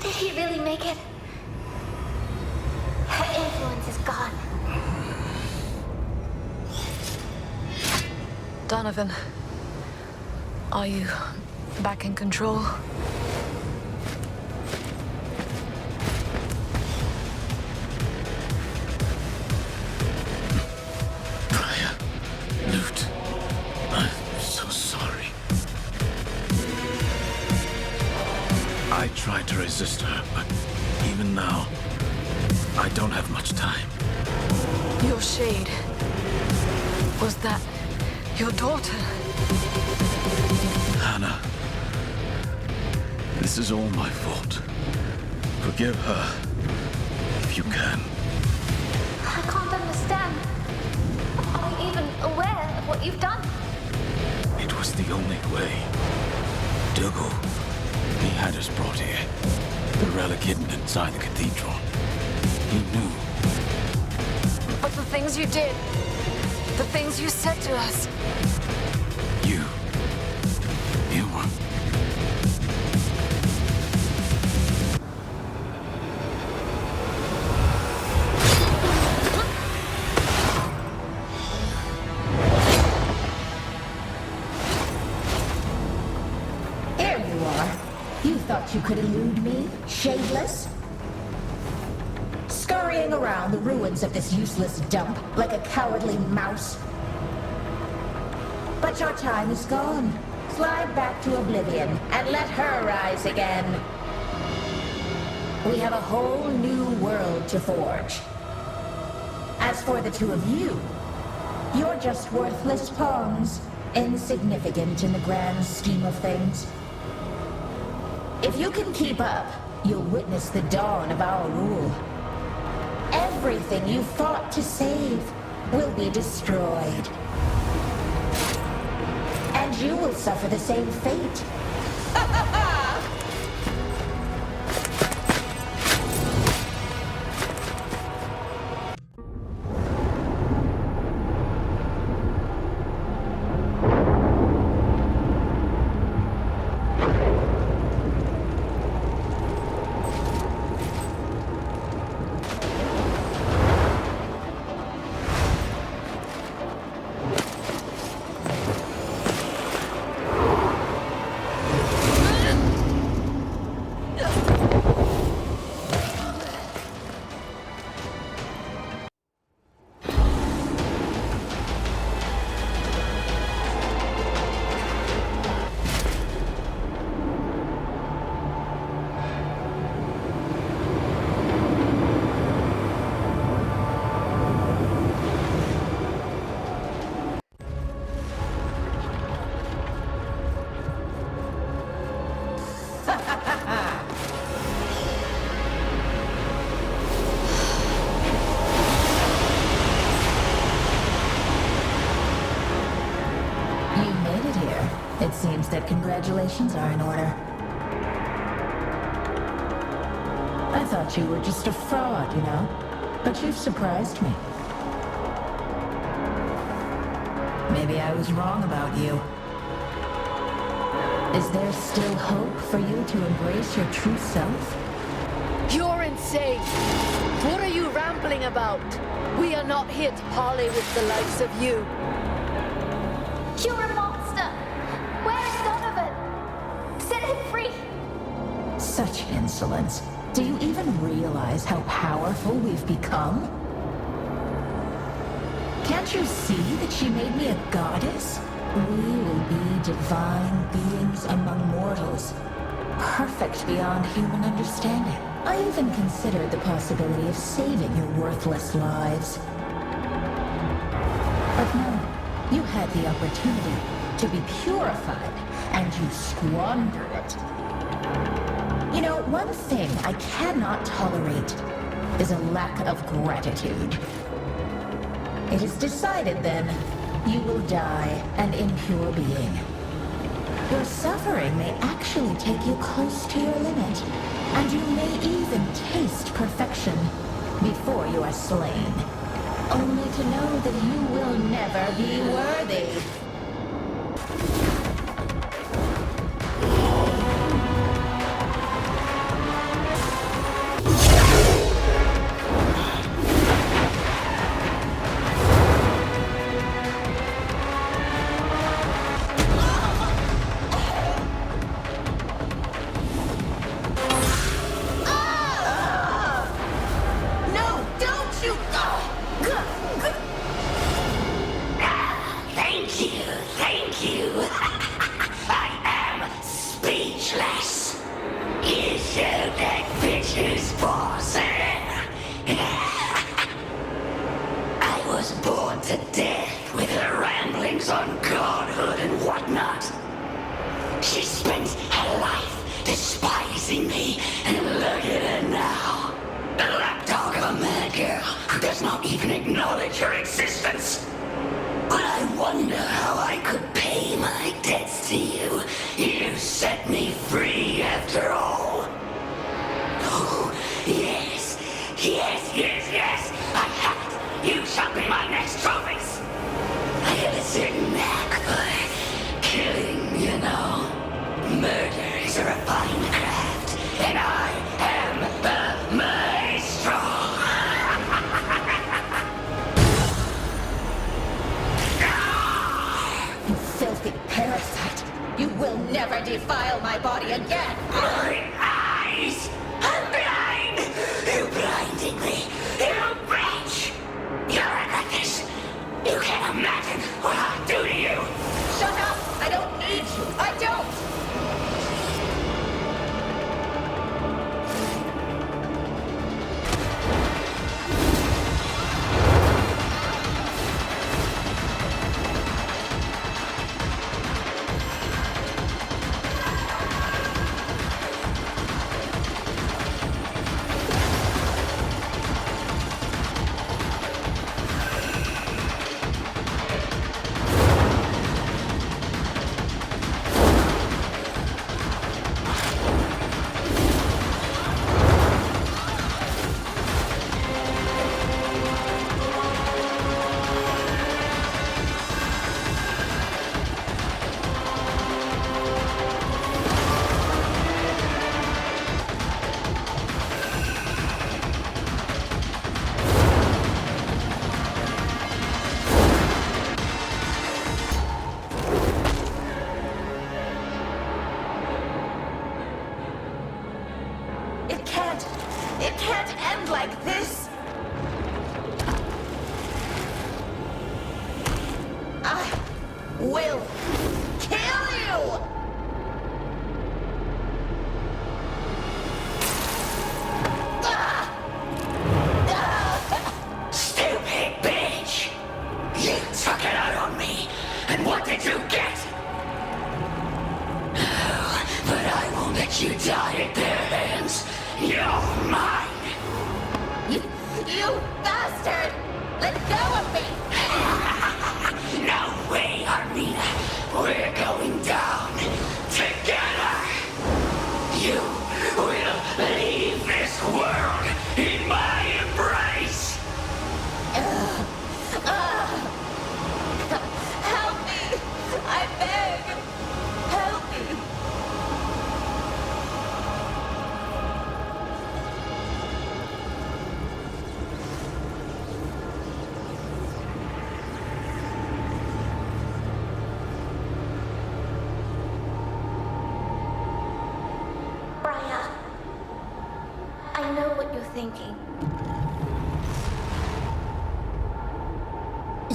Did he really make it? Her influence is gone. Donovan, are you back in control? Briar, Lute, I'm so sorry. I tried to resist her, but even now, I don't have much time. Your shade. Was that your daughter? Hannah, this is all my fault. Forgive her, if you can. I can't understand. Are you even aware of what you've done? It was the only way. Dougal, he had us brought here. The relic hidden inside the cathedral. He knew. But the things you did, the things you said to us. You were... There you are. You thought you could elude me, shadeless? Scurrying around the ruins of this useless dump like a cowardly mouse. But your time is gone. Slide back to oblivion and let her rise again. We have a whole new world to forge. As for the two of you, you're just worthless pawns, insignificant in the grand scheme of things. If you can keep up, you'll witness the dawn of our rule. Everything you fought to save will be destroyed. And you will suffer the same fate. It seems that congratulations are in order. I thought you were just a fraud, you know? But you've surprised me. Maybe I was wrong about you. Is there still hope for you to embrace your true self? You're insane! What are you rambling about? We are not here to parley with the likes of you. You're a monster! Where is Donovan? Set him free! Such insolence. Do you even realize how powerful we've become? Can't you see that she made me a goddess? We will be divine beings among mortals, perfect beyond human understanding. I even considered the possibility of saving your worthless lives. But no, you had the opportunity to be purified, and you squandered it. You know, one thing I cannot tolerate is a lack of gratitude. It is decided, then. You will die an impure being. Your suffering may actually take you close to your limit, and you may even taste perfection before you are slain, only to know that you will never be worthy. Thank you. I am speechless. You showed that bitch's boss. I was bored to death with her ramblings on godhood and whatnot. She spent her life despising me, and look at her now. A lapdog of a mad girl who does not even acknowledge her existence. But I wonder how I could pay my debts to you. You set me free after all. Oh, yes. I have it. You shall be my next trophies. I have a certain knack for killing, you know. Murder is a refined craft, and I am the maestro. You filthy parasite! You will never defile my body again! My eyes! I'm blind! You blinded me! You wretch! You're like this! You can't imagine what I'll do to you! Shut up! I don't need you! I don't! It can't end like this! I will kill you! Stupid bitch! You took it out on me, and what did you get? Oh, but I won't let you die at their hands. You're mine! You bastard! Let go of me! No way, Armina! We're going down will leave this world in my embrace! Help me! I beg! Help me! Briar, I know what you're thinking.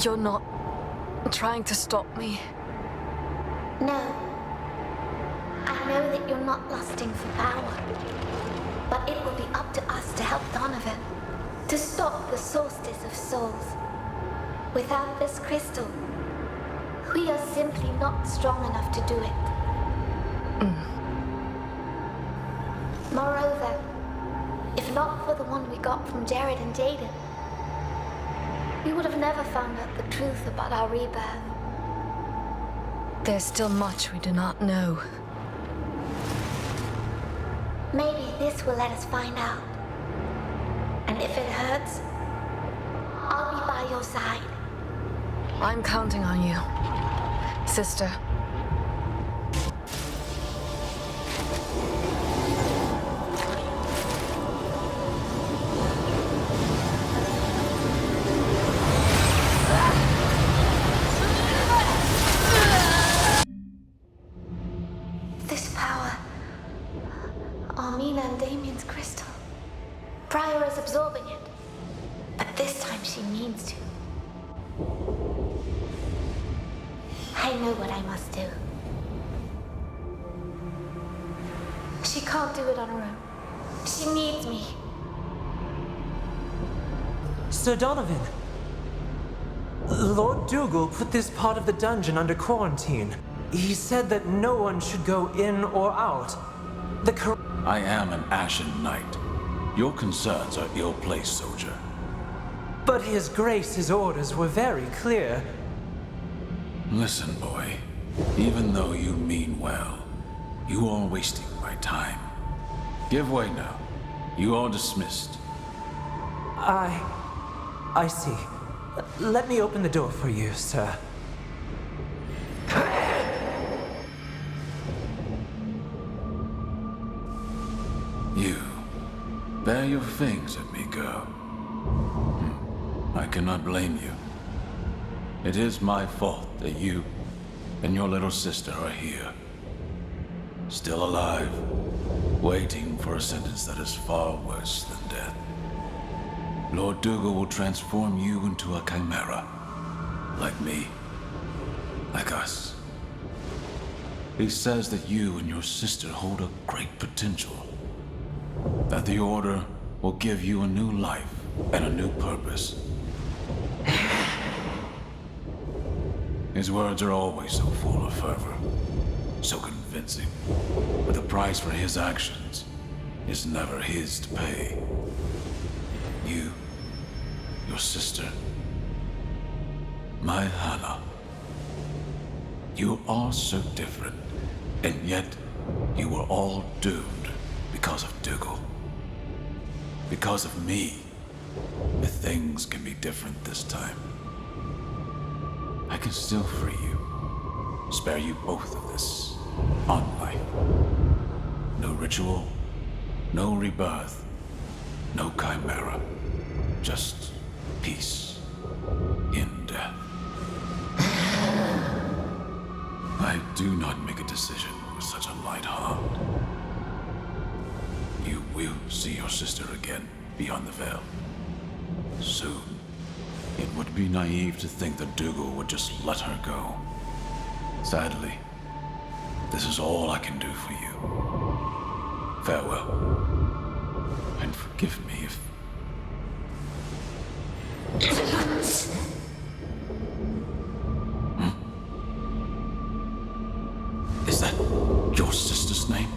You're not trying to stop me. No. I know that you're not lusting for power. But it will be up to us to help Donovan. To stop the Soulstice of Souls. Without this crystal, we are simply not strong enough to do it. Moreover, if not for the one we got from Jared and Jaden, we would have never found out the truth about our rebirth. There's still much we do not know. Maybe this will let us find out. And if it hurts, I'll be by your side. I'm counting on you, sister. This power. Armina and Damien's crystal. Briar is absorbing it. But this time she means to. I know what I must do. She can't do it on her own. She needs me. Sir Donovan, Lord Dougal put this part of the dungeon under quarantine. He said that no one should go in or out. I am an Ashen Knight. Your concerns are ill-placed, soldier. But His Grace's orders were very clear. Listen, boy. Even though you mean well, you are wasting my time. Give way now. You are dismissed. I see. Let me open the door for you, sir. You. Bare your fangs at me, girl. I cannot blame you. It is my fault that you and your little sister are here. Still alive, waiting for a sentence that is far worse than death. Lord Dougal will transform you into a chimera. Like me. Like us. He says that you and your sister hold a great potential. That the Order will give you a new life and a new purpose. His words are always so full of fervor, so convincing. But the price for his actions is never his to pay. You, your sister, my Hannah. You are so different, and yet you were all doomed because of Dougal. Because of me, if things can be different this time. I can still free you, spare you both of this on life. No ritual, no rebirth, no chimera, just peace in death. I do not make a decision with such a light heart. You will see your sister again beyond the veil. Soon. It would be naive to think that Dougal would just let her go. Sadly, this is all I can do for you. Farewell. And forgive me if... Is that your sister's name?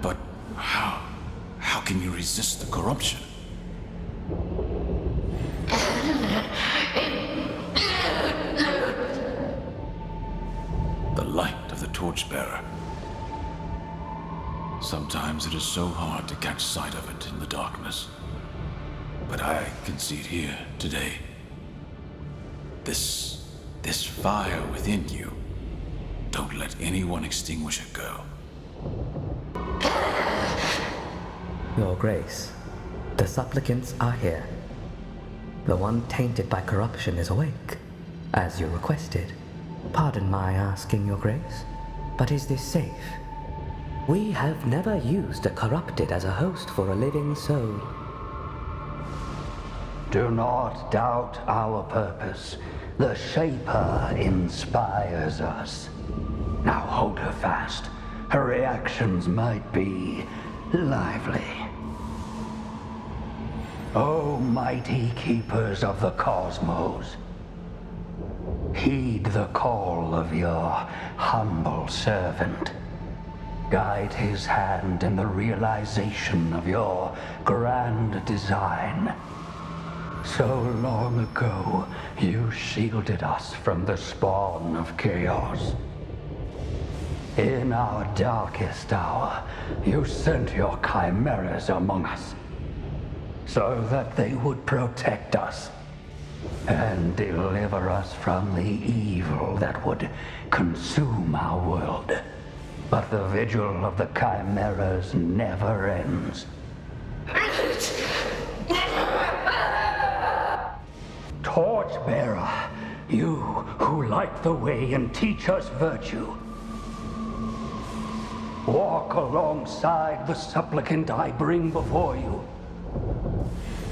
But how? How can you resist the corruption? The light of the torchbearer. Sometimes it is so hard to catch sight of it in the darkness. But I can see it here today. This fire within you. Don't let anyone extinguish it, girl. Your Grace, the supplicants are here. The one tainted by corruption is awake, as you requested. Pardon my asking, Your Grace, but is this safe? We have never used a corrupted as a host for a living soul. Do not doubt our purpose. The Shaper inspires us. Now hold her fast. Her reactions might be lively. O mighty keepers of the cosmos, heed the call of your humble servant. Guide his hand in the realization of your grand design. So long ago, you shielded us from the spawn of chaos. In our darkest hour, you sent your chimeras among us, so that they would protect us and deliver us from the evil that would consume our world. But the vigil of the chimeras never ends. Torchbearer, you who light the way and teach us virtue, walk alongside the supplicant I bring before you,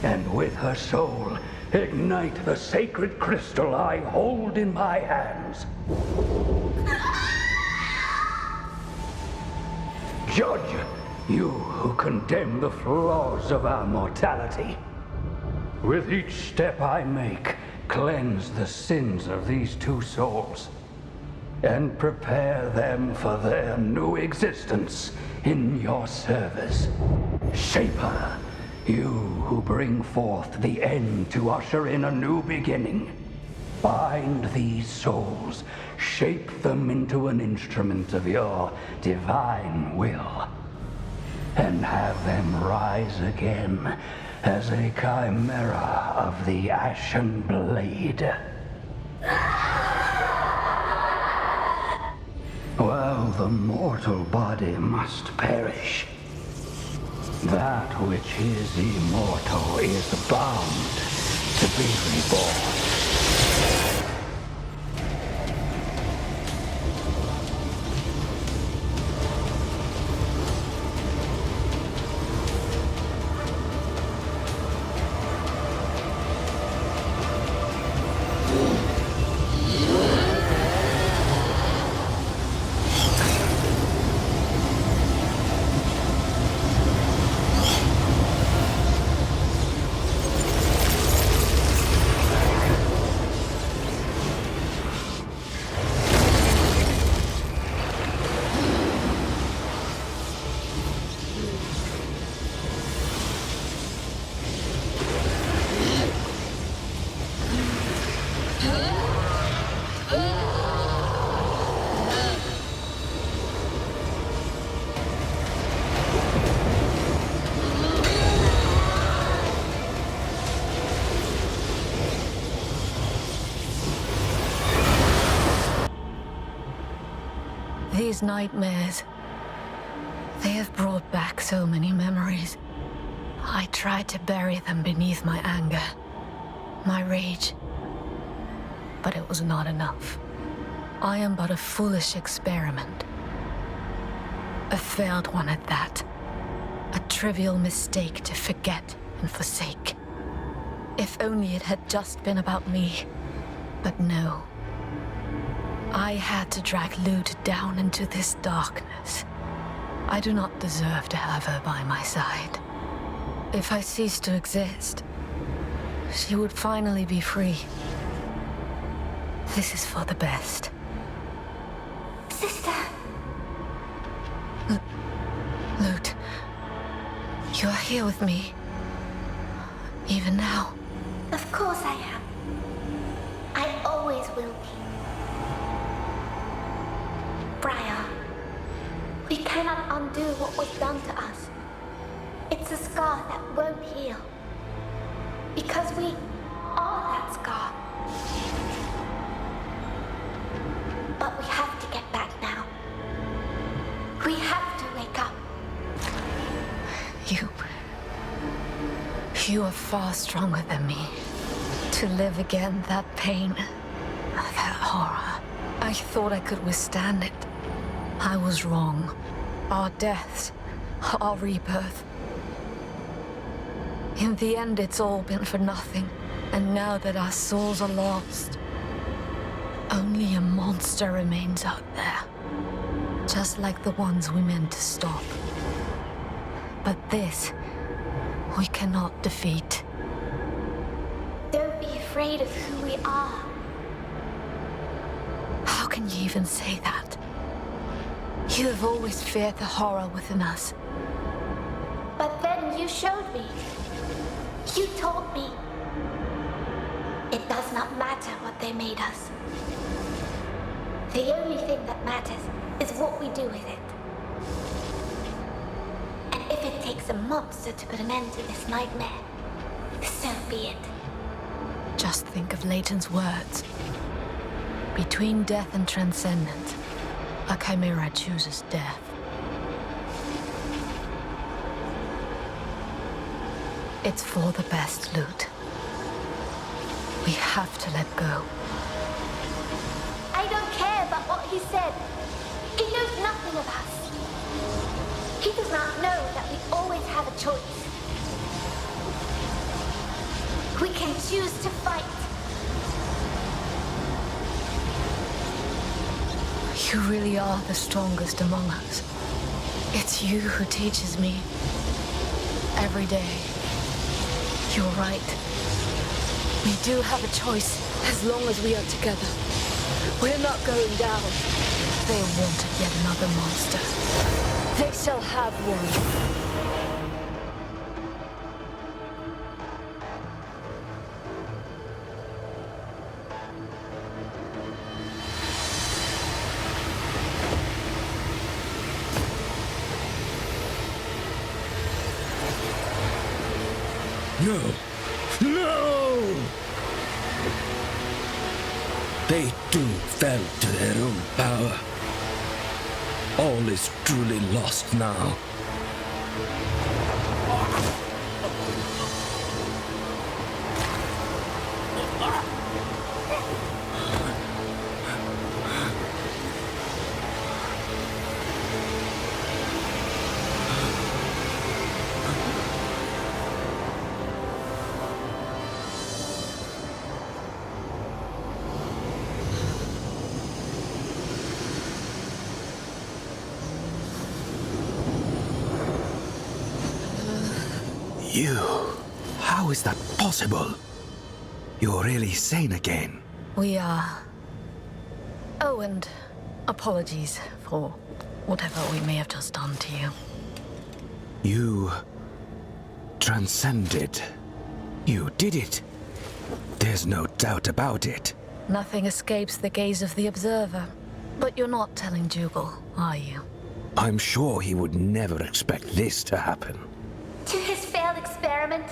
and with her soul, ignite the sacred crystal I hold in my hands. Judge, you who condemn the flaws of our mortality. With each step I make, cleanse the sins of these two souls, and prepare them for their new existence in your service. Shaper, you who bring forth the end to usher in a new beginning. Bind these souls, shape them into an instrument of your divine will, and have them rise again as a chimera of the Ashen Blade. While the mortal body must perish, that which is immortal is bound to be reborn. These nightmares, they have brought back so many memories. I tried to bury them beneath my anger, my rage, but it was not enough. I am but a foolish experiment. A failed one at that. A trivial mistake to forget and forsake. If only it had just been about me. But no. I had to drag Lute down into this darkness. I do not deserve to have her by my side. If I ceased to exist, she would finally be free. This is for the best. Sister! Lute, you are here with me. Even now. Of course I am. I always will be. Briar, We cannot undo what was done to us. It's a scar that won't heal. Because we are that scar. But we have to get back now. We have to wake up. You are far stronger than me. To live again, that pain, that horror. I thought I could withstand it. I was wrong. Our deaths, our rebirth. In the end, it's all been for nothing. And now that our souls are lost, only a monster remains out there. Just like the ones we meant to stop. But this, we cannot defeat. Don't be afraid of who we are. How can you even say that? You have always feared the horror within us. But then you showed me. You told me. It does not matter what they made us. The only thing that matters is what we do with it. And if it takes a monster to put an end to this nightmare, so be it. Just think of Leighton's words. Between death and transcendence, a chimera chooses death. It's for the best, Lute. We have to let go. I don't care about what he said. He knows nothing of us. He does not know that we always have a choice. We can choose to fight. You really are the strongest among us. It's you who teaches me. Every day. You're right. We do have a choice as long as we are together. We're not going down. They wanted yet another monster. They shall have one. No! No! They too fell to their own power. All is truly lost now. You? How is that possible? You're really sane again. We are. Oh, and apologies for whatever we may have just done to you. You transcended. You did it. There's no doubt about it. Nothing escapes the gaze of the observer. But you're not telling Dougal, are you? I'm sure he would never expect this to happen. To his failed experiment?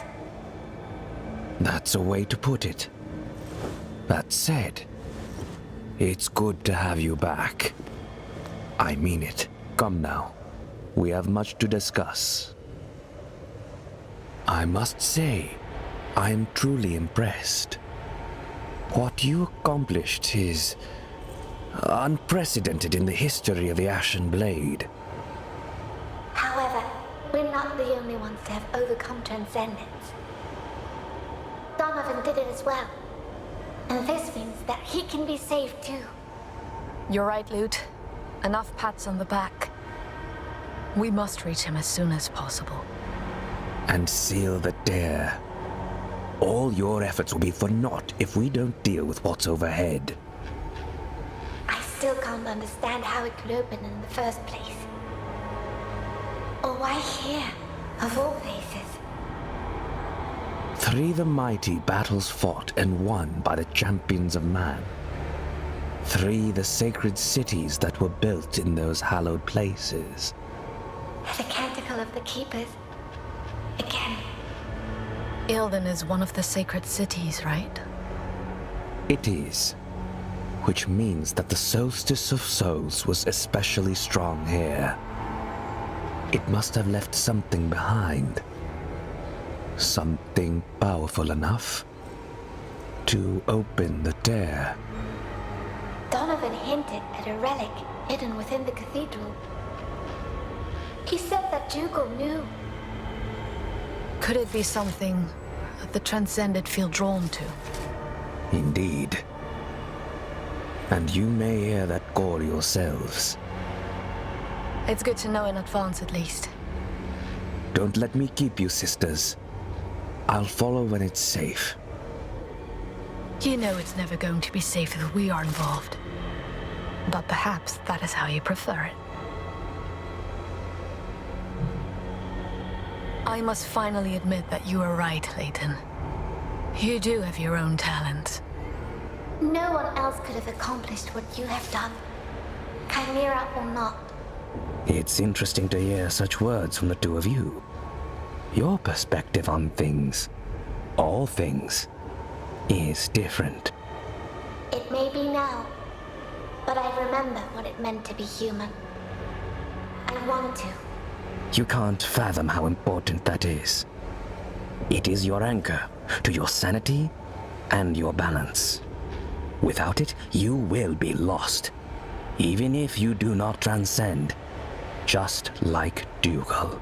That's a way to put it. That said, it's good to have you back. I mean it. Come now. We have much to discuss. I must say, I'm truly impressed. What you accomplished is unprecedented in the history of the Ashen Blade. However, we're not the only ones to have overcome transcendence. Donovan did it as well. And this means that he can be saved too. You're right, Lute. Enough pats on the back. We must reach him as soon as possible. And seal the dare. All your efforts will be for naught if we don't deal with what's overhead. I still can't understand how it could open in the first place. Or why here, of all places? 3 the mighty battles fought and won by the champions of man. Free the sacred cities that were built in those hallowed places. The canticle of the keepers. Again. Ilden is one of the sacred cities, right? It is. Which means that the Soulstice of Souls was especially strong here. It must have left something behind. Something powerful enough to open the tear. Donovan hinted at a relic hidden within the cathedral. He said that Dougal knew. Could it be something that the Transcended feel drawn to? Indeed. And you may hear that call yourselves. It's good to know in advance, at least. Don't let me keep you, sisters. I'll follow when it's safe. You know it's never going to be safe if we are involved. But perhaps that is how you prefer it. I must finally admit that you are right, Leighton. You do have your own talents. No one else could have accomplished what you have done. Chimera or not. It's interesting to hear such words from the two of you. Your perspective on things, all things, is different. It may be now, but I remember what it meant to be human. I want to. You can't fathom how important that is. It is your anchor to your sanity and your balance. Without it, you will be lost, even if you do not transcend, just like Dougal.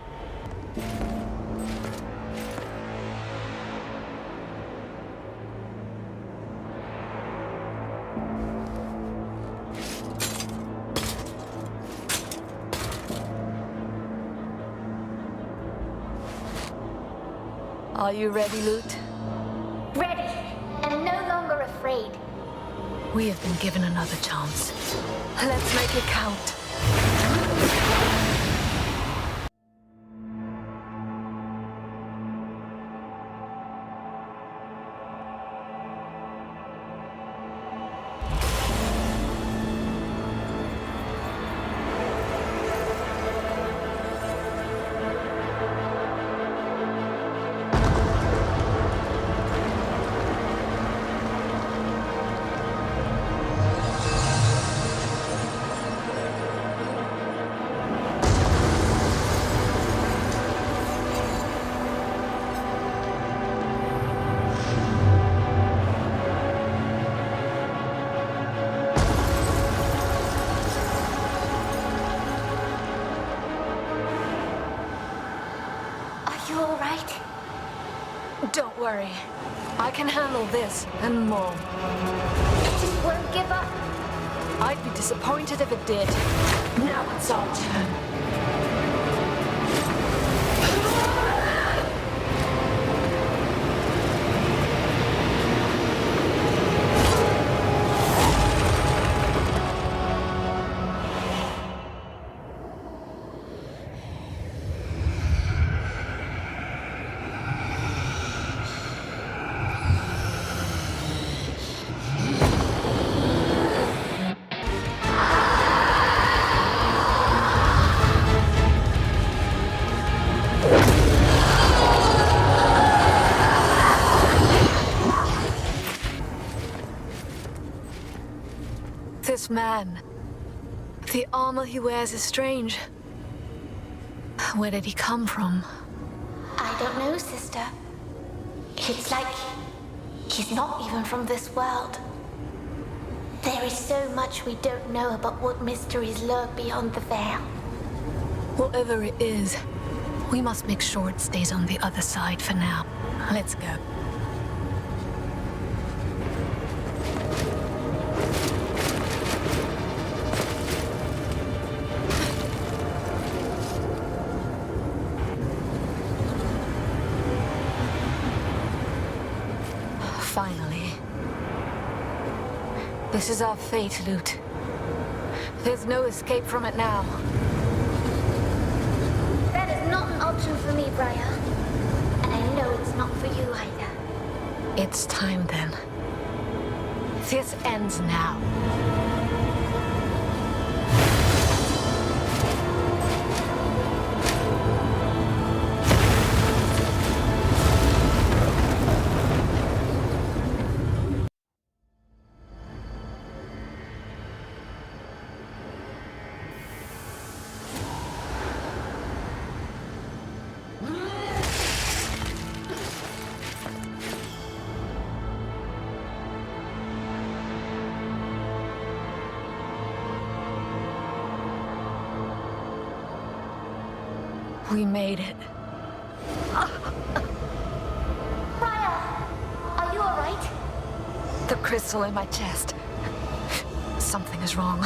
Are you ready, Lute? Ready, and no longer afraid. We have been given another chance. Let's make it count. Don't worry. I can handle this and more. It just won't give up. I'd be disappointed if it did. Now it's our turn. This man, the armor he wears is strange. Where did he come from? I don't know, sister. It's like he's not even from this world. There is so much we don't know about what mysteries lurk beyond the veil. Whatever it is, we must make sure it stays on the other side for now. Let's go. Finally. This is our fate, Lute. There's no escape from it now. That is not an option for me, Briar. And I know it's not for you either. It's time then. This ends now. We made it. Raya! Are you alright? The crystal in my chest. Something is wrong.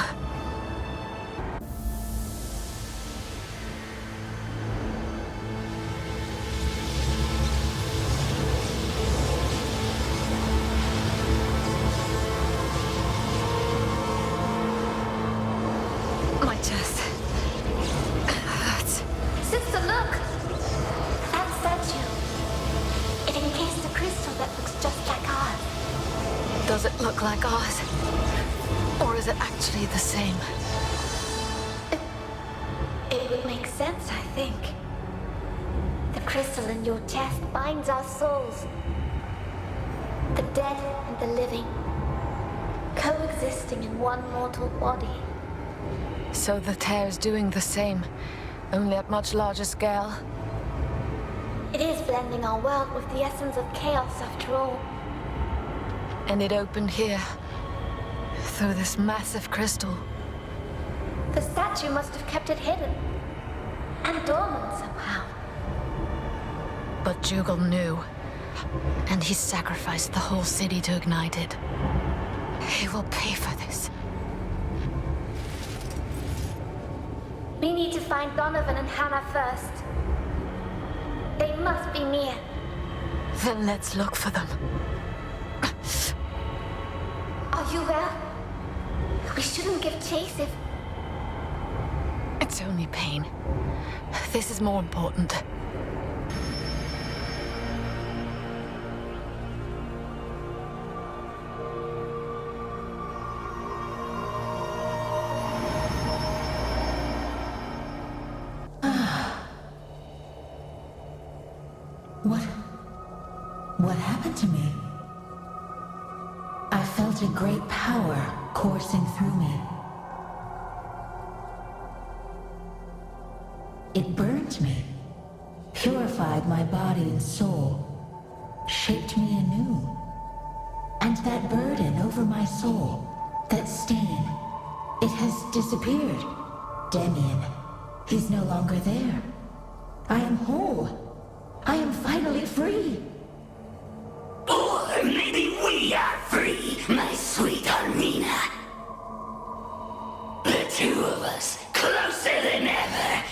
My chest. Hurts. Sister, look! That statue. It encased a crystal that looks just like ours. Does it look like ours? Or is it actually the same? It would make sense, I think. The crystal in your chest binds our souls. The dead and the living, coexisting in one mortal body. So the tear's doing the same, only at much larger scale. It is blending our world with the essence of chaos after all. And it opened here, through this massive crystal. The statue must have kept it hidden. And dormant somehow. But Jugal knew, and he sacrificed the whole city to ignite it. He will pay for this. We need to find Donovan and Hannah first. They must be near. Then let's look for them. Are you well? We shouldn't give chase if... It's only pain. This is more important. What happened to me? I felt a great power coursing through me. It burned me, purified my body and soul, shaped me anew. And that burden over my soul, that stain, it has disappeared. Damien, he's no longer there. I am whole. I am finally free. Or maybe we are free, my sweet Armina. The two of us, closer than ever.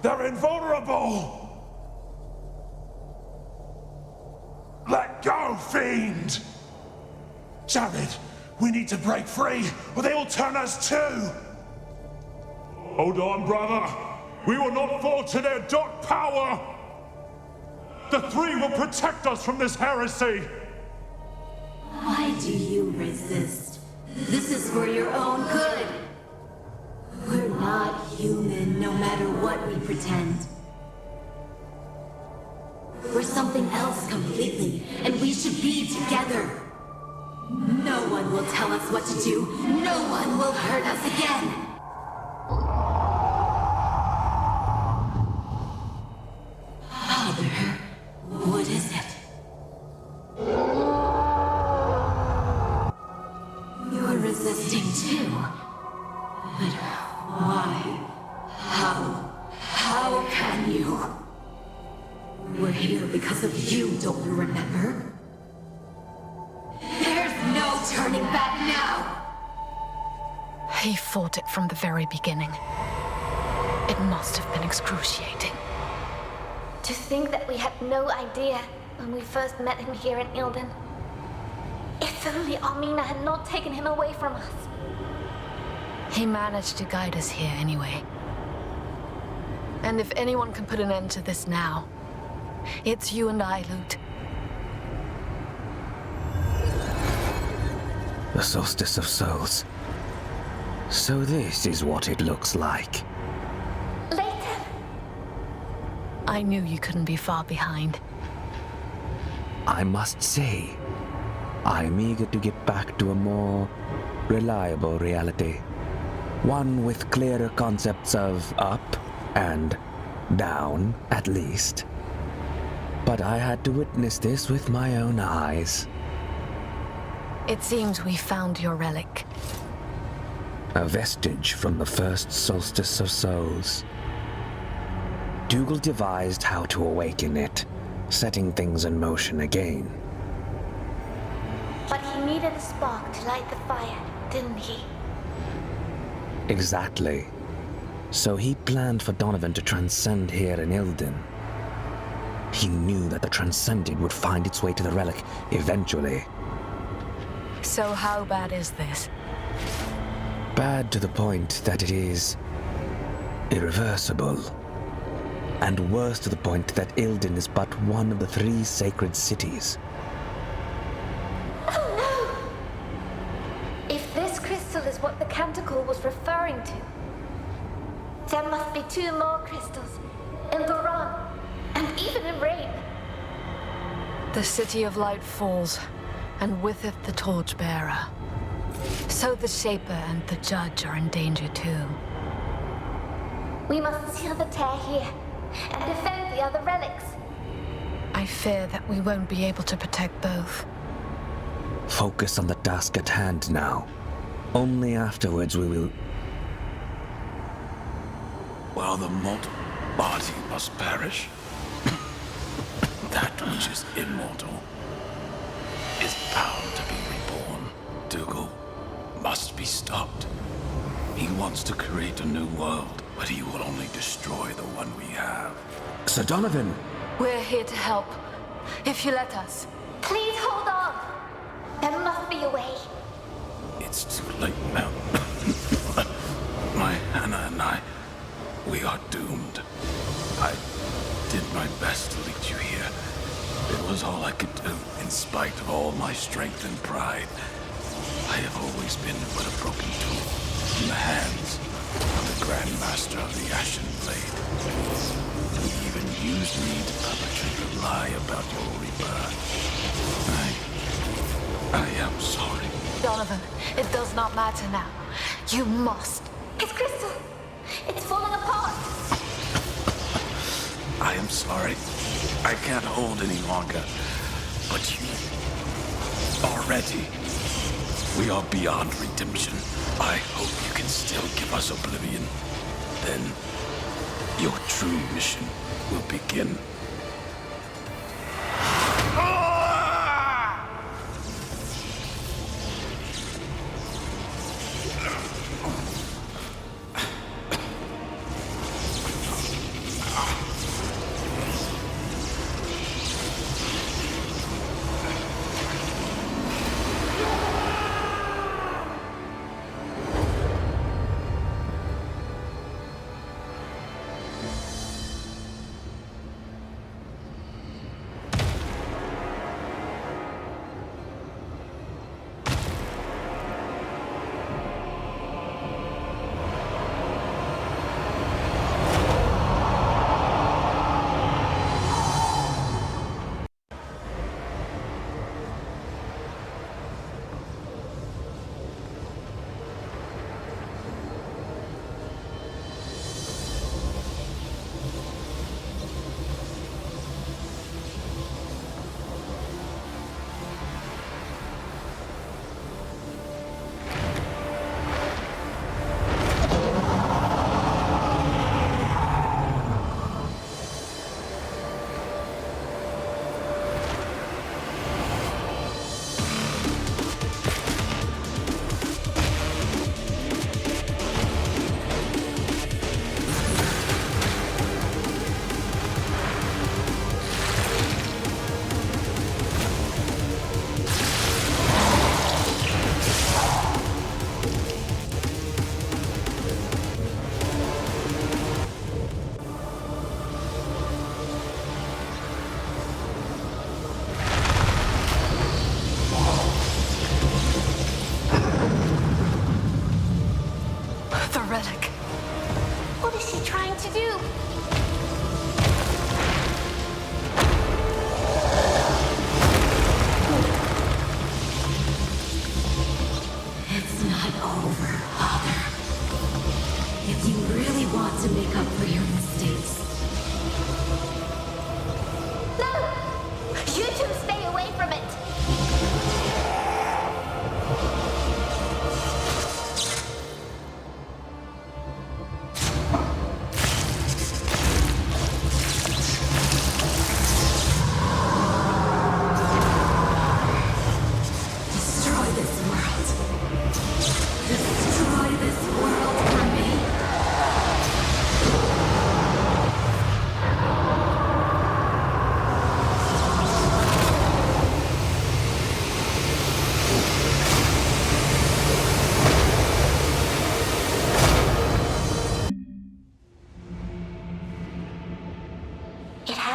They're invulnerable! Let go, fiend! Jared, we need to break free, or they will turn us too! Hold on, brother. We will not fall to their dark power! The three will protect us from this heresy! Why do you resist? This is for your own good. We're not human, no matter what we pretend. We're something else completely, and we should be together. No one will tell us what to do. No one will hurt us again. Father, what is it? You're resisting too. But why? How can you? We're here because of you, don't you remember? There's no turning back now! He fought it from the very beginning. It must have been excruciating. To think that we had no idea when we first met him here in Ilden. If only Armina had not taken him away from us. He managed to guide us here anyway. And if anyone can put an end to this now, it's you and I, Lute. The Soulstice of Souls. So this is what it looks like. I knew you couldn't be far behind. I must say, I'm eager to get back to a more reliable reality. One with clearer concepts of up and down, at least. But I had to witness this with my own eyes. It seems we found your relic. a vestige from the first Soulstice of Souls. Dougal devised how to awaken it, setting things in motion again. But he needed a spark to light the fire, didn't he? Exactly. So he planned for Donovan to transcend here in Ilden. He knew that the transcended would find its way to the relic eventually. So how bad is this? Bad to the point that it is irreversible. And worse to the point that Ilden is but one of the 3 sacred cities. Oh no! If this crystal is what the canticle was referring to, there must be 2 more crystals in Duran, and even in Rain. The City of Light falls, and with it the Torchbearer. So the Shaper and the Judge are in danger too. We must seal the tear here, and defend the other relics. I fear that we won't be able to protect both. Focus on the task at hand now. Only afterwards we will... While the mortal body must perish, that which is immortal is bound to be reborn. Dougal must be stopped. He wants to create a new world, but he will only destroy the one we have. Sir Donovan! We're here to help, if you let us. Please hold on. There must be a way. It's too late now. My Hannah and I, we are doomed. I did my best to lead you here. It was all I could do, in spite of all my strength and pride. I have always been but a broken tool in the hands of the Grand Master of the Ashen Blade. He even used me to perpetrate a lie about your rebirth. I am sorry. Donovan, it does not matter now. You must. It's crystal. It's falling apart. I am sorry. I can't hold any longer. But you are ready. We are beyond redemption. I hope you can still give us oblivion. Then your true mission will begin.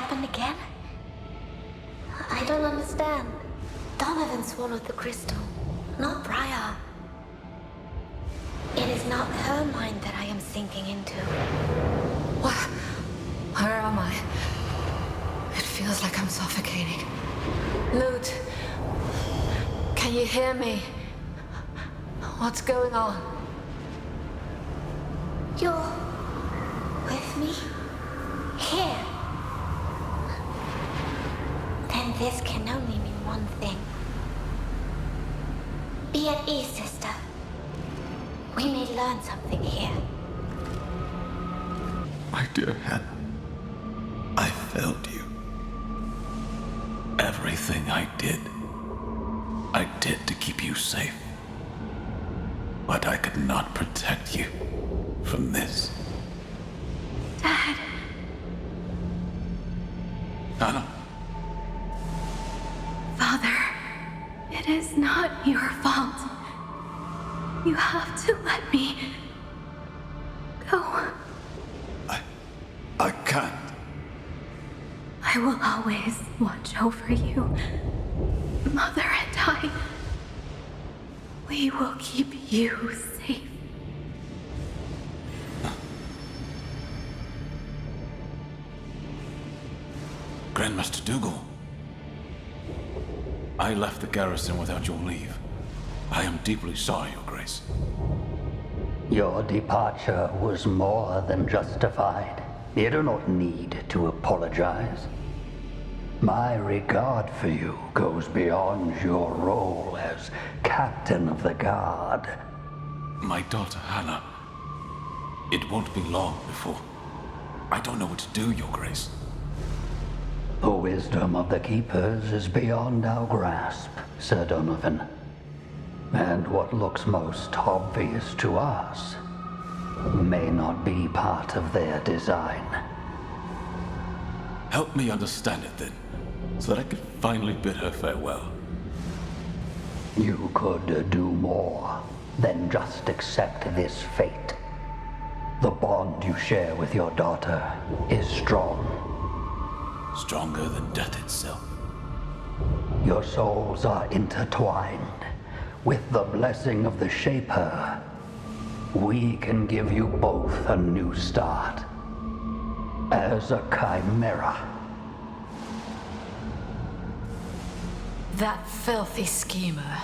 happened again? I don't understand. Donovan swallowed the crystal, not Briar. It is not her mind that I am sinking into. Where am I? It feels like I'm suffocating. Lute, can you hear me? What's going on? You're with me? Here. Then this can only mean one thing. Be at ease, sister. We may learn something here. My dear Hannah, I failed you. Everything I did to keep you safe. But I could not protect you from this. Dad. Hannah. Father, it is not your fault. You have to let me go. I can't. I will always watch over you. Mother and I, we will keep you safe. Grandmaster Dougal. I left the garrison without your leave. I am deeply sorry, Your Grace. Your departure was more than justified. You do not need to apologize. My regard for you goes beyond your role as Captain of the Guard. My daughter, Hannah. It won't be long before... I don't know what to do, Your Grace. The wisdom of the Keepers is beyond our grasp, Sir Donovan. And what looks most obvious to us may not be part of their design. Help me understand it then, so that I can finally bid her farewell. You could do more than just accept this fate. The bond you share with your daughter is strong. Stronger than death itself. Your souls are intertwined. With the blessing of the Shaper, we can give you both a new start. As a chimera. That filthy schemer.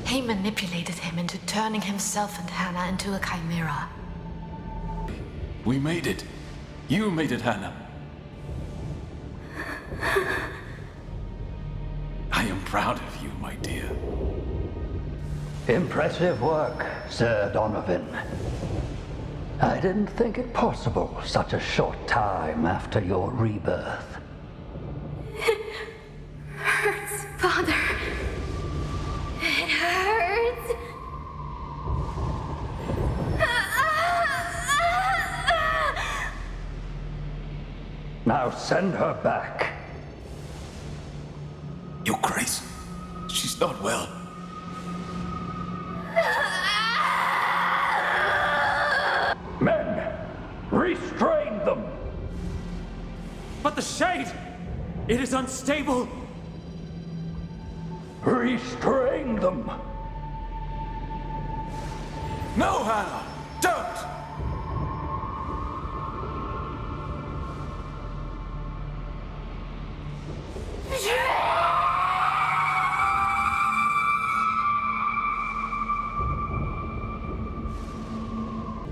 He manipulated him into turning himself and Hannah into a chimera. We made it. You made it, Hannah. I am proud of you, my dear. Impressive work, Sir Donovan. I didn't think it possible such a short time after your rebirth. It hurts, Father. It hurts. Now send her back. Your Grace, she's not well. Men, restrain them! But the shade! It is unstable! Restrain them! No, Hannah! Don't!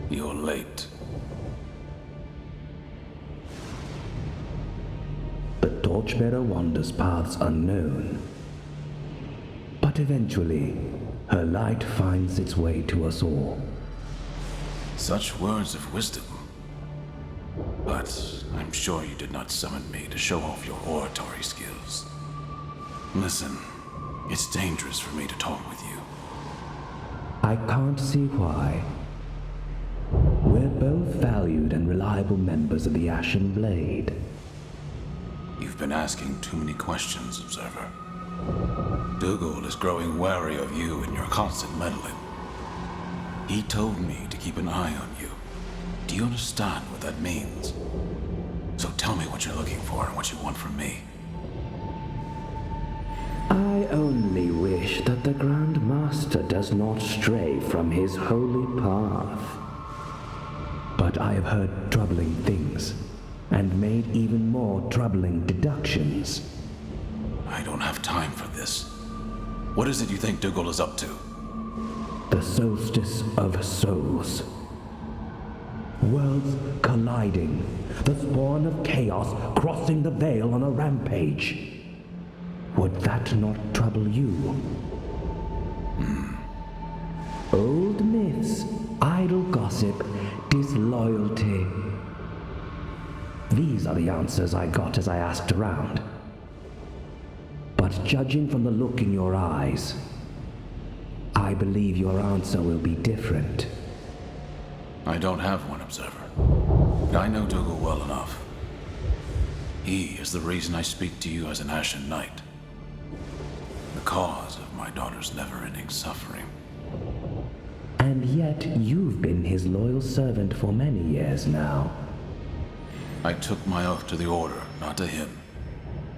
You're late. The Torchbearer wanders paths unknown. But eventually, her light finds its way to us all. Such words of wisdom. But I'm sure you did not summon me to show off your oratory skills. Listen, it's dangerous for me to talk with you. I can't see why. We're both valued and reliable members of the Ashen Blade. You've been asking too many questions, Observer. Dougal is growing wary of you and your constant meddling. He told me to keep an eye on you. Do you understand what that means? So tell me what you're looking for and what you want from me. I only wish that the Grand Master does not stray from his holy path. But I have heard troubling things, and made even more troubling deductions. I don't have time for this. What is it you think Dougal is up to? The Soulstice of Souls. Worlds colliding, the spawn of chaos crossing the veil on a rampage. Would that not trouble you? Old myths, idle gossip, disloyalty. These are the answers I got as I asked around. But judging from the look in your eyes, I believe your answer will be different. I don't have one, Observer. But I know Dougal well enough. He is the reason I speak to you as an Ashen Knight. The cause of my daughter's never-ending suffering. And yet you've been his loyal servant for many years now. I took my oath to the Order, not to him.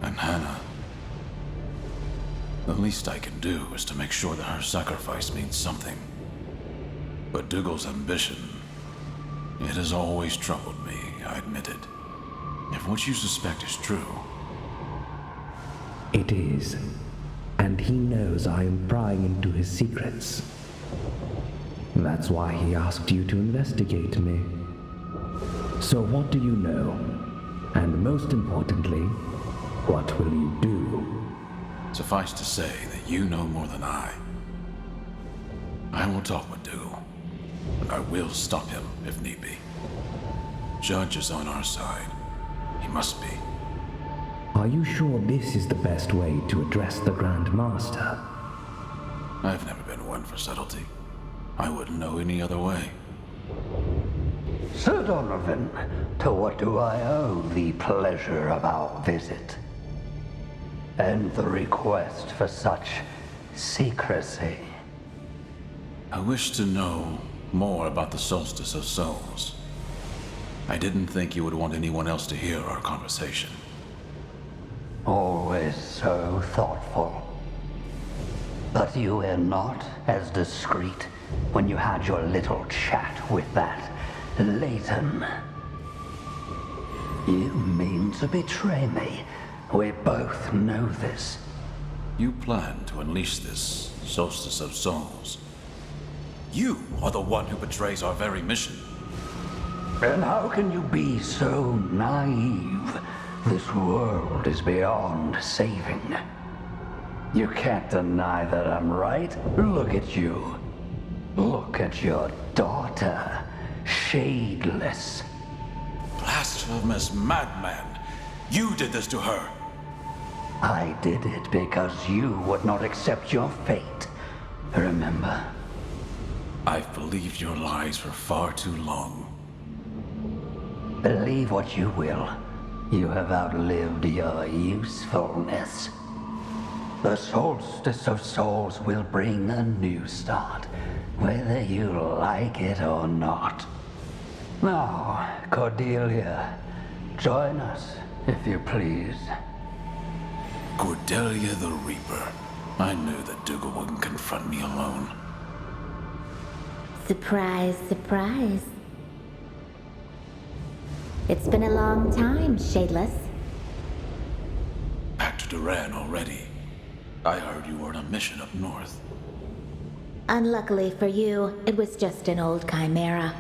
And Hannah. The least I can do is to make sure that her sacrifice means something. But Dougal's ambition, it has always troubled me, I admit it. If what you suspect is true... It is. And he knows I am prying into his secrets. That's why he asked you to investigate me. So what do you know? And most importantly, what will you do? Suffice to say that you know more than I. I will talk with Dougal, and I will stop him if need be. Judge is on our side. He must be. Are you sure this is the best way to address the Grand Master? I've never been one for subtlety. I wouldn't know any other way. Sir Donovan, to what do I owe the pleasure of our visit? And the request for such secrecy? I wish to know more about the Soulstice of Souls. I didn't think you would want anyone else to hear our conversation. Always so thoughtful. But you were not as discreet when you had your little chat with that Leighton. You mean to betray me. We both know this. You plan to unleash this Soulstice of Souls. You are the one who betrays our very mission. And how can you be so naive? This world is beyond saving. You can't deny that I'm right. Look at you. Look at your daughter, shadeless. Blasphemous madman! You did this to her! I did it because you would not accept your fate. Remember? I've believed your lies for far too long. Believe what you will. You have outlived your usefulness. The Soulstice of Souls will bring a new start, whether you like it or not. Now, Cordelia, join us, if you please. Cordelia the Reaper. I knew that Dougal wouldn't confront me alone. Surprise, surprise. It's been a long time, Shadeless. Back to Duran already. I heard you were on a mission up north. Unluckily for you, it was just an old chimera.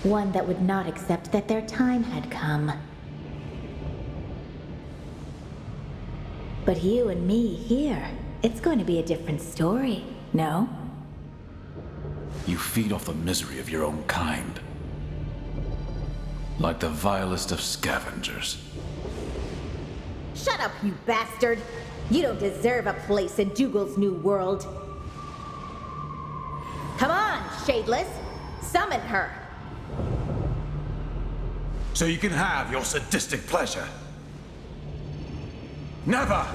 One that would not accept that their time had come. But you and me here, it's going to be a different story, no? You feed off the misery of your own kind. Like the vilest of scavengers. Shut up, you bastard! You don't deserve a place in Dougal's new world. Come on, Shadeless! Summon her! So you can have your sadistic pleasure. Never!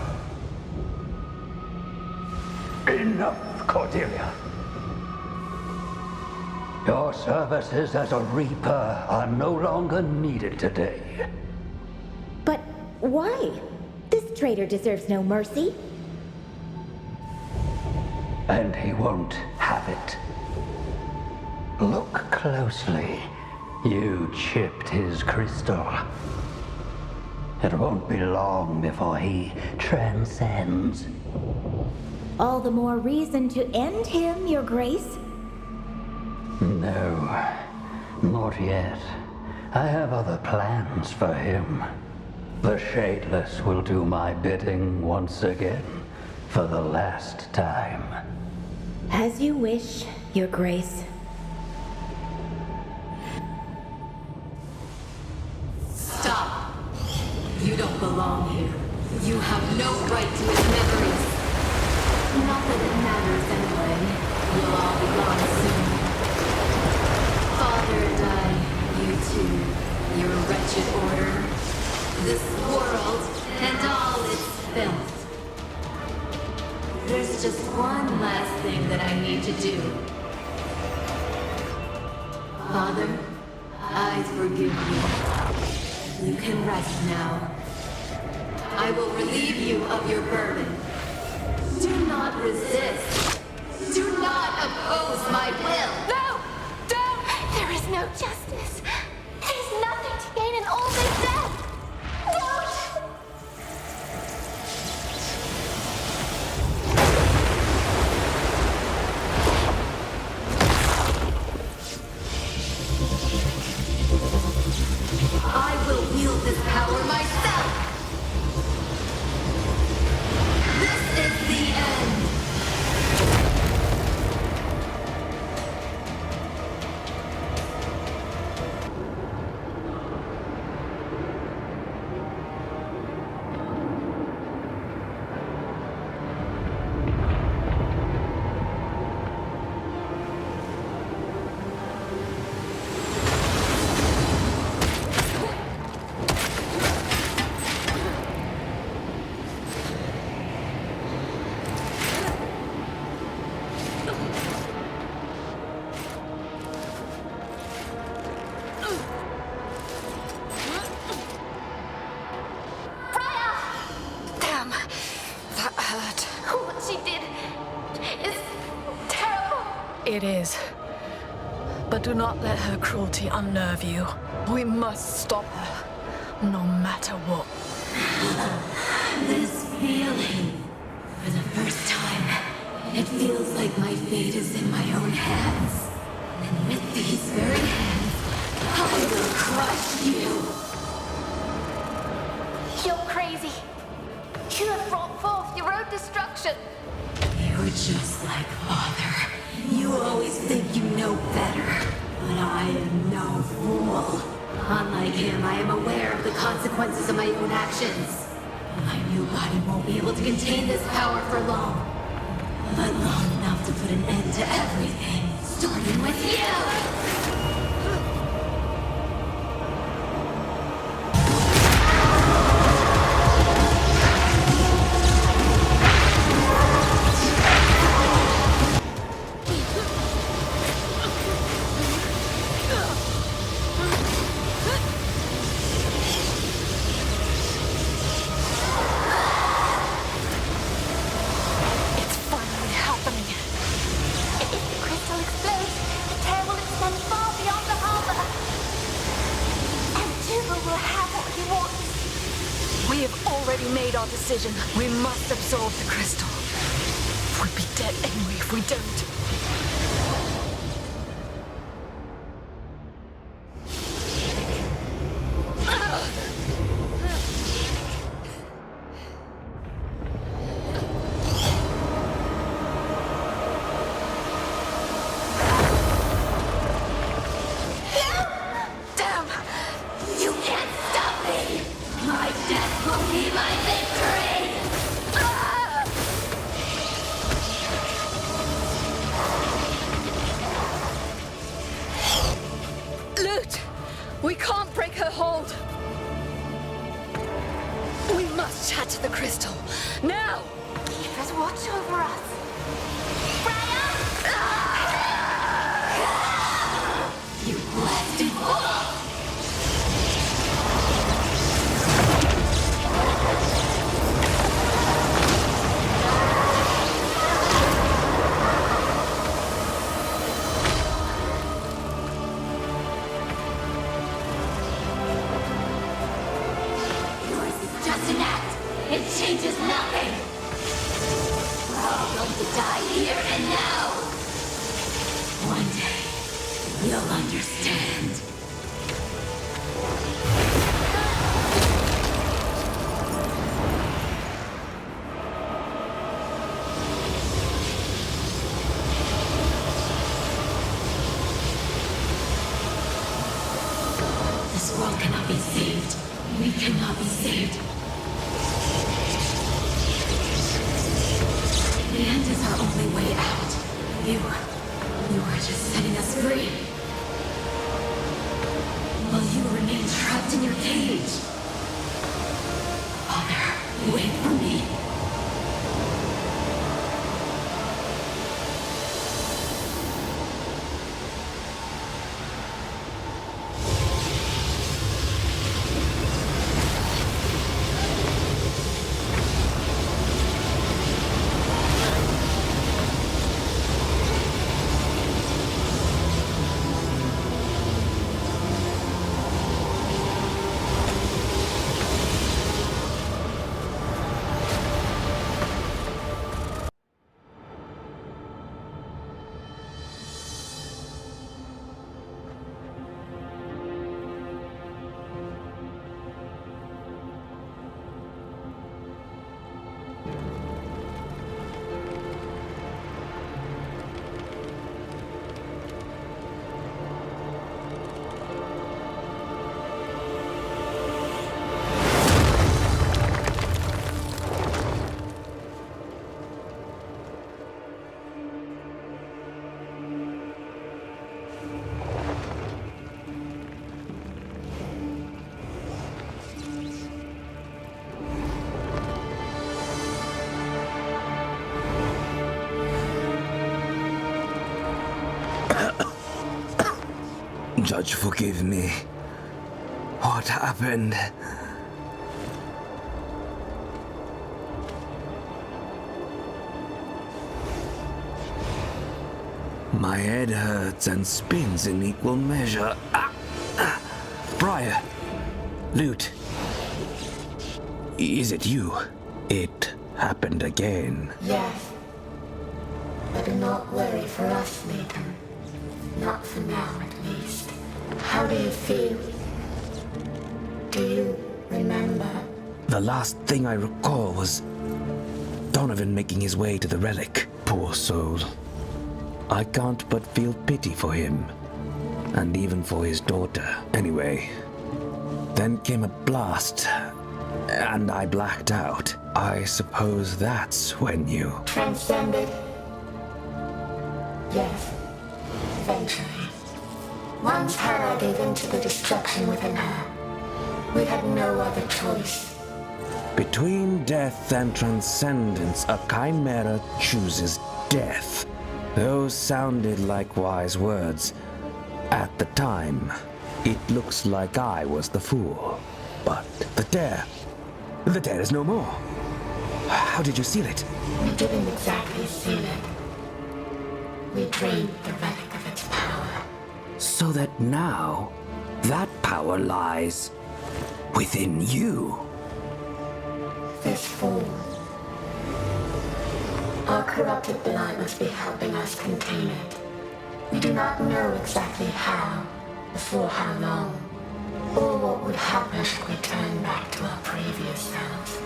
Enough, Cordelia. Your services as a Reaper are no longer needed today. But why? This traitor deserves no mercy. And he won't have it. Look closely. You chipped his crystal. It won't be long before he transcends. All the more reason to end him, Your Grace. No, not yet. I have other plans for him. The Shadeless will do my bidding once again, for the last time. As you wish, Your Grace. Stop. You don't belong here. You have no right to his memories. Not that it matters anyway. We'll all be gone soon. Father died. You too. Your wretched order. This world and all its filth. There's just one last thing that I need to do. Father, I forgive you. You can rest now. I will relieve you of your burden. Do not resist. Do not oppose my will. No! Don't! There is no justice. There's nothing to gain and only death. Don't! I will wield this power myself. This is the end. It is. But do not let her cruelty unnerve you. We must stop her, no matter what. This feeling. For the first time, it feels like my fate is in my own hands. And with these very hands, I will crush you. You're crazy. You have brought forth your own destruction. You're just like Father. You always think you know better. But I am no fool. Unlike him, I am aware of the consequences of my own actions. My new body won't be able to contain this power for long. But long enough to put an end to everything. Starting with you! Decision. We must absorb the crystal. We'll be dead anyway if we don't. We can't break her hold. We must shatter the crystal. Now! Keepers, watch over us. Freya! just an act. It changes nothing. We're all going to die here and now. One day, you'll understand. This world cannot be saved. We cannot be saved. The end is our only way out. You are just setting us free. While you remain trapped in your cage. Father, wait for me. Judge, forgive me. What happened? My head hurts and spins in equal measure. Briar! Lute! Is it you? It happened again. Yes. But do not worry for us, Nathan. Not for now, at least. How do you feel? Do you remember? The last thing I recall was Donovan making his way to the relic. Poor soul. I can't but feel pity for him, and even for his daughter. Anyway, then came a blast, and I blacked out. I suppose that's when you... Transcended? Yes. Eventually. Once Hera gave in to the destruction within her, we had no other choice. Between death and transcendence, a chimera chooses death. Those sounded like wise words. At the time, it looks like I was the fool. But the dare is no more. How did you seal it? We didn't exactly seal it. We drained the relic of its power. So that now, that power lies within you. This fool. Our corrupted blood must be helping us contain it. We do not know exactly how, for how long, or what would happen should we turn back to our previous selves.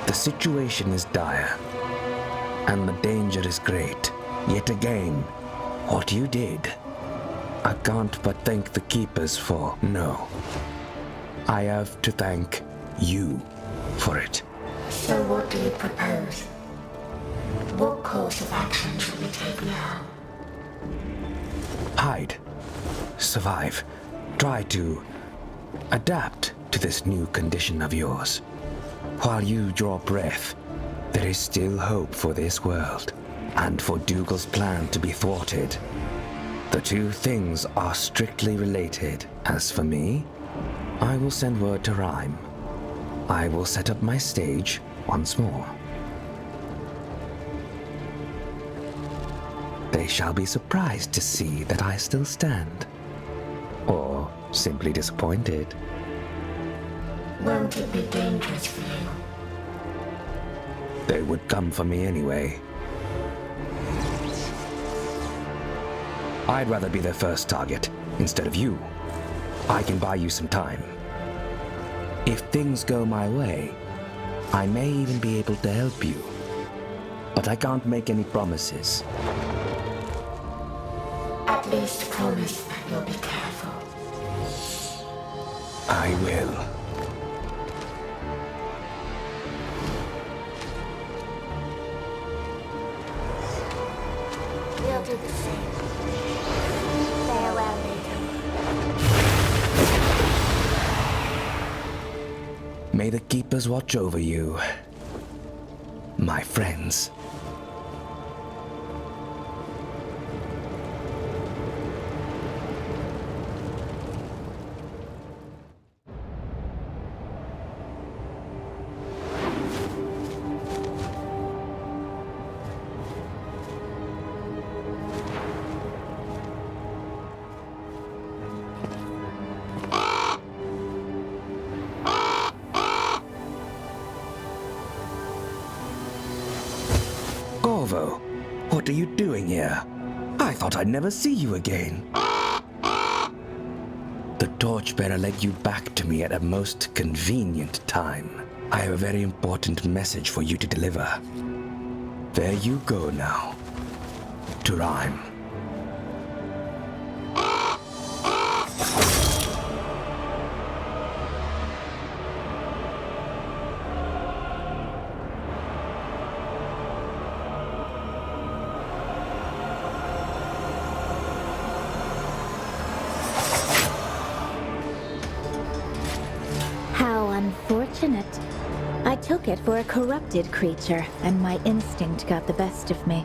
The situation is dire, and the danger is great. Yet again, what you did, I can't but thank the Keepers for. No, I have to thank you for it. So what do you propose? What course of action should we take now? Hide. Survive. Try to adapt to this new condition of yours. While you draw breath, there is still hope for this world, and for Dougal's plan to be thwarted. The two things are strictly related. As for me, I will send word to Rhyme. I will set up my stage once more. They shall be surprised to see that I still stand. Or simply disappointed. Won't it be dangerous for you? They would come for me anyway. I'd rather be their first target instead of you. I can buy you some time. If things go my way, I may even be able to help you. But I can't make any promises. At least promise that you'll be careful. I will. We'll do the same. Farewell, Nathan. May the Keepers watch over you, my friends. Corvo, what are you doing here? I thought I'd never see you again. The Torchbearer led you back to me at a most convenient time. I have a very important message for you to deliver. There you go now. To Rhyme. How unfortunate. I took it for a corrupted creature, and my instinct got the best of me.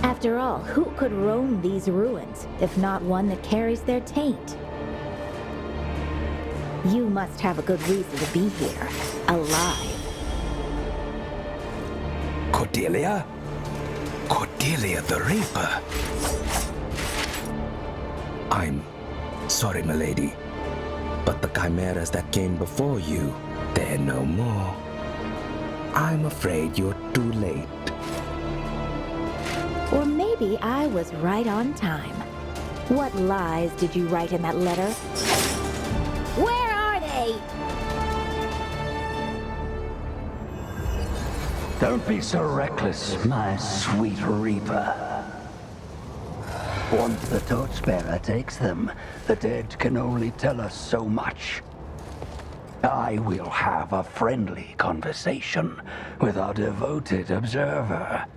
After all, who could roam these ruins, if not one that carries their taint? You must have a good reason to be here, alive. Cordelia? Cordelia the Reaper? I'm sorry, milady, but the chimeras that came before you, they're no more. I'm afraid you're too late. Or maybe I was right on time. What lies did you write in that letter? Where are they? Don't be so reckless, my sweet Reaper. Once the Torchbearer takes them, the dead can only tell us so much. I will have a friendly conversation with our devoted observer.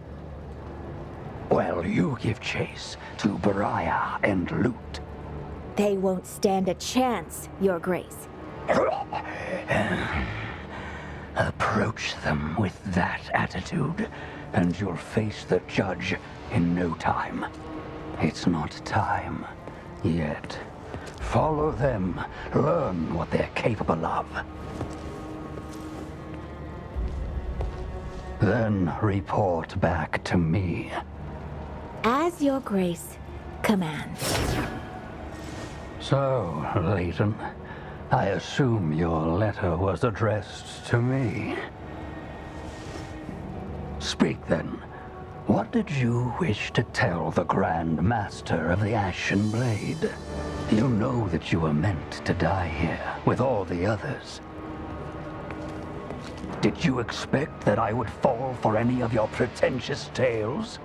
While you give chase to Beriah and loot. They won't stand a chance, Your Grace. Approach them with that attitude, and you'll face the judge in no time. It's not time yet. Follow them, learn what they're capable of. Then report back to me. As Your Grace commands. So, Leighton, I assume your letter was addressed to me. Speak then. What did you wish to tell the Grand Master of the Ashen Blade? You know that you were meant to die here with all the others. Did you expect that I would fall for any of your pretentious tales?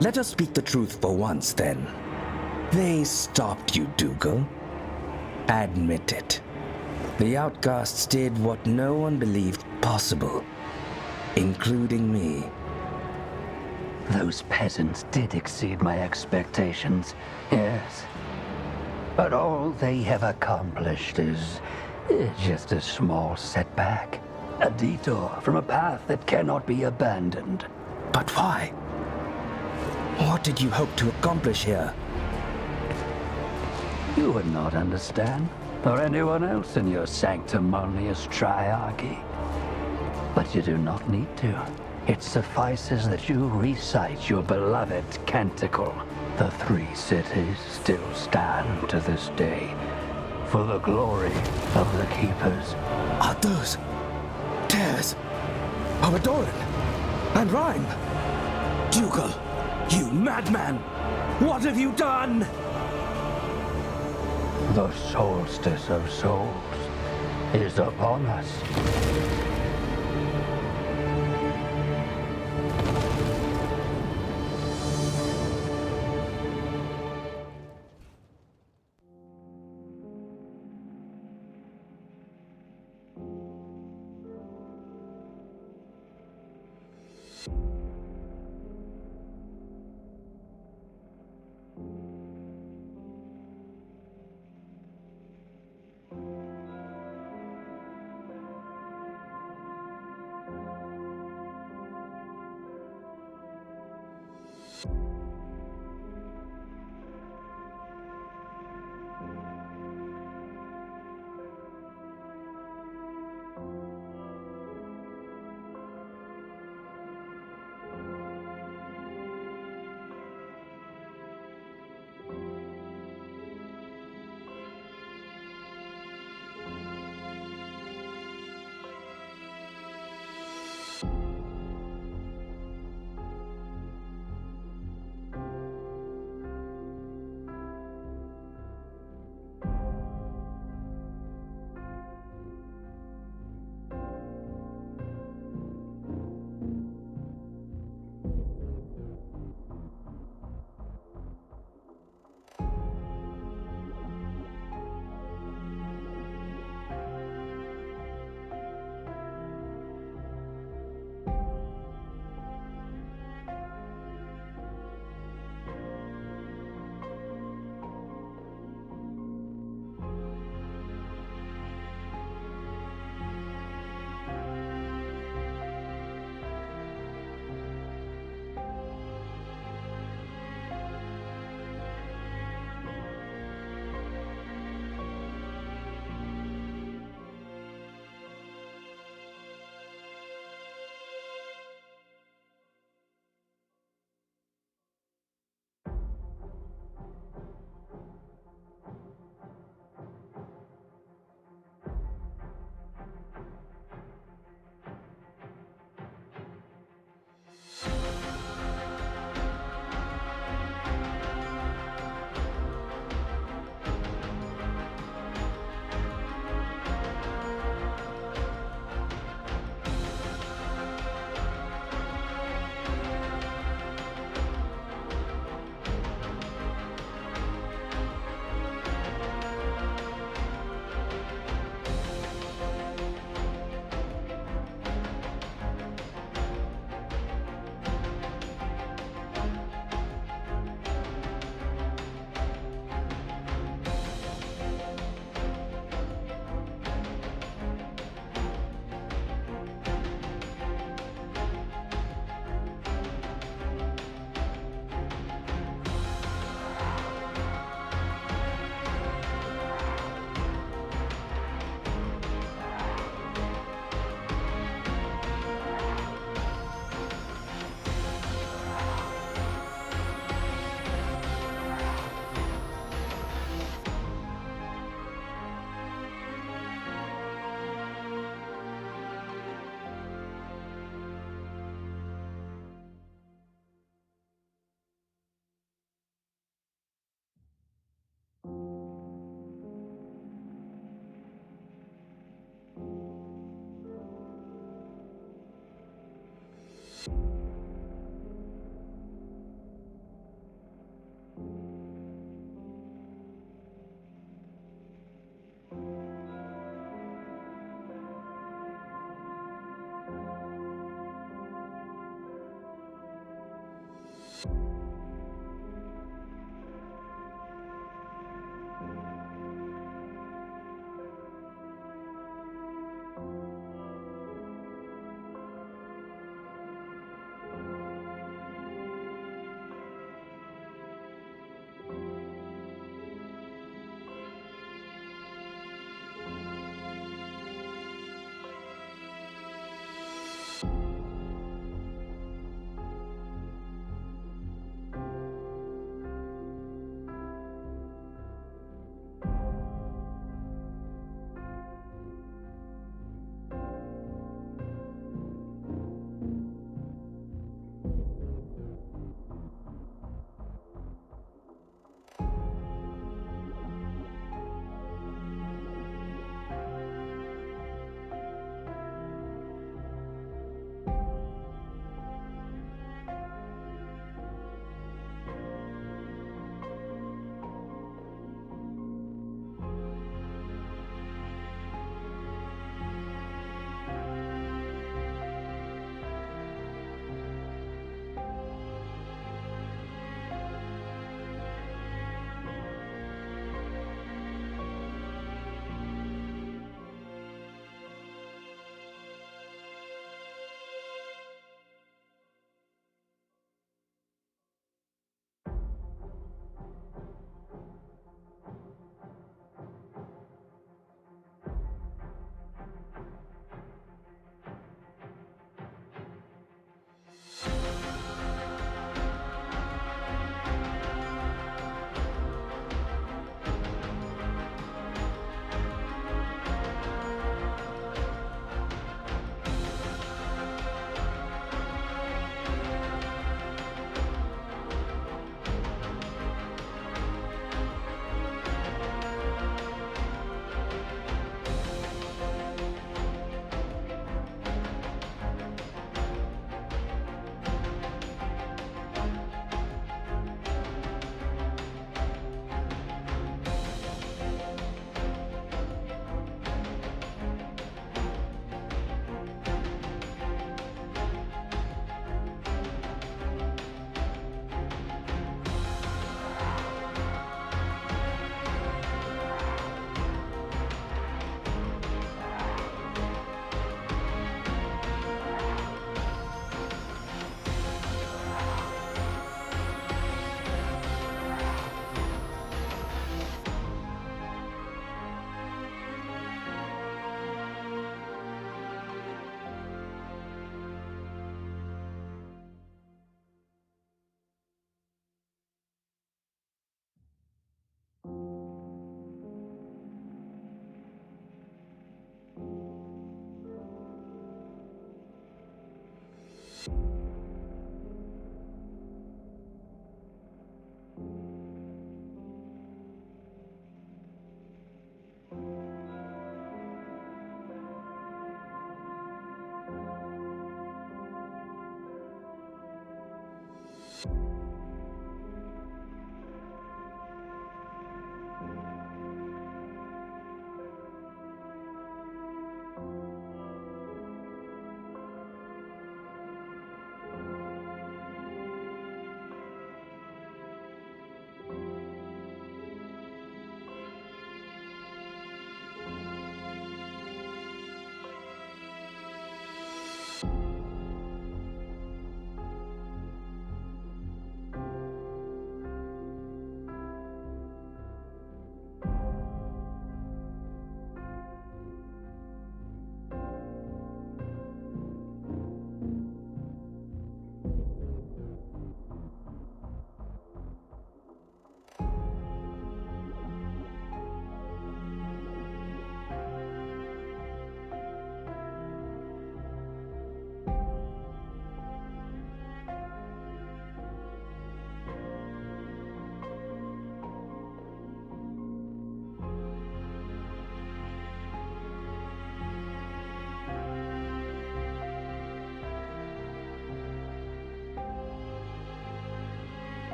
Let us speak the truth for once, then. They stopped you, Dougal. Admit it. The outcasts did what no one believed possible, including me. Those peasants did exceed my expectations, yes. But all they have accomplished is just a small setback. A detour from a path that cannot be abandoned. But why? What did you hope to accomplish here? You would not understand, or anyone else in your sanctimonious triarchy. But you do not need to. It suffices that you recite your beloved canticle. The 3 cities still stand to this day for the glory of the Keepers. Arthurs, Tears, Abadoran, and Rhyme. Dougal, you madman! What have you done? The Soulstice of Souls is upon us.